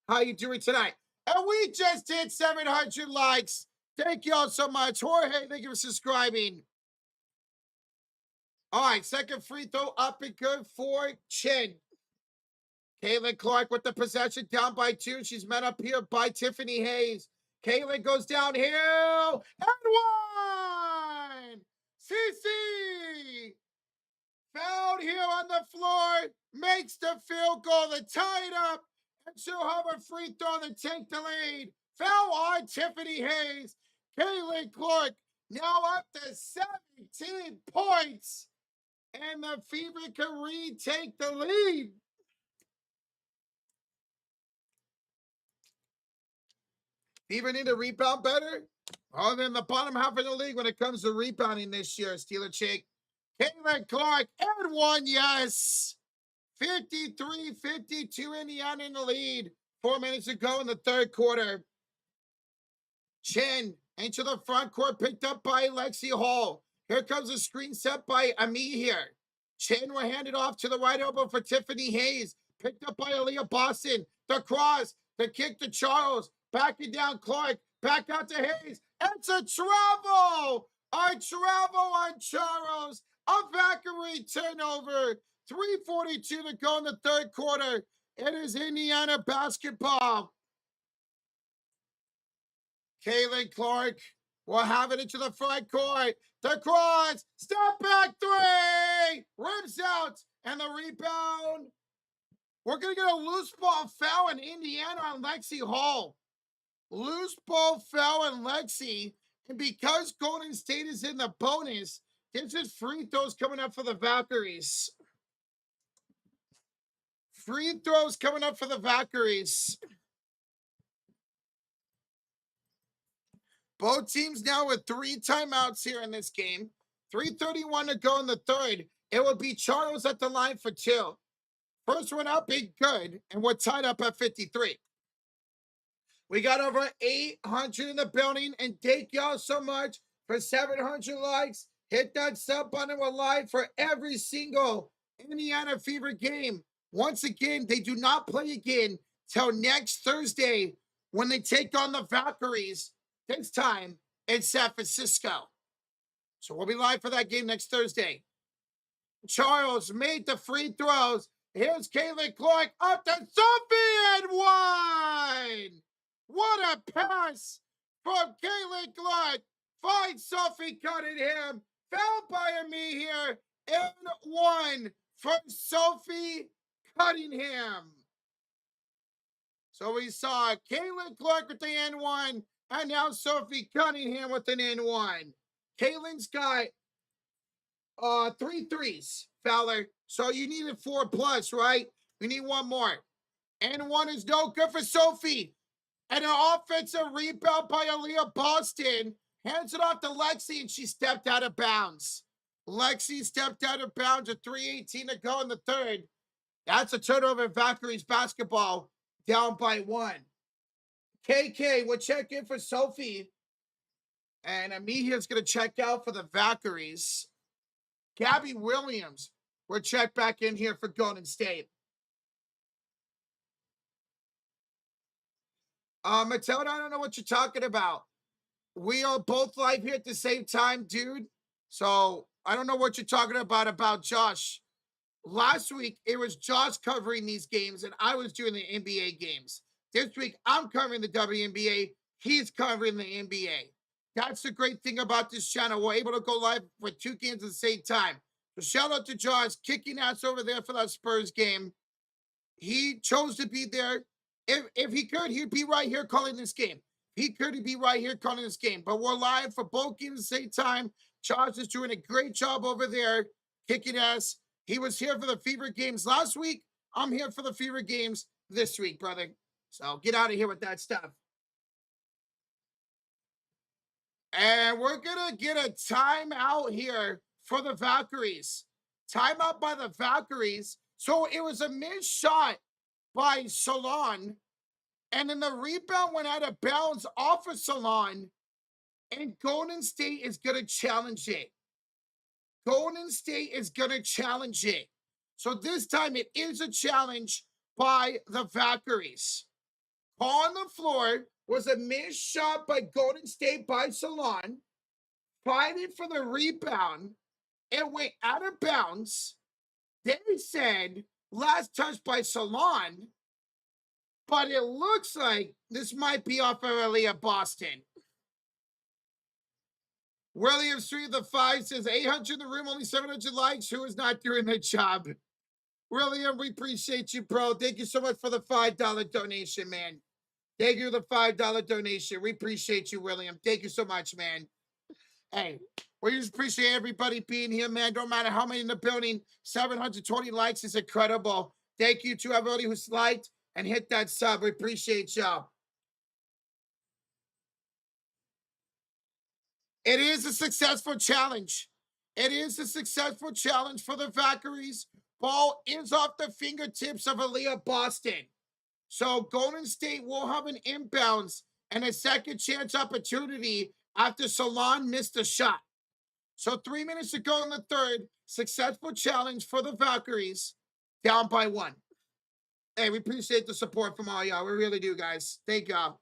How you doing tonight? And we just hit 700 likes. Thank you all so much. Jorge, thank you for subscribing. All right, second free throw up and good for Chen. Caitlin Clark with the possession down by 2. She's met up here by Tiffany Hayes. Caitlin goes downhill and one. CC fouled here on the floor, makes the field goal to tie it up, and she'll have a free throw to take the lead. Foul on Tiffany Hayes. Caitlin Clark now up to 17 points, and the Fever can retake the lead. Fever need to rebound better. Oh, they're in the bottom half of the league when it comes to rebounding this year, Steeler Chick. Caitlin Clark and one, yes. 53-52, Indiana in the lead. 4 minutes to go in the third quarter. Chen into the front court, picked up by Lexi Hall. Here comes a screen set by Ami here. Chen will hand it off to the right elbow for Tiffany Hayes. Picked up by Aaliyah Boston. The cross, the kick to Charles. Backing down Clark. Back out to Hayes. It's a travel! A travel on Charles. A Valkyrie turnover. 3:42 to go in the third quarter. It is Indiana basketball. Caitlin Clark will have it into the front court. The cross, step back three, rims out, and the rebound. We're going to get a loose ball foul in Indiana on Lexi Hall. Loose ball foul in Lexi, and because Golden State is in the bonus, this is free throws coming up for the Valkyries. Free throws coming up for the Valkyries. Both teams now with 3 timeouts here in this game. 3:31 to go in the third. It will be Charles at the line for 2. First one up, big good, and we're tied up at 53. We got over 800 in the building, and thank y'all so much for 700 likes. Hit that sub button. We're live for every single Indiana Fever game. Once again, they do not play again till next Thursday when they take on the Valkyries. This time in San Francisco. So we'll be live for that game next Thursday. Charles made the free throws. Here's Caitlin Clark up to Sophie and one. What a pass from Caitlin Clark. Finds Sophie Cunningham. Fouled by me here. And one for Sophie Cunningham. So we saw Caitlin Clark with the N1. And now Sophie Cunningham with an N1. Caitlin's got 3 threes, Fowler. So you needed 4 plus, right? We need one more. N1 is no good for Sophie. And an offensive rebound by Aaliyah Boston. Hands it off to Lexi, and she stepped out of bounds. Lexi stepped out of bounds at 3:18 to go in the third. That's a turnover in Valkyries basketball, down by 1. KK will check in for Sophie. And Amihia's going to check out for the Valkyries. Gabby Williams will check back in here for Golden State. Matilda, I don't know what you're talking about. We are both live here at the same time, dude. So I don't know what you're talking about Josh. Last week, it was Josh covering these games, and I was doing the NBA games. This week, I'm covering the WNBA. He's covering the NBA. That's the great thing about this channel. We're able to go live with 2 games at the same time. So shout out to Josh, kicking ass over there for that Spurs game. He chose to be there. If he could, he'd be right here calling this game. He could be right here calling this game. But we're live for both games at the same time. Josh is doing a great job over there, kicking ass. He was here for the Fever games last week. I'm here for the Fever games this week, brother. So get out of here with that stuff. And we're going to get a timeout here for the Valkyries. Timeout by the Valkyries. So it was a missed shot by Salon. And then the rebound went out of bounds off of Salon. And Golden State is going to challenge it. Golden State is going to challenge it. So this time it is a challenge by the Valkyries. On the floor was a missed shot by Golden State by Salon. Fighting for the rebound. It went out of bounds. They said last touch by Salon. but it looks like this might be off of Aaliyah Boston. Williams 3 of the 5 says 800 in the room, only 700 likes. Who is not doing the job? William, we appreciate you, bro. Thank you so much for the $5 donation, man. Thank you for the $5 donation. We appreciate you, William. Thank you so much, man. Hey, we just appreciate everybody being here, man. Don't matter how many in the building. 720 likes is incredible. Thank you to everybody who's liked and hit that sub. We appreciate y'all. It is a successful challenge. It is a successful challenge for the Valkyries. Ball is off the fingertips of Aaliyah Boston. So Golden State will have an inbounds and a second chance opportunity after Salon missed a shot. So 3 minutes to go in the third. Successful challenge for the Valkyries. Down by 1. Hey, we appreciate the support from all y'all. We really do, guys. Thank y'all.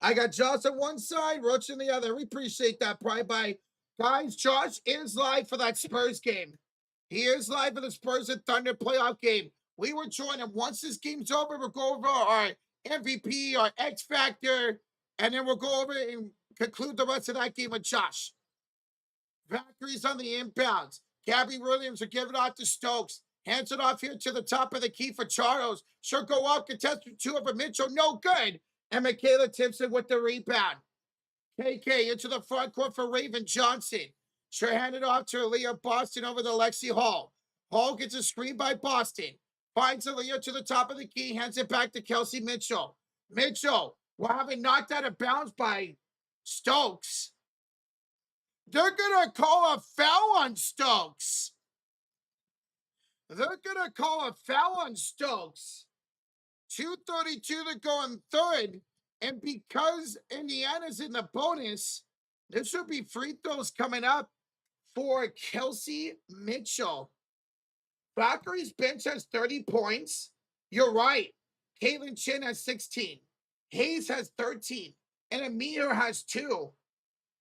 I got Josh on one side, Roach on the other. We appreciate that, Pride by. Guys, Josh is live for that Spurs game. He is live for the Spurs and Thunder playoff game. We will join him. Once this game's over, we'll go over our MVP, our X Factor, and then we'll go over and conclude the rest of that game with Josh. Valkyries on the inbounds. Gabby Williams will give it off to Stokes. Hands it off here to the top of the key for Charles. She'll go up, contested 2 over Mitchell. No good. And Michaela Timpson with the rebound. KK into the front court for Raven Johnson. She'll hand it off to Aaliyah Boston over to Lexi Hall. Hall gets a screen by Boston. Finds Aaliyah to the top of the key. Hands it back to Kelsey Mitchell. Mitchell will have it knocked out of bounds by Stokes. They're going to call a foul on Stokes. They're going to call a foul on Stokes. 2:32 to go in third. And because Indiana's in the bonus, there should be free throws coming up for Kelsey Mitchell. Valkyrie's bench has 30 points. You're right. Caitlin Chin has 16. Hayes has 13. And Amir has 2.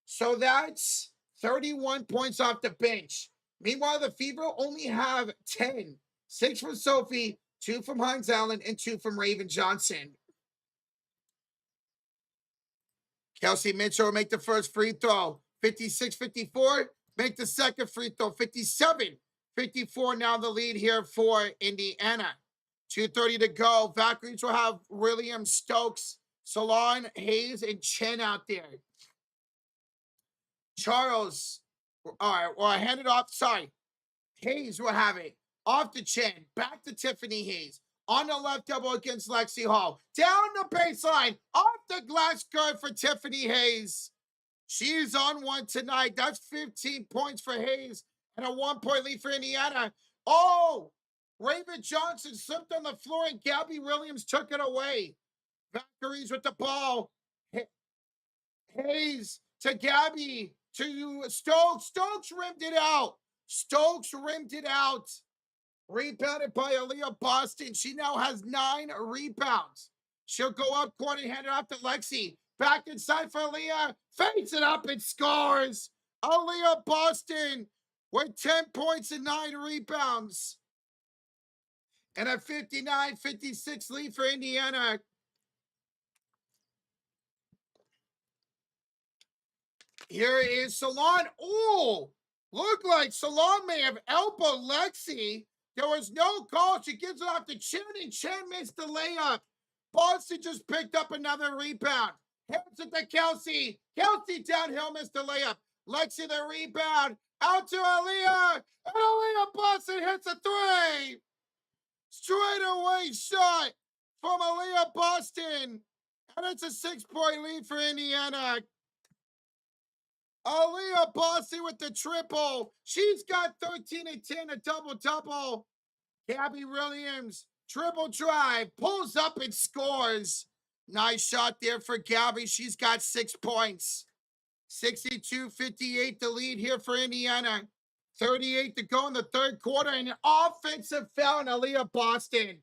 So that's 31 points off the bench. Meanwhile, the Fever only have 10. 6 from Sophie, 2 from Hines Allen, and 2 from Raven Johnson. Kelsey Mitchell will make the first free throw. 56-54. Make the second free throw. 57-54 now the lead here for Indiana. 2:30 to go. Valkyries will have Williams, Stokes, Salon, Hayes, and Chen out there. Charles, all right, well, I hand it off. Sorry. Hayes will have it. Off to Chen. Back to Tiffany Hayes. On the left double against Lexi Hall. Down the baseline. Off the glass guard for Tiffany Hayes. She's on one tonight. That's 15 points for Hayes and a 1-point lead for Indiana. Oh, Raven Johnson slipped on the floor and Gabby Williams took it away. Valkyries with the ball. Hayes to Gabby to Stokes. Stokes rimmed it out. Stokes rimmed it out. Rebounded by Aaliyah Boston. She now has 9 rebounds. She'll go up court and hand it off to Lexi. Back inside for Aaliyah. Fades it up and scores. Aaliyah Boston with 10 points and 9 rebounds. And a 59-56 lead for Indiana. Here is Salon. Oh, looked like Salon may have elbowed Lexi. There was no call. She gives it off to Chen, and Chen missed the layup. Boston just picked up another rebound. Hands it to Kelsey. Kelsey downhill, missed the layup. Lexi the rebound. Out to Aaliyah. And Aaliyah Boston hits a 3. Straight away shot from Aaliyah Boston. And it's a 6-point lead for Indiana. Aaliyah Boston with the triple. She's got 13 and 10, a double-double. Gabby Williams, triple drive, pulls up and scores. Nice shot there for Gabby. She's got 6 points. 62-58 the lead here for Indiana. 38 to go in the third quarter. And an offensive foul on Aaliyah Boston.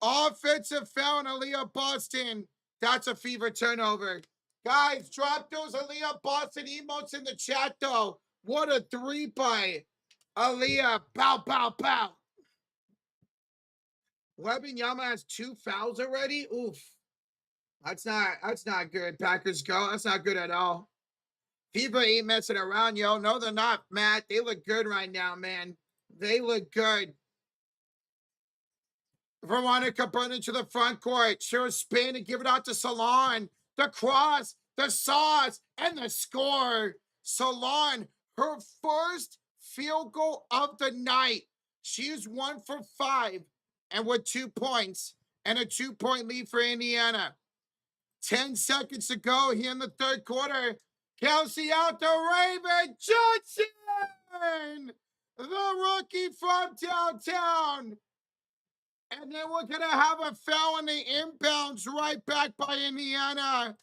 Offensive foul on Aaliyah Boston. That's a Fever turnover. Guys, drop those Aaliyah Boston emotes in the chat, though. What a 3 by Aaliyah. Bow, bow, bow. Yama has 2 fouls already. Oof. That's not good. Packers go. That's not good at all. Fever ain't messing around, yo. No, they're not, Matt. They look good right now, man. They look good. Veronica Burton to the front court. She'll spin and give it out to Salon. The cross, the sauce, and the score. Salon, her first field goal of the night. She's 1 for 5 and with 2 points and a 2-point lead for Indiana. 10 seconds to go here in the third quarter. Kelsey out to Raven Johnson, the rookie from downtown. And then we're going to have a foul on the inbounds right back by Indiana.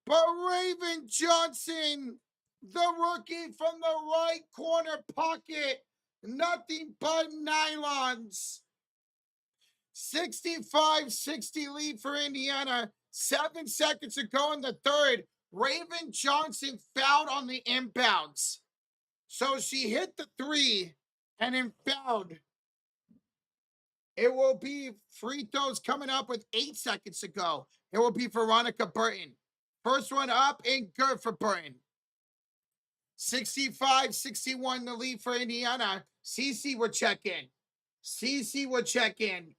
But Raven Johnson, the rookie from the right corner pocket, nothing but nylons. 65-60 lead for Indiana. 7 seconds to go in the third. Raven Johnson fouled on the inbounds. So she hit the 3 and then fouled. It will be free throws coming up with 8 seconds to go. It will be Veronica Burton. First one up and good for Burton. 65-61 the lead for Indiana. Cece will check in. Cece will check in.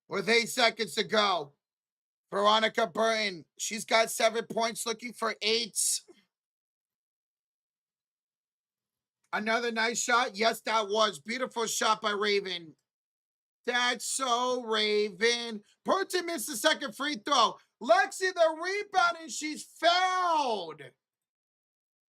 With 8 seconds to go. Veronica Burton. She's got 7 points, looking for 8. Another nice shot. Yes, that was. Beautiful shot by Raven. That's so Raven. Burton missed the second free throw. Lexi the rebound and she's fouled.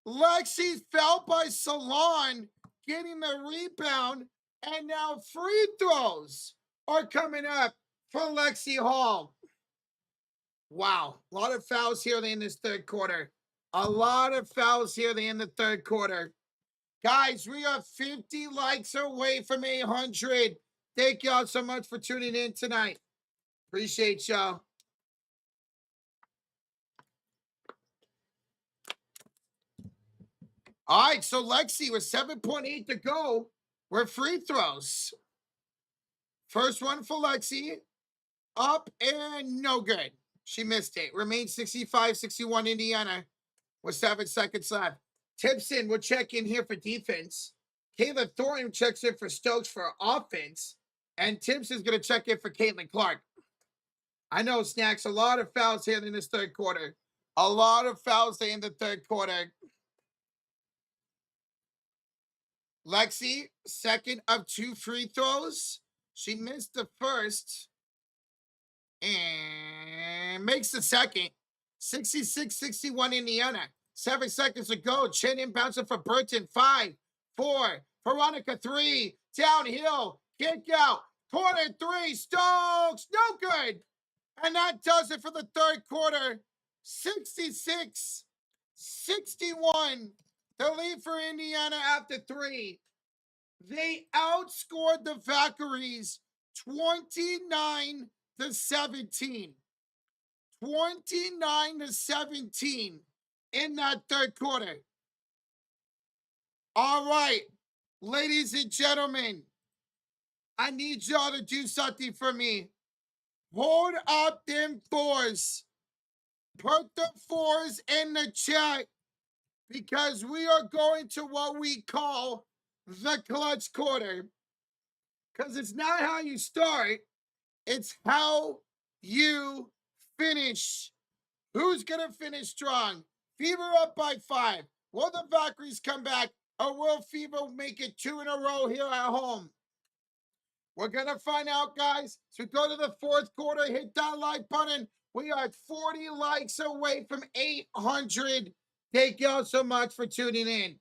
Lexi's fouled by Salon, getting the rebound. And now free throws are coming up for Lexi Hall. Wow. A lot of fouls here in this third quarter. A lot of fouls here in the third quarter. Guys, we are 50 likes away from 800. Thank y'all so much for tuning in tonight. Appreciate y'all. All right, so Lexi with 7.8 to go. We're free throws. First one for Lexi. Up and no good. She missed it. Remains 65-61 Indiana with 7 seconds left. Tipson will check in here for defense. Kayla Thornton checks in for Stokes for offense. And Timpson's going to check in for Caitlin Clark. I know, Snacks, a lot of fouls here in this third quarter. A lot of fouls there in the third quarter. Lexi, second of 2 free throws. She missed the first. And makes the second. 66-61 Indiana. 7 seconds to go. Chen inbounds it for Burton. 5, 4. Veronica 3. Downhill. Kick out. Corner 3. Stokes. No good. And that does it for the third quarter. 66-61. The lead for Indiana after 3. They outscored the Valkyries 29-17. 29-17 in that third quarter. All right, ladies and gentlemen, I need y'all to do something for me. Hold up them 4s. Put the 4s in the chat because we are going to what we call the clutch quarter. Because it's not how you start, it's how you finish. Who's going to finish strong? Fever up by 5. Will the Valkyries come back, or will Fever make it 2 in a row here at home? We're going to find out, guys. So go to the fourth quarter, hit that like button. We are 40 likes away from 800. Thank y'all so much for tuning in.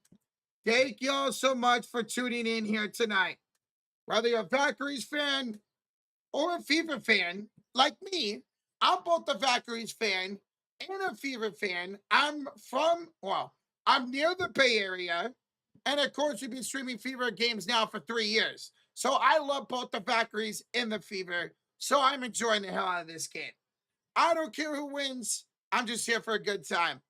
Thank y'all so much for tuning in here tonight. Whether you're a Valkyries fan or a Fever fan, like me, I'm both a Valkyries fan and a Fever fan. I'm near the Bay Area. And of course, we've been streaming Fever games now for 3 years. So I love both the Valkyries and the Fever. So I'm enjoying the hell out of this game. I don't care who wins. I'm just here for a good time.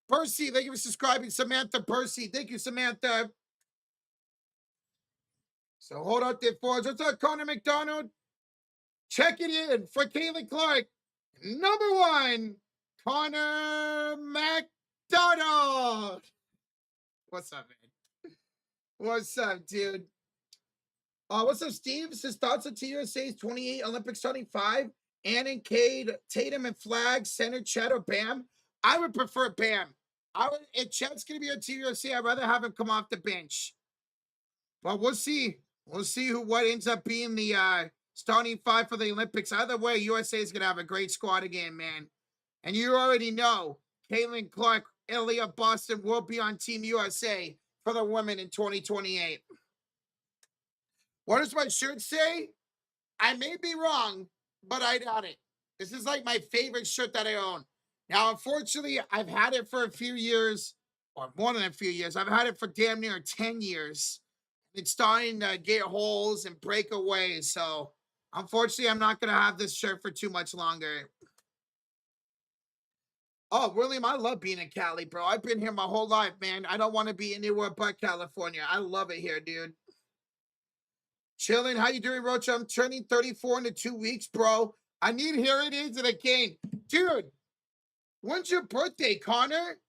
Percy, thank you for subscribing. Samantha Percy, thank you, Samantha. So hold out there for us. What's up, Connor McDonald? Check it in for Caitlin Clark. Number 1, Connor McDonald. What's up, man? What's up, dude? What's up, Steve? His thoughts on TUSA's 28 Olympics starting 5. Ann, Cade, Tatum, and Flag, center, Chet, or Bam. I would prefer Bam. If Chet's going to be on TUSA, I'd rather have him come off the bench. But we'll see. We'll see what ends up being the starting 5 for the Olympics. Either way, USA is going to have a great squad again, man. And you already know Caitlin Clark, Aaliyah Boston will be on Team USA for the women in 2028. What does my shirt say? I may be wrong, but I doubt it. This is like my favorite shirt that I own. Now, unfortunately, I've had it for a few years, or more than a few years. I've had it for damn near 10 years. It's starting to get holes and break away. So, unfortunately, I'm not going to have this shirt for too much longer. Oh, William, I love being in Cali, bro. I've been here my whole life, man. I don't want to be anywhere but California. I love it here, dude. Chilling. How you doing, Roach? I'm turning 34 in 2 weeks, bro. I need here it is again. Dude, when's your birthday, Connor?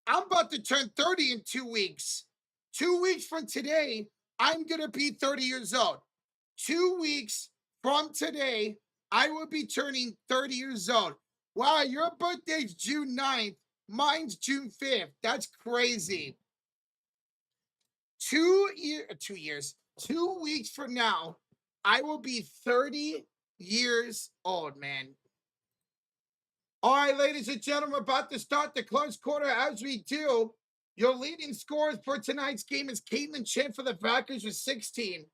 I'm about to turn 30 in 2 weeks. 2 weeks from today, I'm going to be 30 years old. 2 weeks from today, I will be turning 30 years old. Wow, your birthday's June 9th. Mine's June 5th. That's crazy. 2 years, 2 weeks from now, I will be 30 years old, man. All right, ladies and gentlemen, about to start the close quarter as we do. Your leading scorers for tonight's game is Caitlin Chen for the Valkyries with 16.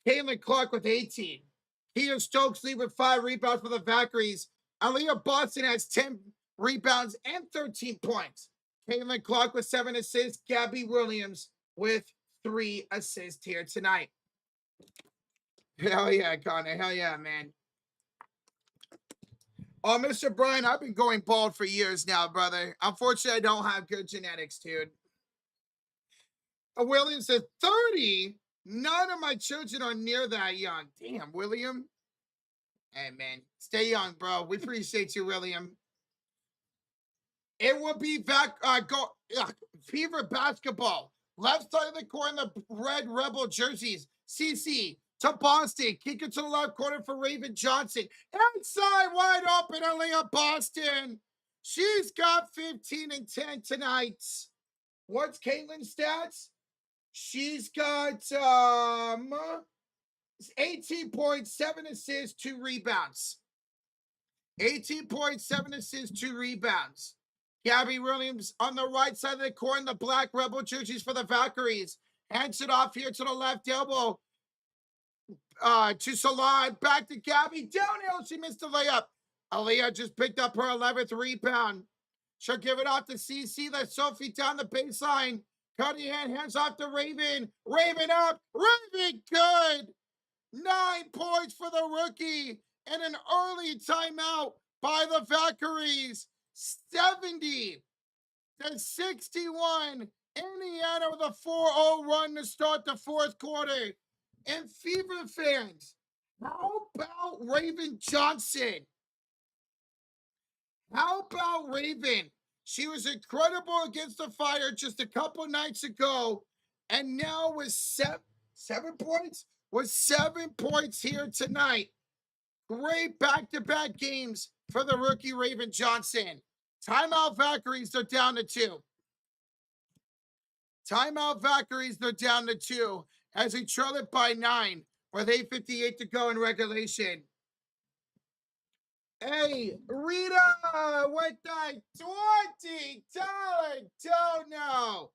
Caitlin Clark with 18. Kia Stokes lead with 5 rebounds for the Valkyries. Aaliyah Boston has 10 rebounds and 13 points. Caitlin Clark with 7 assists. Gabby Williams with 3 assists here tonight. Hell yeah, Connor. Hell yeah, man. Oh, Mr. Brian, I've been going bald for years now, brother. Unfortunately, I don't have good genetics, dude. William says 30. None of my children are near that young. Damn, William. Hey, man, stay young, bro. We appreciate you, William. It will be Fever basketball. Left side of the court in the red Rebel jerseys. CC to Boston. Kick it to the left corner for Raven Johnson. Inside wide open, Aaliyah Boston. She's got 15 and 10 tonight. What's Caitlin's stats? She's got 18.7 assists, 2 rebounds. 18.7 assists, 2 rebounds. Gabby Williams on the right side of the court in the black Rebel jerseys for the Valkyries. Hands it off here to the left elbow. To Salon. Back to Gabby. Downhill. She missed the layup. Aaliyah just picked up her 11th rebound. She'll give it off to CC. Let Sophie down the baseline. Cunningham hands off to Raven. Raven up. Raven good. 9 points for the rookie. And an early timeout by the Valkyries. 70 to 61. Indiana with a 4-0 run to start the 4th quarter. And Fever fans, how about Raven Johnson? How about Raven? She was incredible against the Fire just a couple nights ago. And now with 7 points? With 7 points here tonight. Great back-to-back games for the rookie Raven Johnson. Timeout Valkyries, they're down to 2. Timeout Valkyries, they're down to 2 as we trail it by 9 with 8:58 to go in regulation. Hey, Rita with the $20 dono.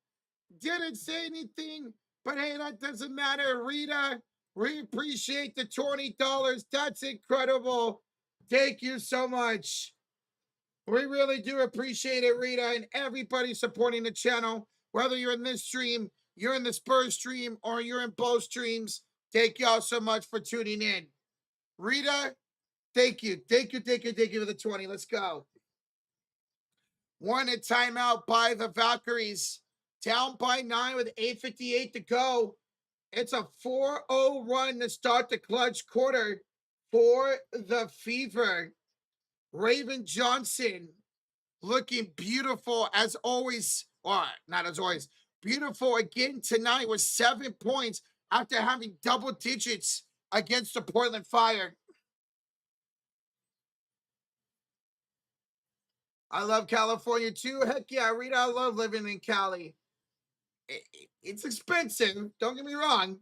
Didn't say anything, but hey, that doesn't matter. Rita, we appreciate the $20. That's incredible. Thank you so much. We really do appreciate it, Rita, and everybody supporting the channel. Whether you're in this stream, you're in the Spurs stream, or you're in both streams, thank y'all so much for tuning in. Rita, thank you. Thank you for the 20. Let's go. 1 at timeout by the Valkyries. Down by 9 with 8:58 to go. It's a 4-0 run to start the clutch quarter for the Fever. Raven Johnson looking beautiful as always, or not as always, beautiful again tonight with 7 points after having double digits against the Portland Fire. I love California too. Heck yeah, Rita, I love living in Cali. It's expensive. Don't get me wrong.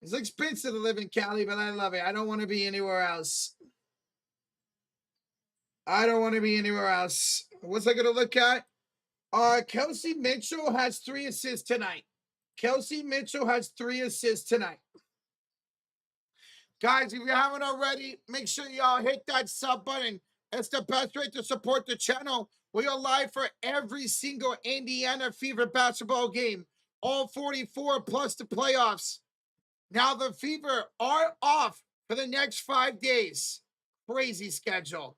It's expensive to live in Cali, but I love it. I don't want to be anywhere else. I don't want to be anywhere else. What's I going to look at? Kelsey Mitchell has 3 assists tonight. Kelsey Mitchell has 3 assists tonight. Guys, if you haven't already, make sure y'all hit that sub button. It's the best way to support the channel. We are live for every single Indiana Fever basketball game. All 44 plus the playoffs. Now the Fever are off for the next 5 days. Crazy schedule.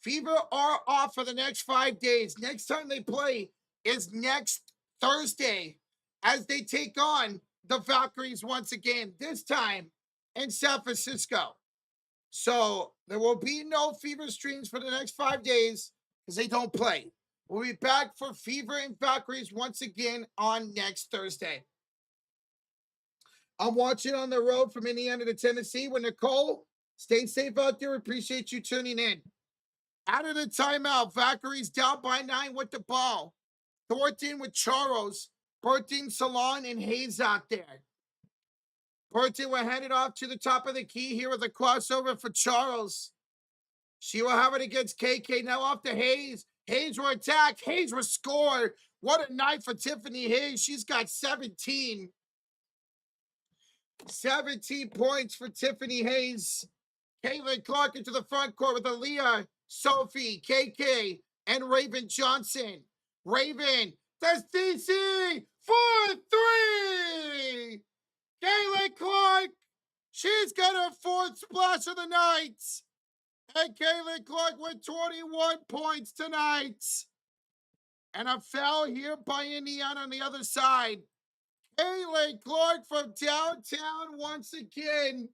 Fever are off for the next 5 days. Next time they play is next Thursday as they take on the Valkyries once again, this time in San Francisco. So there will be no Fever streams for the next 5 days because they don't play. We'll be back for Fever and Valkyries once again on next Thursday. I'm watching on the road from Indiana to Tennessee with Nicole. Stay safe out there. Appreciate you tuning in. Out of the timeout, Valkyries down by 9 with the ball. Thornton with Charles, Burton, Salon, and Hayes out there. Burton will hand it off to the top of the key here with a crossover for Charles. She will have it against KK. Now off to Hayes. Hayes will attack. Hayes will score. What a night for Tiffany Hayes. She's got 17. 17 points for Tiffany Hayes. Caitlin Clark into the front court with Aaliyah, Sophie, KK, and Raven Johnson. Raven, that's DC for 3. Caitlin Clark, she's got her 4th splash of the night. And Caitlin Clark with 21 points tonight. And a foul here by Indiana on the other side. Caitlin Clark from downtown once again.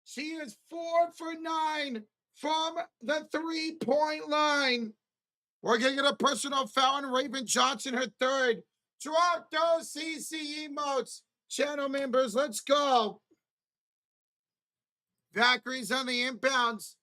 She is 4 for 9 from the 3-point line. We're going to get a personal foul on Raven Johnson, her 3rd. Drop those CC emotes. Channel members, let's go. Valkyries on the inbounds.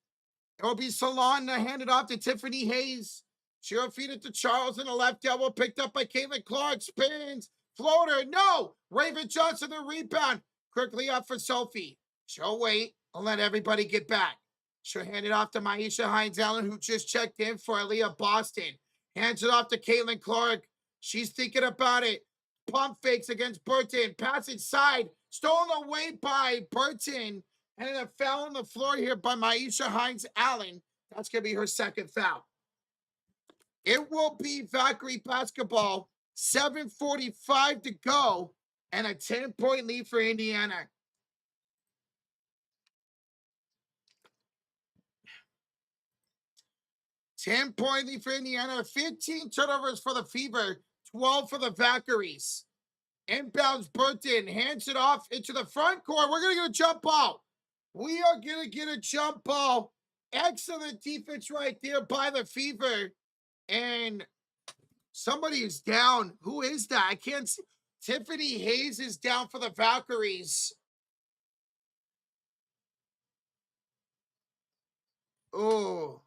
It will be Salon to hand it off to Tiffany Hayes. She'll feed it to Charles in the left elbow, picked up by Caitlin Clark. Spins. Floater. No. Raven Johnson the rebound. Quickly up for Sophie. She'll wait and let everybody get back. She'll hand it off to Maisha Hines-Allen, who just checked in for Aaliyah Boston. Hands it off to Caitlin Clark. She's thinking about it. Pump fakes against Burton. Pass inside. Stolen away by Burton. And a foul on the floor here by Maisha Hines-Allen. That's going to be her 2nd foul. It will be Valkyrie basketball. 7:45 to go. And a 10-point lead for Indiana. $10-point lead for Indiana. 15 turnovers for the Fever. 12 for the Valkyries. Inbounds Burton. Hands it off into the front court. We're going to get a jump ball. We are going to get a jump ball. Excellent defense right there by the Fever. And somebody is down. Who is that? I can't see. Tiffany Hayes is down for the Valkyries. Oh.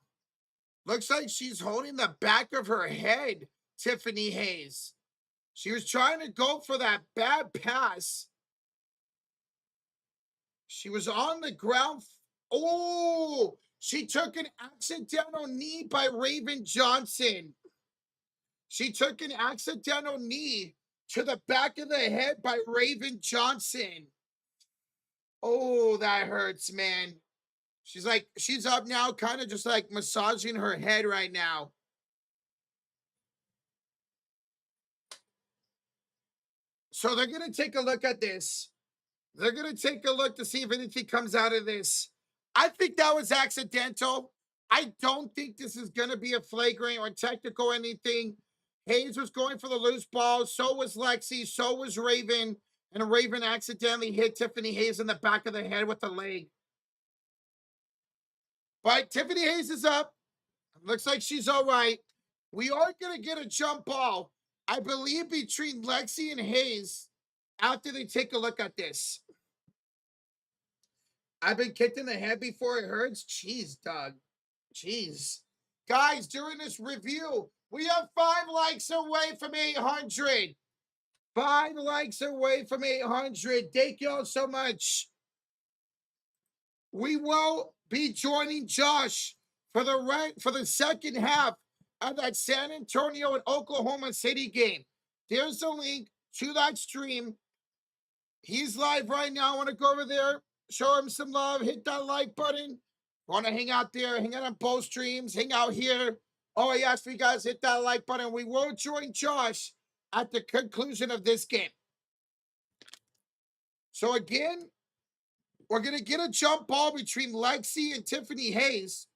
Looks like she's holding the back of her head, Tiffany Hayes. She was trying to go for that bad pass. She was on the ground. Oh, she took an accidental knee by Raven Johnson. She took an accidental knee to the back of the head by Raven Johnson. Oh, that hurts, man. She's up now, kind of just like massaging her head right now. So they're going to take a look at this. They're going to take a look to see if anything comes out of this. I think that was accidental. I don't think this is going to be a flagrant or technical or anything. Hayes was going for the loose ball. So was Lexi. So was Raven. And Raven accidentally hit Tiffany Hayes in the back of the head with the leg. But Tiffany Hayes is up. Looks like she's all right. We are going to get a jump ball, I believe, between Lexi and Hayes after they take a look at this. I've been kicked in the head before it hurts. Jeez, Doug. Jeez. Guys, during this review, we have 5 likes away from 800. 5 likes away from 800. Thank you all so much. We will be joining Josh for the second half of that San Antonio and Oklahoma City game. There's a link to that stream. He's live right now. I want to go over there, show him some love, hit that like button. Want to hang out there, hang out on both streams, hang out here. Oh, I asked for you guys hit that like button. We will join Josh at the conclusion of this game. So again, we're going to get a jump ball between Lexi and Tiffany Hayes.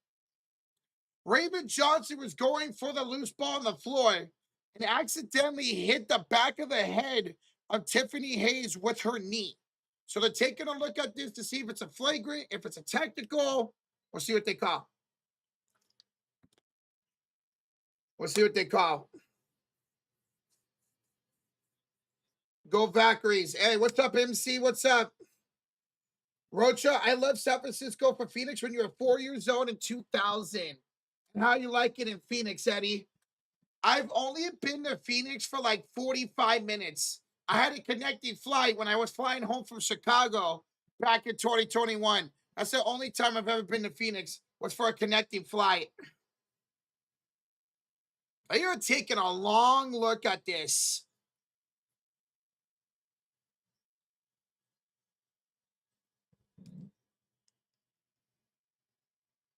Raven Johnson was going for the loose ball on the floor and accidentally hit the back of the head of Tiffany Hayes with her knee. So they're taking a look at this to see if it's a flagrant, if it's a technical. We'll see what they call. We'll see what they call. Go Valkyries. Hey, what's up, MC? What's up? Rocha, I left San Francisco for Phoenix when you were 4 years old in 2000. And how you like it in Phoenix, Eddie? I've only been to Phoenix for like 45 minutes. I had a connecting flight when I was flying home from Chicago back in 2021. That's the only time I've ever been to Phoenix was for a connecting flight. You're taking a long look at this.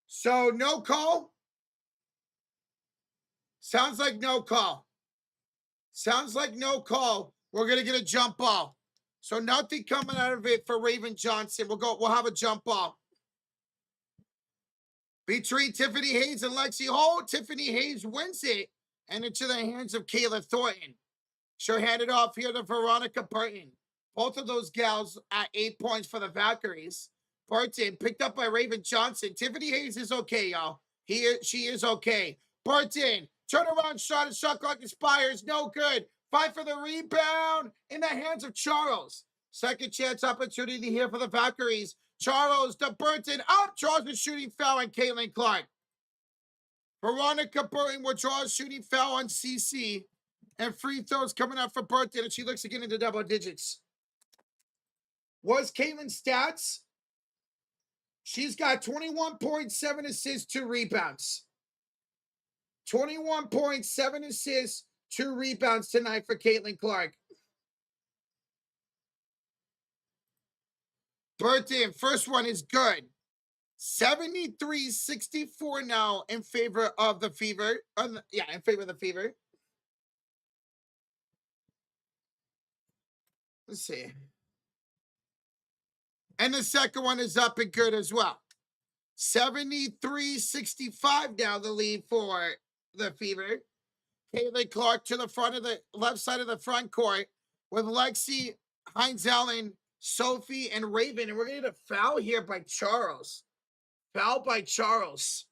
So no call? Sounds like no call. Sounds like no call. We're going to get a jump ball. So nothing coming out of it for Raven Johnson. We'll have a jump ball. Between Tiffany Hayes and Lexi Holt, Tiffany Hayes wins it and into the hands of Kayla Thornton. She'll hand it off here to Veronica Burton. Both of those gals at 8 points for the Valkyries. Burton picked up by Raven Johnson. Tiffany Hayes is okay, y'all. She is okay. Burton, turn around shot and shot clock expires. No good. Fight for the rebound in the hands of Charles. Second chance opportunity here for the Valkyries. Charles to Burton. Up. Charles is shooting foul on Caitlin Clark. Veronica Burton will draw a shooting foul on CC. And free throws coming up for Burton. And she looks to get into double digits. Was Caitlin's stats? She's got 21.7 assists, 2 rebounds. 21.7 assists, 2 rebounds tonight for Caitlin Clark. Burton, first one is good. 73-64 now in favor of the Fever. In favor of the Fever. Let's see. And the second one is up and good as well. 73-65 now the lead for the Fever. Caitlin Clark to the front of the left side of the front court with Lexi, Heinz Allen, Sophie, and Raven. And we're going to get a foul here by Charles. Foul by Charles.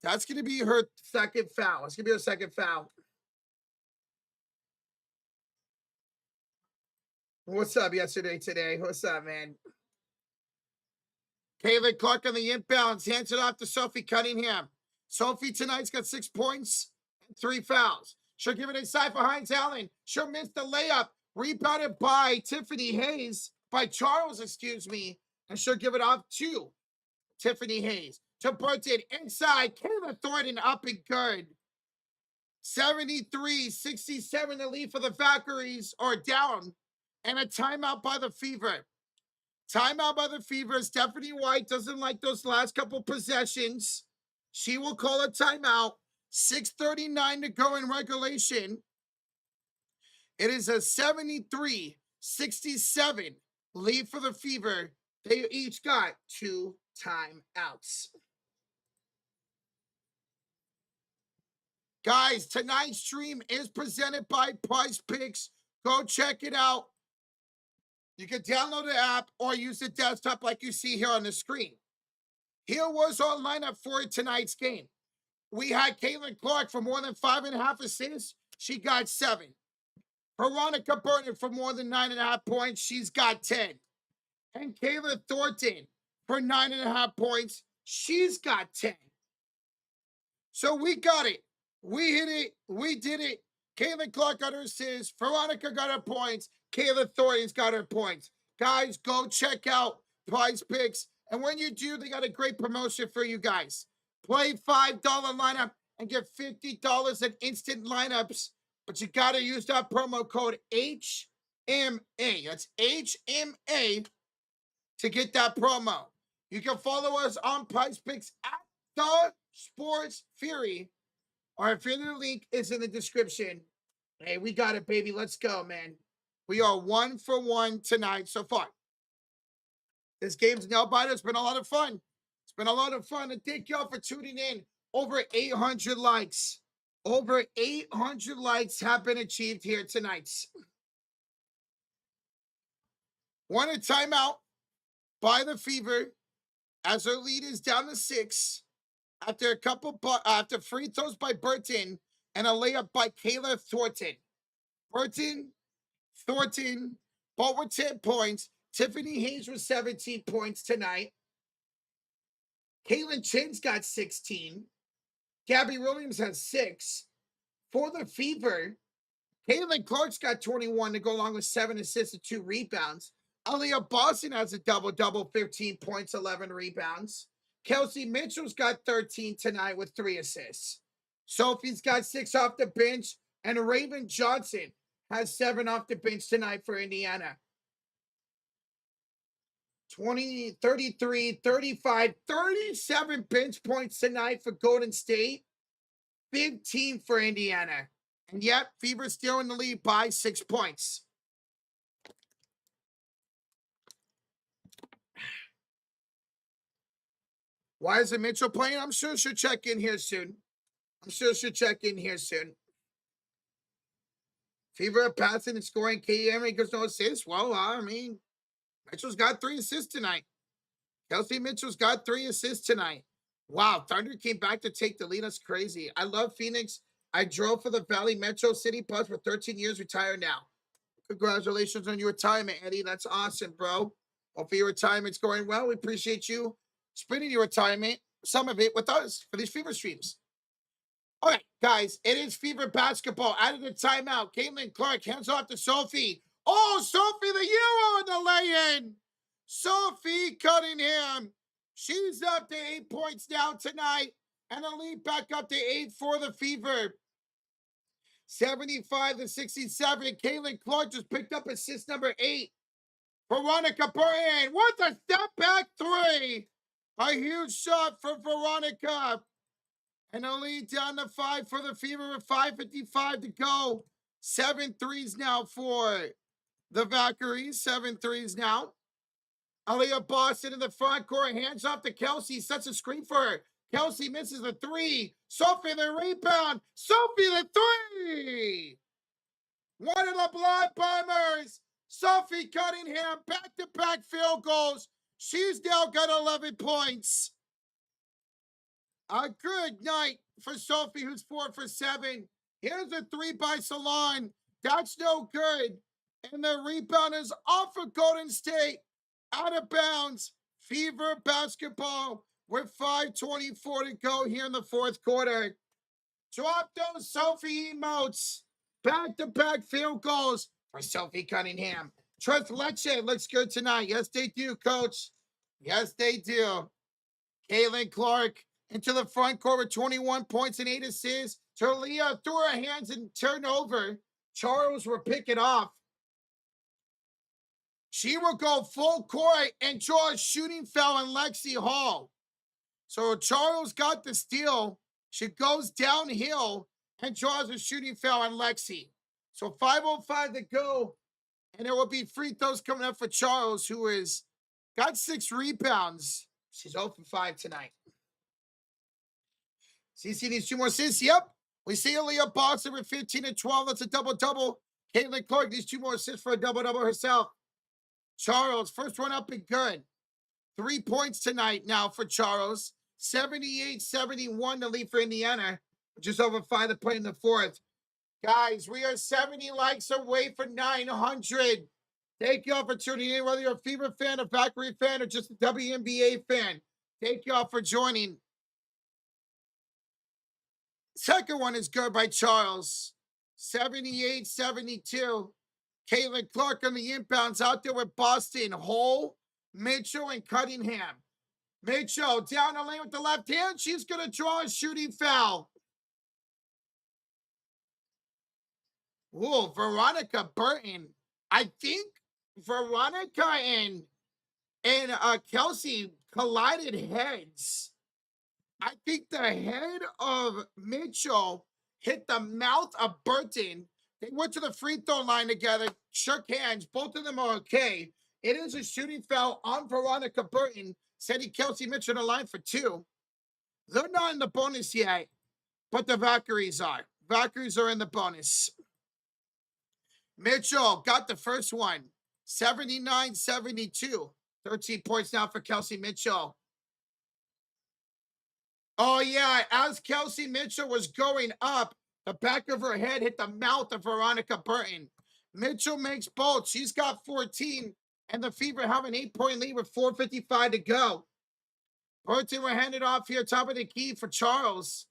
That's going to be her second foul. It's going to be her second foul. What's up today? What's up, man? Caitlin Clark on the inbounds. Hands it off to Sophie Cunningham. Sophie tonight's got 6 points and 3 fouls. She'll give it inside for Heinz Allen. She'll miss the layup. Rebounded by Tiffany Hayes. By Charles, excuse me. And she'll give it off to Tiffany Hayes. To Burton inside. Kayla Thornton up and good. 73-67 the lead for the Valkyries, or down. And a timeout by the Fever. Timeout by the Fever. Stephanie White doesn't like those last couple possessions. She will call a timeout. 6:39 to go in regulation. It is a 73-67 lead for the Fever. They each got 2 timeouts. Guys, tonight's stream is presented by PrizePicks. Go check it out. You can download the app or use the desktop like you see here on the screen. Here was our lineup for tonight's game. We had Caitlin Clark for more than 5.5 assists. She got 7. Veronica Burton for more than 9.5 points. She's got 10. And Kayla Thornton for 9.5 points. She's got 10. So we got it. We hit it. We did it. Caitlin Clark got her assists. Veronica got her points. Kayla Thornton's got her points. Guys, go check out PrizePicks. And when you do, they got a great promotion for you guys. Play $5 lineup and get $50 in instant lineups. But you got to use that promo code HMA. That's HMA to get that promo. You can follow us on PrizePicks at The Sports Fury. Our affiliate link is in the description. Hey, we got it, baby. Let's go, man. We are 1 for 1 tonight so far. This game's nail biter. It's been a lot of fun. It's been a lot of fun. And thank y'all for tuning in. Over 800 likes. Over 800 likes have been achieved here tonight. Want a timeout by the Fever as our lead is down to 6 after a couple after free throws by Burton and a layup by Kayla Thornton. Burton, Thornton, both with 10 points. Tiffany Hayes with 17 points tonight. Caitlin Chin's got 16. Gabby Williams has 6. For the Fever, Caitlin Clark's got 21 to go along with 7 assists and 2 rebounds. Aaliyah Boston has a double-double, 15 points, 11 rebounds. Kelsey Mitchell's got 13 tonight with 3 assists. Sophie's got 6 off the bench, and Raven Johnson has 7 off the bench tonight for Indiana. 20, 33, 35, 37 bench points tonight for Golden State. Big team for Indiana. And yet, Fever's still in the lead by 6 points. Why isn't Mitchell playing? I'm sure she'll check in here soon. Fever passing and scoring. KM equals no assists. Well, I mean, Mitchell's got 3 assists tonight. Kelsey Mitchell's got 3 assists tonight. Wow, Thunder came back to take the lead. That's crazy. I love Phoenix. I drove for the Valley Metro City Bus for 13 years, retired now. Congratulations on your retirement, Eddie. That's awesome, bro. Hopefully your retirement's going well. We appreciate you spending your retirement, some of it, with us for these Fever streams. All right, guys, it is Fever basketball. Out of the timeout, Caitlin Clark hands off to Sophie. Oh, Sophie the Euro in the lay-in. Sophie Cunningham. She's up to 8 points now tonight, and a lead back up to 8 for the Fever. 75-67. Caitlin Clark just picked up assist number 8. Veronica Burton with a step back 3. A huge shot for Veronica. And a lead down to 5 for the Fever with 5:55 to go. 7 threes now for the Valkyries. 7 threes now. Aaliyah Boston in the front court. Hands off to Kelsey. Sets a screen for her. Kelsey misses the 3. Sophie the rebound. Sophie the 3. One of the Blood Bombers. Sophie Cunningham. Back-to-back field goals. She's now got 11 points. A good night for Sophie, who's 4 for 7. Here's a 3 by Salon. That's no good. And the rebound is off of Golden State. Out of bounds. Fever basketball with 5:24 to go here in the 4th quarter. Drop those Sophie emotes. Back-to-back field goals for Sophie Cunningham. Trust Lecce looks good tonight. Yes, they do, coach. Yes, they do. Caitlin Clark into the front court with 21 points and 8 assists. Talia threw her hands and turned over. Charles will pick it off. She will go full court and draw a shooting foul on Lexi Hall. So Charles got the steal. She goes downhill and draws a shooting foul on Lexi. So 5:05 to go. And there will be free throws coming up for Charles, who has got 6 rebounds. She's 0 for 5 tonight. CC needs 2 more assists. Yep. We see Aaliyah Boston with 15 and 12. That's a double-double. Caitlin Clark needs 2 more assists for a double-double herself. Charles, first one up and good. 3 points tonight now for Charles. 78-71 to lead for Indiana. Just over 5 to play in the fourth. Guys, we are 70 likes away from 900. Thank y'all for tuning in, whether you're a Fever fan, a Valkyrie fan, or just a WNBA fan. Thank y'all for joining. Second one is good by Charles. 78-72. Caitlin Clark on the inbounds out there with Boston. Hole, Mitchell, and Cunningham. Mitchell down the lane with the left hand. She's going to draw a shooting foul. Ooh, Veronica Burton. I think Veronica and Kelsey collided heads. I think the head of Mitchell hit the mouth of Burton. They went to the free throw line together, shook hands. Both of them are okay. It is a shooting foul on Veronica Burton, sending Kelsey Mitchell to the line for 2. They're not in the bonus yet, but the Valkyries are. Valkyries are in the bonus. Mitchell got the first one, 79-72. 13 points now for Kelsey Mitchell. Oh, yeah, as Kelsey Mitchell was going up, the back of her head hit the mouth of Veronica Burton. Mitchell makes both. She's got 14, and the Fever have an 8-point lead with 4:55 to go. Burton will hand it off here, top of the key for Charles.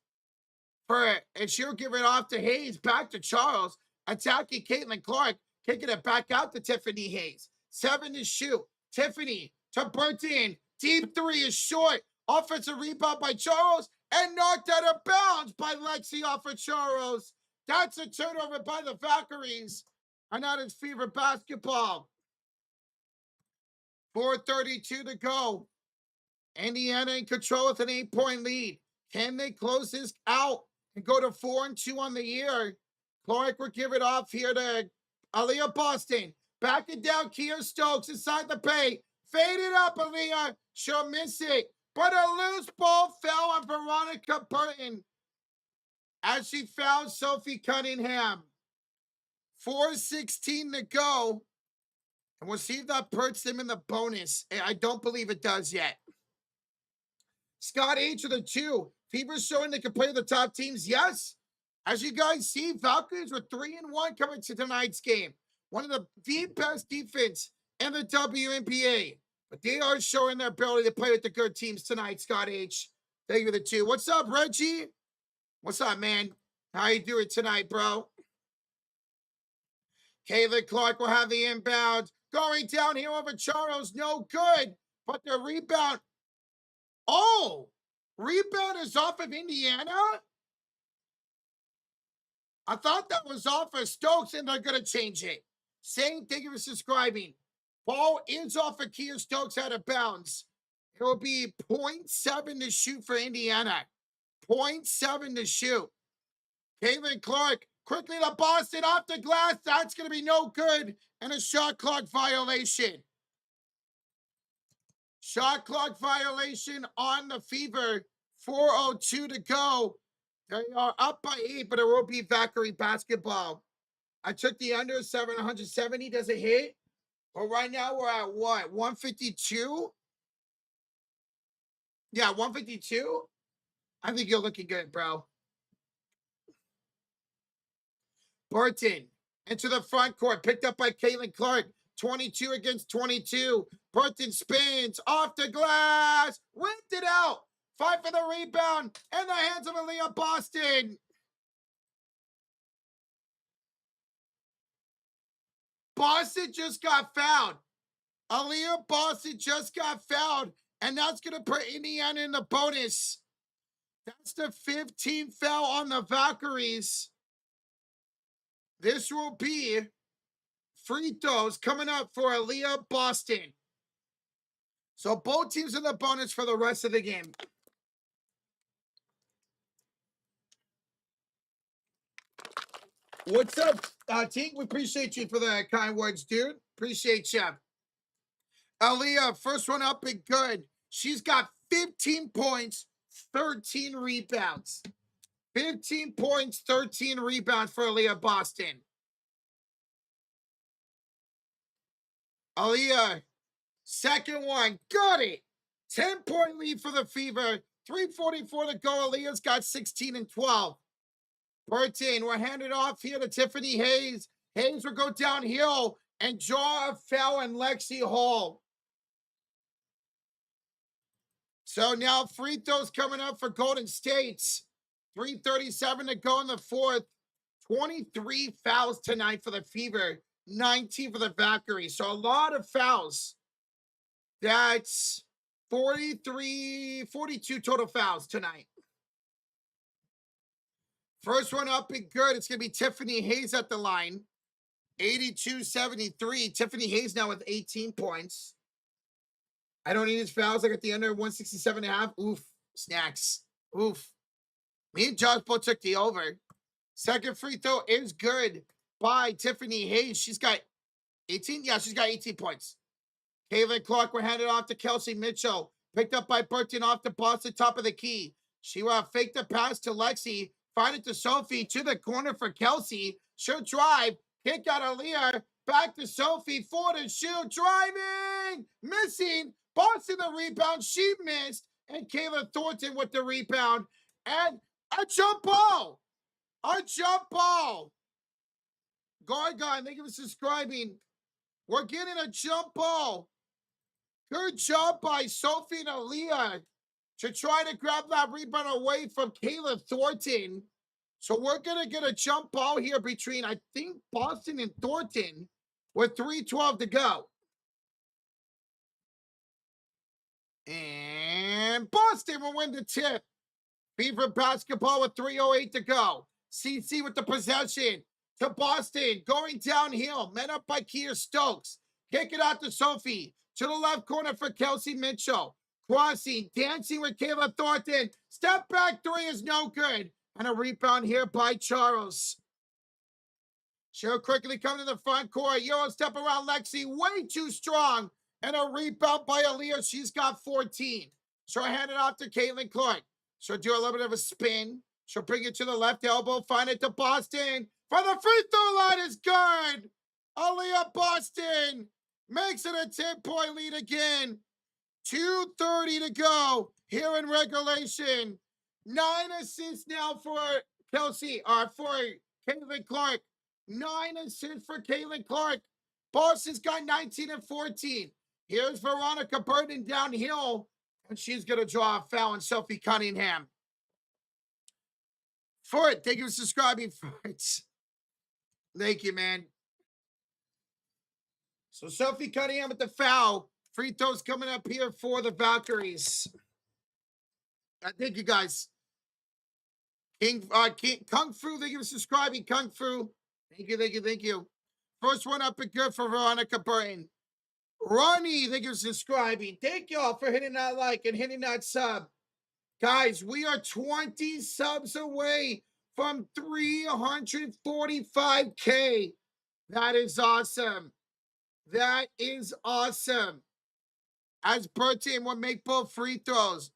And she'll give it off to Hayes, back to Charles. Attacking Caitlin Clark, kicking it back out to Tiffany Hayes. 7 to shoot. Tiffany to Burton. Deep 3 is short. Offensive rebound by Charles and knocked out of bounds by Lexi off of Charles. That's a turnover by the Valkyries. And that is Fever basketball. 4:32 to go. Indiana in control with an 8-point lead. Can they close this out and go to 4-2 on the year? Clark will give it off here to Aaliyah Boston. Back it down, Kia Stokes inside the paint. Fade it up, Aaliyah. She'll miss it. But a loose ball fell on Veronica Burton as she fouled Sophie Cunningham. 4:16 to go. And we'll see if that puts them in the bonus. I don't believe it does yet. Scott H with a 2. Fever showing they can play the top teams. Yes. As you guys see, Valkyries were 3-1 coming to tonight's game. One of the best defense in the WNBA. But they are showing their ability to play with the good teams tonight, Scott H. Thank you for the 2. What's up, Reggie? What's up, man? How you doing tonight, bro? Caitlin Clark will have the inbound. Going down here over Charles. No good. But the rebound. Oh! Rebound is off of Indiana? I thought that was off of Stokes, and they're going to change it. Saying thank you for subscribing. Ball is off of Kia Stokes out of bounds. It will be 0.7 to shoot for Indiana. 0.7 to shoot. Caitlin Clark quickly to Boston off the glass. That's going to be no good. And a shot clock violation. Shot clock violation on the Fever. 4:02 to go. They are up by 8, but it will be Valkyrie basketball. I took the under 770. Does it hit? Well, right now we're at what? 152? Yeah, 152? I think you're looking good, bro. Burton into the front court. Picked up by Caitlin Clark. 22 against 22. Burton spins off the glass. Ripped it out. Fight for the rebound. In the hands of Aaliyah Boston. Boston just got fouled. Aaliyah Boston just got fouled. And that's going to put Indiana in the bonus. That's the 15th foul on the Valkyries. This will be free throws coming up for Aaliyah Boston. So both teams in the bonus for the rest of the game. What's up, Tink? We appreciate you for the kind words, dude. Appreciate you. Aaliyah, first one up and good. She's got 15 points, 13 rebounds. 15 points, 13 rebounds for Aaliyah Boston. Aaliyah, second one, got it. 10-point lead for the Fever. 3:44 to go. Aaliyah's got 16 and 12. 13, we're handed off here to Tiffany Hayes. Hayes will go downhill and draw a foul on Lexi Hall. So now free throws coming up for Golden State's. 3:37 to go in the fourth. 23 fouls tonight for the Fever, 19 for the Valkyries. So a lot of fouls. That's 42 total fouls tonight. First one up and good. It's going to be Tiffany Hayes at the line. 82-73. Tiffany Hayes now with 18 points. I don't need his fouls. I got the under 167.5. Oof. Snacks. Oof. Me and Josh both took the over. Second free throw is good by Tiffany Hayes. She's got 18. Yeah, she's got 18 points. Caitlin Clark were handed off to Kelsey Mitchell. Picked up by Burton off the Boston, top of the key. She will fake the pass to Lexi. Find it to Sophie to the corner for Kelsey. She'll drive. Kick out Aaliyah. Back to Sophie. Forward and shoot. Driving. Missing. Boston the rebound. She missed. And Kayla Thornton with the rebound. And a jump ball. A jump ball. Guard, thank you for subscribing. We're getting a jump ball. Good job by Sophie and Aaliyah to try to grab that rebound away from Kayla Thornton. So we're going to get a jump ball here between, I think, Boston and Thornton with 3:12 to go. And Boston will win the tip. Fever basketball with 3:08 to go. CC with the possession to Boston. Going downhill. Men up by Kier Stokes. Kick it out to Sophie. To the left corner for Kelsey Mitchell. Crossing. Dancing with Kayla Thornton. Step back three is no good. And a rebound here by Charles. She'll quickly come to the front court. Euro step around Lexi. Way too strong. And a rebound by Aaliyah. She's got 14. She'll hand it off to Caitlin Clark. She'll do a little bit of a spin. She'll bring it to the left elbow. Find it to Boston. For the free throw line is good. Aaliyah Boston makes it a 10-point lead again. 2:30 to go here in regulation. 9 assists now for Kelsey, or for Caitlin Clark. 9 assists for Caitlin Clark. Boston's got 19 and 14. Here's Veronica Burton downhill, and she's going to draw a foul on Sophie Cunningham. Fort, thank you for subscribing, Fort. Thank you, man. So Sophie Cunningham with the foul. Free throws coming up here for the Valkyries. Thank you, guys. Kung Fu, thank you for subscribing, Kung Fu. Thank you. First one up and good for Veronica Burton. Ronnie, thank you for subscribing. Thank y'all for hitting that like and hitting that sub. Guys, we are 20 subs away from 345K. That is awesome. That is awesome. As Burton will make both free throws.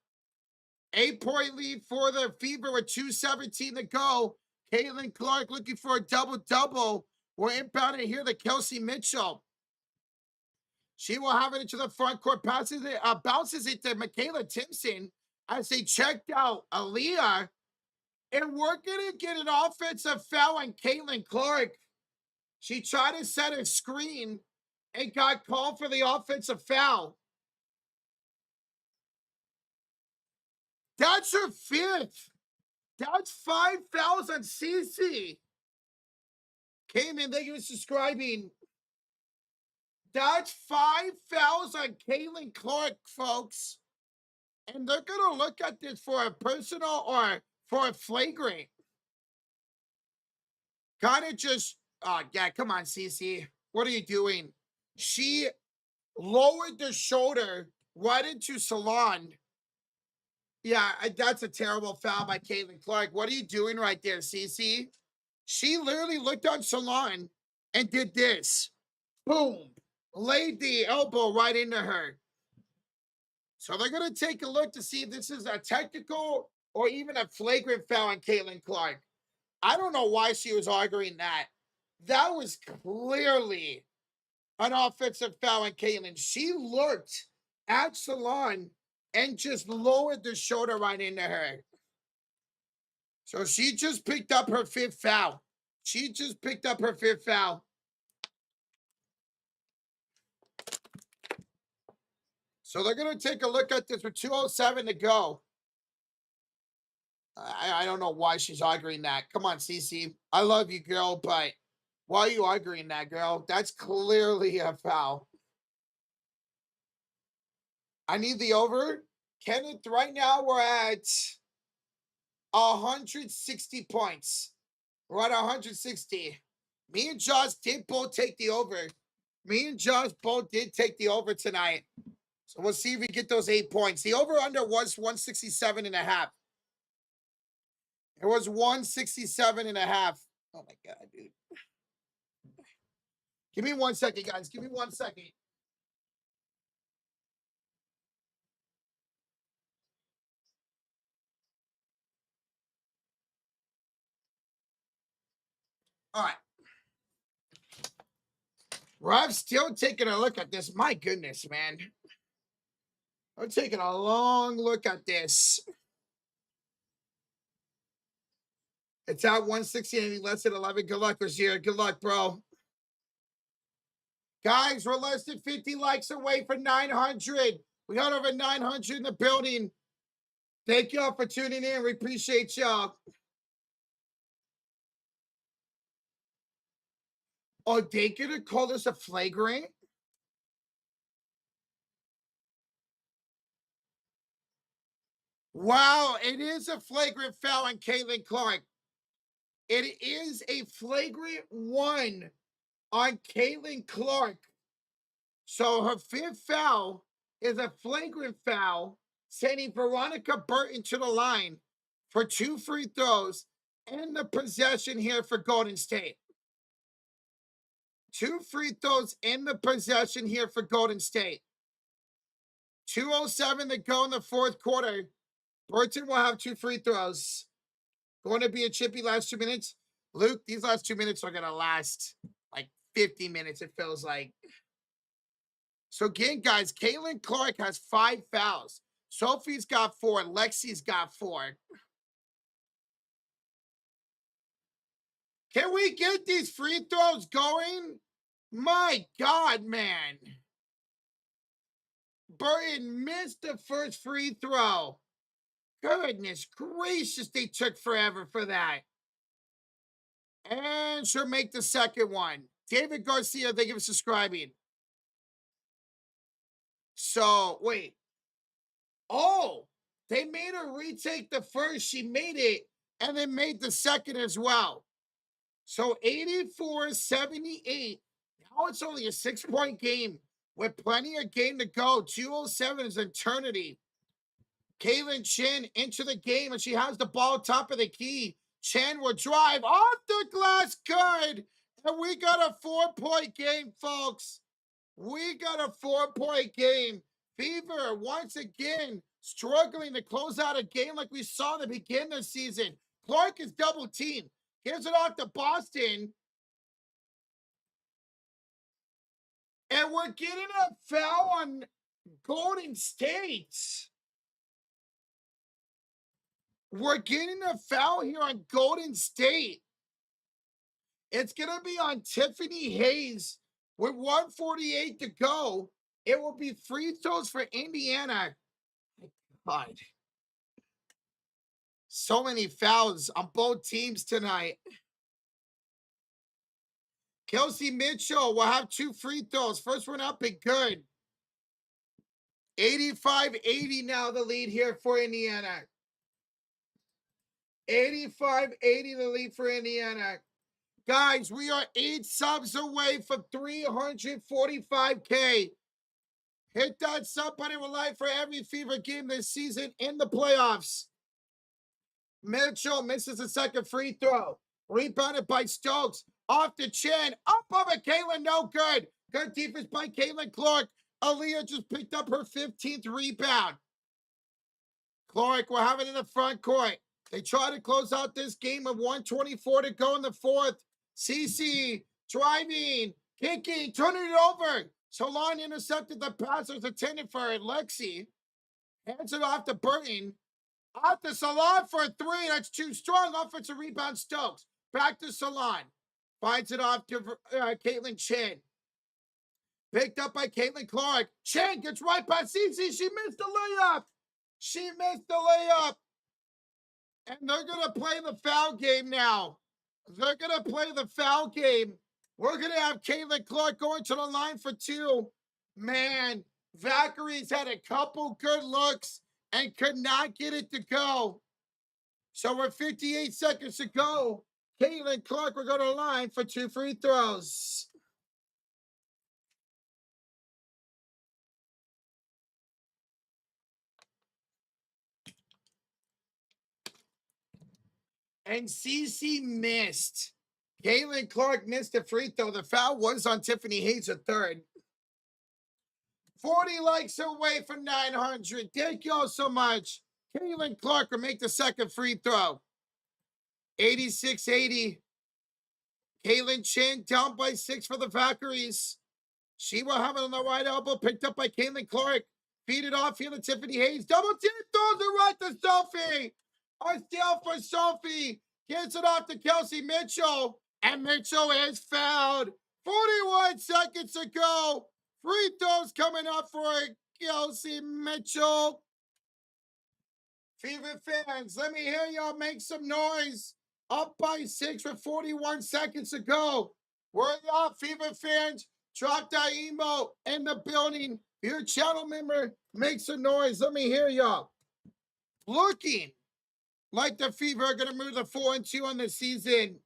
8-point lead for the Fever with 2:17 to go. Caitlin Clark looking for a double-double. We're inbounding here to Kelsey Mitchell. She will have it into the front court, bounces it to Michaela Timpson as they checked out Aaliyah. And we're going to get an offensive foul on Caitlin Clark. She tried to set a screen and got called for the offensive foul. That's her 5th. That's 5 fouls on CC. Came in, thank you for subscribing. That's 5 fouls on Caitlin Clark, folks. And they're going to look at this for a personal or for a flagrant. Kind of just, yeah, come on, CC. What are you doing? She lowered the shoulder right into Salon. Yeah, that's a terrible foul by Caitlin Clark. What are you doing right there, CC? She literally looked on Salon and did this. Boom. Laid the elbow right into her. So they're going to take a look to see if this is a technical or even a flagrant foul on Caitlin Clark. I don't know why she was arguing that. That was clearly An offensive foul on Caitlin. She looked at Salon and just lowered the shoulder right into her. So she just picked up her 5th foul. She just picked up her 5th foul. So they're going to take a look at this with 2:07 to go. I don't know why she's arguing that. Come on, Cece. I love you, girl, but why are you arguing that, girl? That's clearly a foul. I need the over. Kenneth, right now we're at 160 points. We're at 160. Me and Josh did both take the over. Me and Josh both did take the over tonight. So we'll see if we get those 8 points. The over-under was 167.5. It was 167.5. Oh, my God, dude. Give me 1 second, guys. Give me 1 second. All right. Rob's still taking a look at this. My goodness, man. I'm taking a long look at this. It's at 160, anything less than 11. Good luck, Rosier. Good luck, bro. Guys, we're less than 50 likes away for 900. We got over 900 in the building. Thank y'all for tuning in. We appreciate y'all. Oh, they gonna call this a flagrant? Wow, it is a flagrant foul on Caitlin Clark. It is a flagrant 1 on Caitlin Clark. So her 5th foul is a flagrant foul, sending Veronica Burton to the line for 2 free throws and the possession here for Golden State. 2 free throws in the possession here for Golden State. 2:07 to go in the 4th quarter. Burton will have 2 free throws. Going to be a chippy last 2 minutes. Luke, these last 2 minutes are going to last like 50 minutes, it feels like. So again, guys, Caitlin Clark has 5 fouls. Sophie's got 4. Lexi's got 4. Can we get these free throws going? My God, man. Burton missed the first free throw. Goodness gracious, they took forever for that. And she'll make the second one. David Garcia, thank you for subscribing. So, wait. Oh, they made her retake the first. She made it and then made the second as well. So 84-78. Now it's only a 6-point game with plenty of game to go. 2:07 is eternity. Kaylin Chen into the game, and she has the ball top of the key. Chen will drive off the glass. Good. And we got a 4-point game, folks. We got a 4-point game. Fever, once again, struggling to close out a game like we saw in the beginning of the season. Clark is double teamed. Gives it off to Boston. And we're getting a foul on Golden State. We're getting a foul here on Golden State. It's going to be on Tiffany Hayes with 1:48 to go. It will be free throws for Indiana. My God. So many fouls on both teams tonight. Kelsey Mitchell will have 2 free throws. First one up and good. 85-80 now the lead here for Indiana. 85-80 the lead for Indiana. Guys, we are 8 subs away from 345K. Hit that sub button with like for every Fever game this season in the playoffs. Mitchell misses a second free throw. Rebounded by Stokes. Off the chin. Up over Caitlin. No good. Good defense by Caitlin Clark. Aaliyah just picked up her 15th rebound. Clark will have it in the front court. They try to close out this game with 1:24 to go in the 4th. Cece driving. Kiki, turning it over. Solon intercepted the pass. It was intended for Lexi. Hands it off to Burton. Off to Salon for a three. That's too strong. Offensive rebound, Stokes. Back to Salon. Finds it off to Caitlin Chin. Picked up by Caitlin Clark. Chin gets right past Cece. She missed the layup. She missed the layup. And they're going to play the foul game now. They're going to play the foul game. We're going to have Caitlin Clark going to the line for two. Man, Valkyries had a couple good looks and could not get it to go. So with 58 seconds to go, Caitlin Clark will go to the line for 2 free throws. And Cece missed. Caitlin Clark missed a free throw. The foul was on Tiffany Hayes, a third. 40 likes away from 900. Thank you all so much. Caitlin Clark will make the second free throw. 86-80. Caitlin Chin down by 6 for the Valkyries. She will have it on the right elbow, picked up by Caitlin Clark. Feed it off here to Tiffany Hayes. Double team, throws it right to Sophie. A steal for Sophie. Gets it off to Kelsey Mitchell. And Mitchell is fouled. 41 seconds to go. Free throws coming up for Kelsey Mitchell. Fever fans, let me hear y'all make some noise. Up by 6 with 41 seconds to go. Word up, Fever fans. Drop that emo in the building. Your channel member, make some noise. Let me hear y'all. Looking like the Fever are going to move to 4-2 on the season.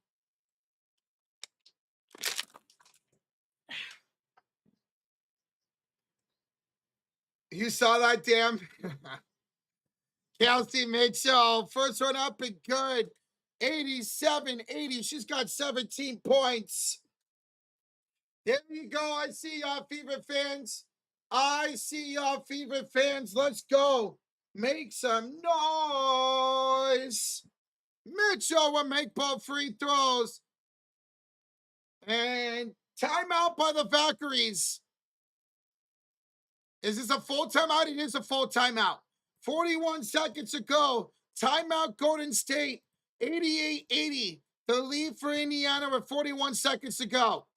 You saw that, damn? Kelsey Mitchell, first one up and good. 87-80. She's got 17 points. There you go. I see y'all, Fever fans. I see y'all, Fever fans. Let's go. Make some noise. Mitchell will make both free throws. And timeout by the Valkyries. Is this a full timeout? It is a full timeout. 41 seconds to go. Timeout Golden State. 88-80. The lead for Indiana with 41 seconds to go.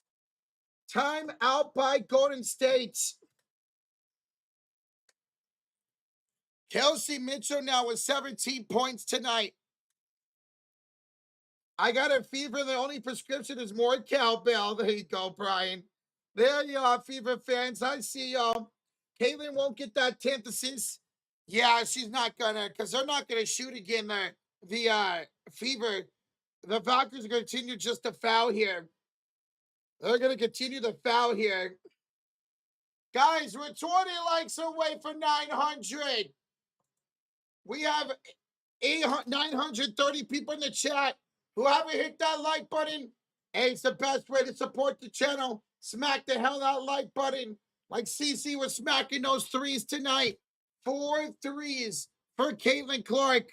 Time out by Golden State. Kelsey Mitchell now with 17 points tonight. I got a Fever. The only prescription is more cowbell. There you go, Brian. There you are, Fever fans. I see y'all. Caitlin won't get that 10th assist. Yeah, she's not gonna, because they're not gonna shoot again. The Fever. The Valkyries are gonna continue just to foul here. They're gonna continue to foul here. Guys, we're 20 likes away from 900. We have 930 people in the chat who haven't hit that like button. Hey, it's the best way to support the channel. Smack the hell out like button. Like CC was smacking those threes tonight. 4 threes for Caitlin Clark.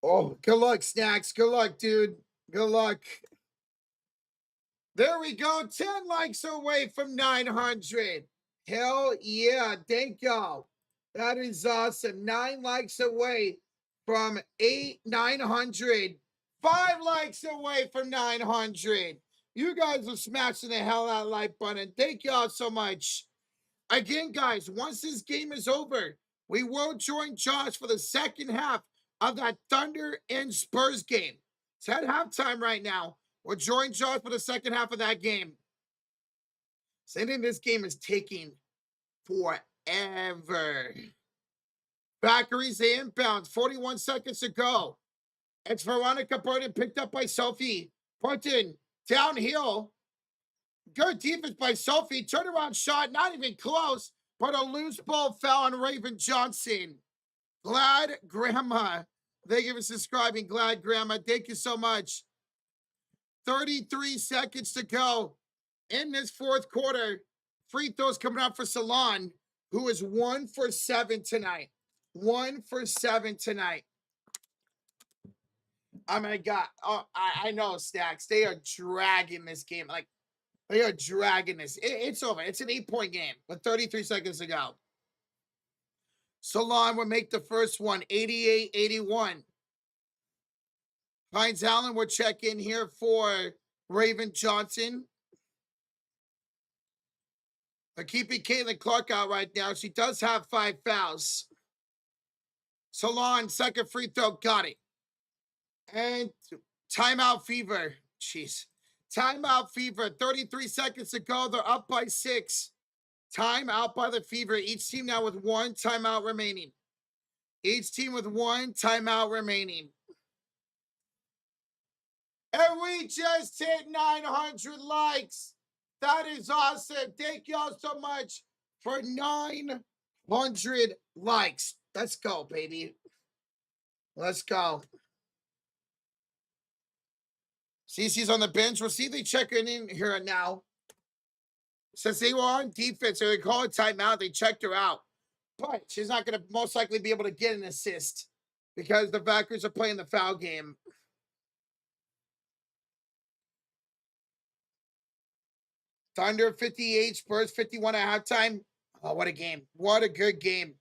Oh, good luck, Snacks. Good luck, dude. Good luck. There we go. 10 likes away from 900. Hell yeah. Thank y'all. That is awesome. 9 likes away from 900. 5 likes away from 900. You guys are smashing the hell out of the like button. Thank y'all so much. Again, guys, once this game is over, we will join Josh for the second half of that Thunder and Spurs game. It's at halftime right now. We'll join Josh for the second half of that game. Sending this game is taking forever. Valkyries inbounds, 41 seconds to go. It's Veronica Burton picked up by Sophie. Burton downhill. Good defense by Sophie. Turnaround shot, not even close, but a loose ball foul on Raven Johnson. Glad Grandma. Thank you for subscribing, Glad Grandma. Thank you so much. 33 seconds to go in this fourth quarter. Free throws coming up for Salon, who is 1 for 7 tonight. 1 for 7 tonight. Oh my God. Oh, I know, Stacks. They are dragging this game. Like, they are dragging this. It's over. It's an 8-point game with 33 seconds to go. Salon will make the first one, 88-81. Hines Allen will check in here for Raven Johnson. They're keeping Caitlin Clark out right now. She does have 5 fouls. Salon, second free throw, got it. And timeout fever. Jeez. Timeout fever. 33 seconds to go. They're up by 6. Timeout by the Fever. Each team now with 1 timeout remaining. Each team with 1 timeout remaining. And we just hit 900 likes. That is awesome. Thank y'all so much for 900 likes. Let's go, baby. Let's go. Cece's on the bench. We'll see if they check in here now. Since they were on defense, so they call a timeout. They checked her out. But she's not going to most likely be able to get an assist because the Valkyries are playing the foul game. Thunder 58, Spurs 51 at halftime. Oh, what a game. What a good game.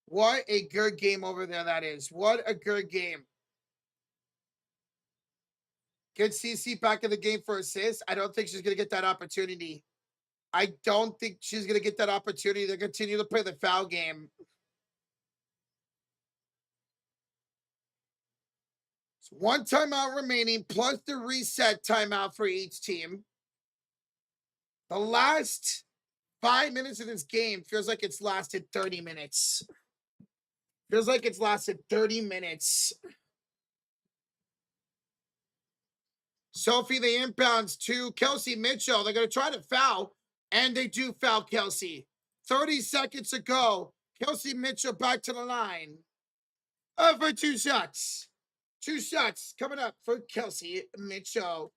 What a good game over there that is. What a good game. Get CC back in the game for assists. I don't think she's going to get that opportunity. I don't think she's going to get that opportunity to continue to play the foul game. So 1 timeout remaining plus the reset timeout for each team. The last 5 minutes of this game feels like it's lasted 30 minutes. Feels like it's lasted 30 minutes. Sophie, the inbounds to Kelsey Mitchell. They're going to try to foul, and they do foul Kelsey. 30 seconds to go. Kelsey Mitchell back to the line. For 2 shots. 2 shots coming up for Kelsey Mitchell.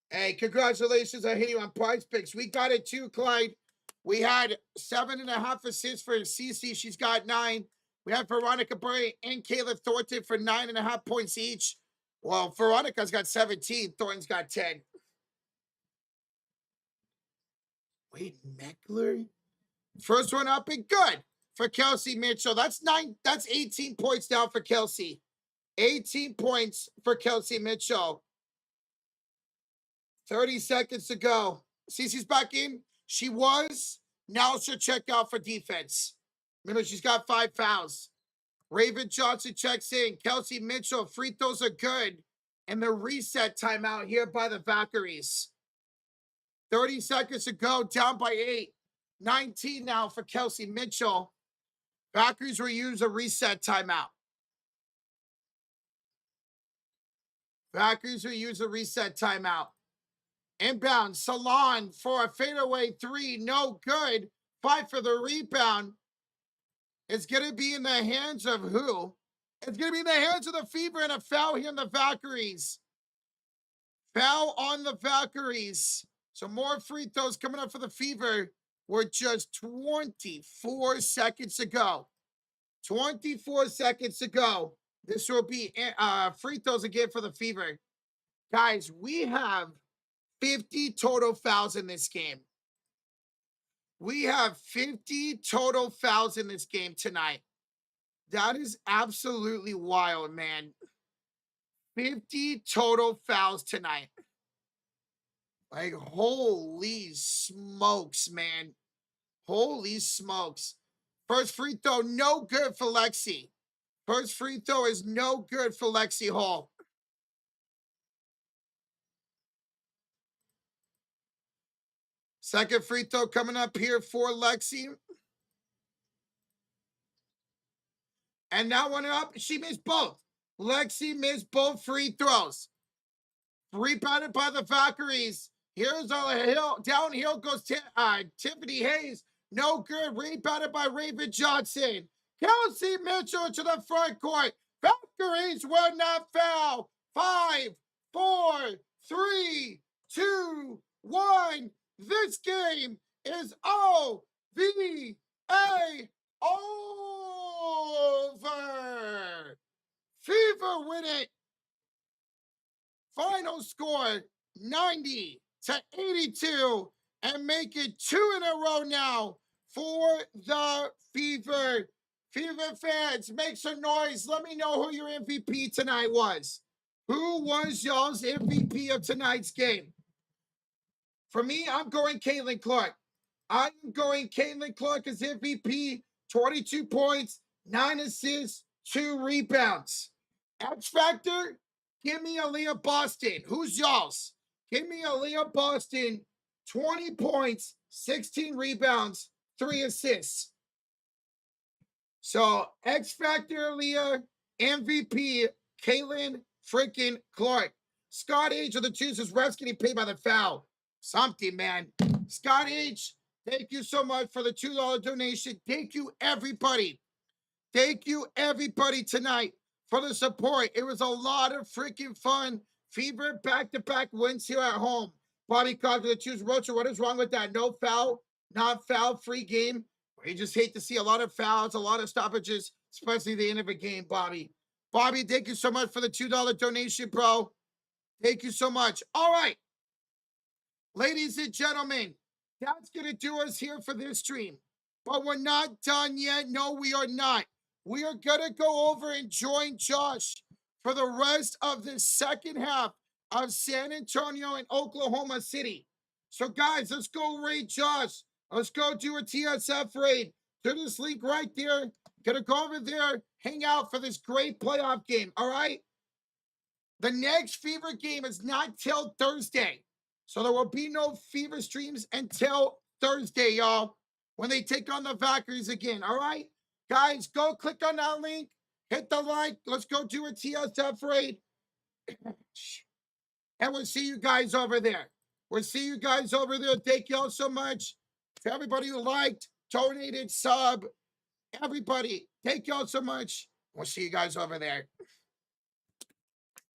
Hey, congratulations on hitting on PrizePicks. We got it too, Clyde. We had 7.5 assists for Cece. She's got 9. We had Veronica Bray and Kayla Thornton for 9.5 points each. Well, Veronica's got 17. Thornton's got 10. Wade Meckler. First one up and good for Kelsey Mitchell. That's 18 points down for Kelsey. 18 points for Kelsey Mitchell. 30 seconds to go. Cece's back in. She was. Now she'll check out for defense. Remember, she's got 5 fouls. Raven Johnson checks in. Kelsey Mitchell, free throws are good. And the reset timeout here by the Valkyries. 30 seconds to go, down by 8. 19 now for Kelsey Mitchell. Valkyries will use a reset timeout. Valkyries will use a reset timeout. Inbound, Salon for a fadeaway 3, no good. 5 for the rebound. It's going to be in the hands of who? It's going to be in the hands of the Fever, and a foul here in the Valkyries. Foul on the Valkyries. So more free throws coming up for the Fever. We're just 24 seconds to go. 24 seconds to go. This will be free throws again for the Fever. Guys, we have 50 total fouls in this game. We have 50 total fouls in this game tonight. That is absolutely wild, man. 50 total fouls tonight. Like, holy smokes, man. Holy smokes. First free throw, no good for Lexi. First free throw is no good for Lexi Hall. Second free throw coming up here for Lexi. And that one up, she missed both. Lexi missed both free throws. Rebounded by the Valkyries. Here's a hill. Downhill goes Tiffany Hayes. No good. Rebounded by Raven Johnson. Kelsey Mitchell to the front court. Valkyries will not foul. 5, 4, 3, 2, 1. This game is OVA. over. Fever win it. Final score 90-82 and make it 2 in a row now for the Fever. Fever fans, make some noise. Let me know who your MVP tonight was. Who was y'all's MVP of tonight's game? For me, I'm going Caitlin Clark. I'm going Caitlin Clark as MVP, 22 points, 9 assists, 2 rebounds. X Factor, give me Aaliyah Boston. Who's y'all's? Give me Aaliyah Boston, 20 points, 16 rebounds, 3 assists. So X Factor Aaliyah, MVP, Caitlin freaking Clark. Scott H of the Choosers refs getting paid by the foul. Something, man. Scott H, thank you so much for the $2 donation. Thank you, everybody. Thank you, everybody, tonight for the support. It was a lot of freaking fun. Fever back-to-back wins here at home. Bobby Cox with the Choose Rocha. What is wrong with that? No foul, not foul-free game. You just hate to see a lot of fouls, a lot of stoppages, especially the end of a game, Bobby. Bobby, thank you so much for the $2 donation, bro. Thank you so much. All right. Ladies and gentlemen, that's going to do us here for this stream. But we're not done yet. No, we are not. We are going to go over and join Josh for the rest of the second half of San Antonio and Oklahoma City. So, guys, let's go raid Josh. Let's go do a TSF raid. To this link right there. Gonna go over there, hang out for this great playoff game, all right? The next Fever game is not till Thursday. So there will be no Fever streams until Thursday, y'all, when they take on the Valkyries again, all right? Guys, go click on that link. Hit the like. Let's go do a TSF raid. And we'll see you guys over there. We'll see you guys over there. Thank you all so much. To everybody who liked, donated, sub, everybody, thank you all so much. We'll see you guys over there.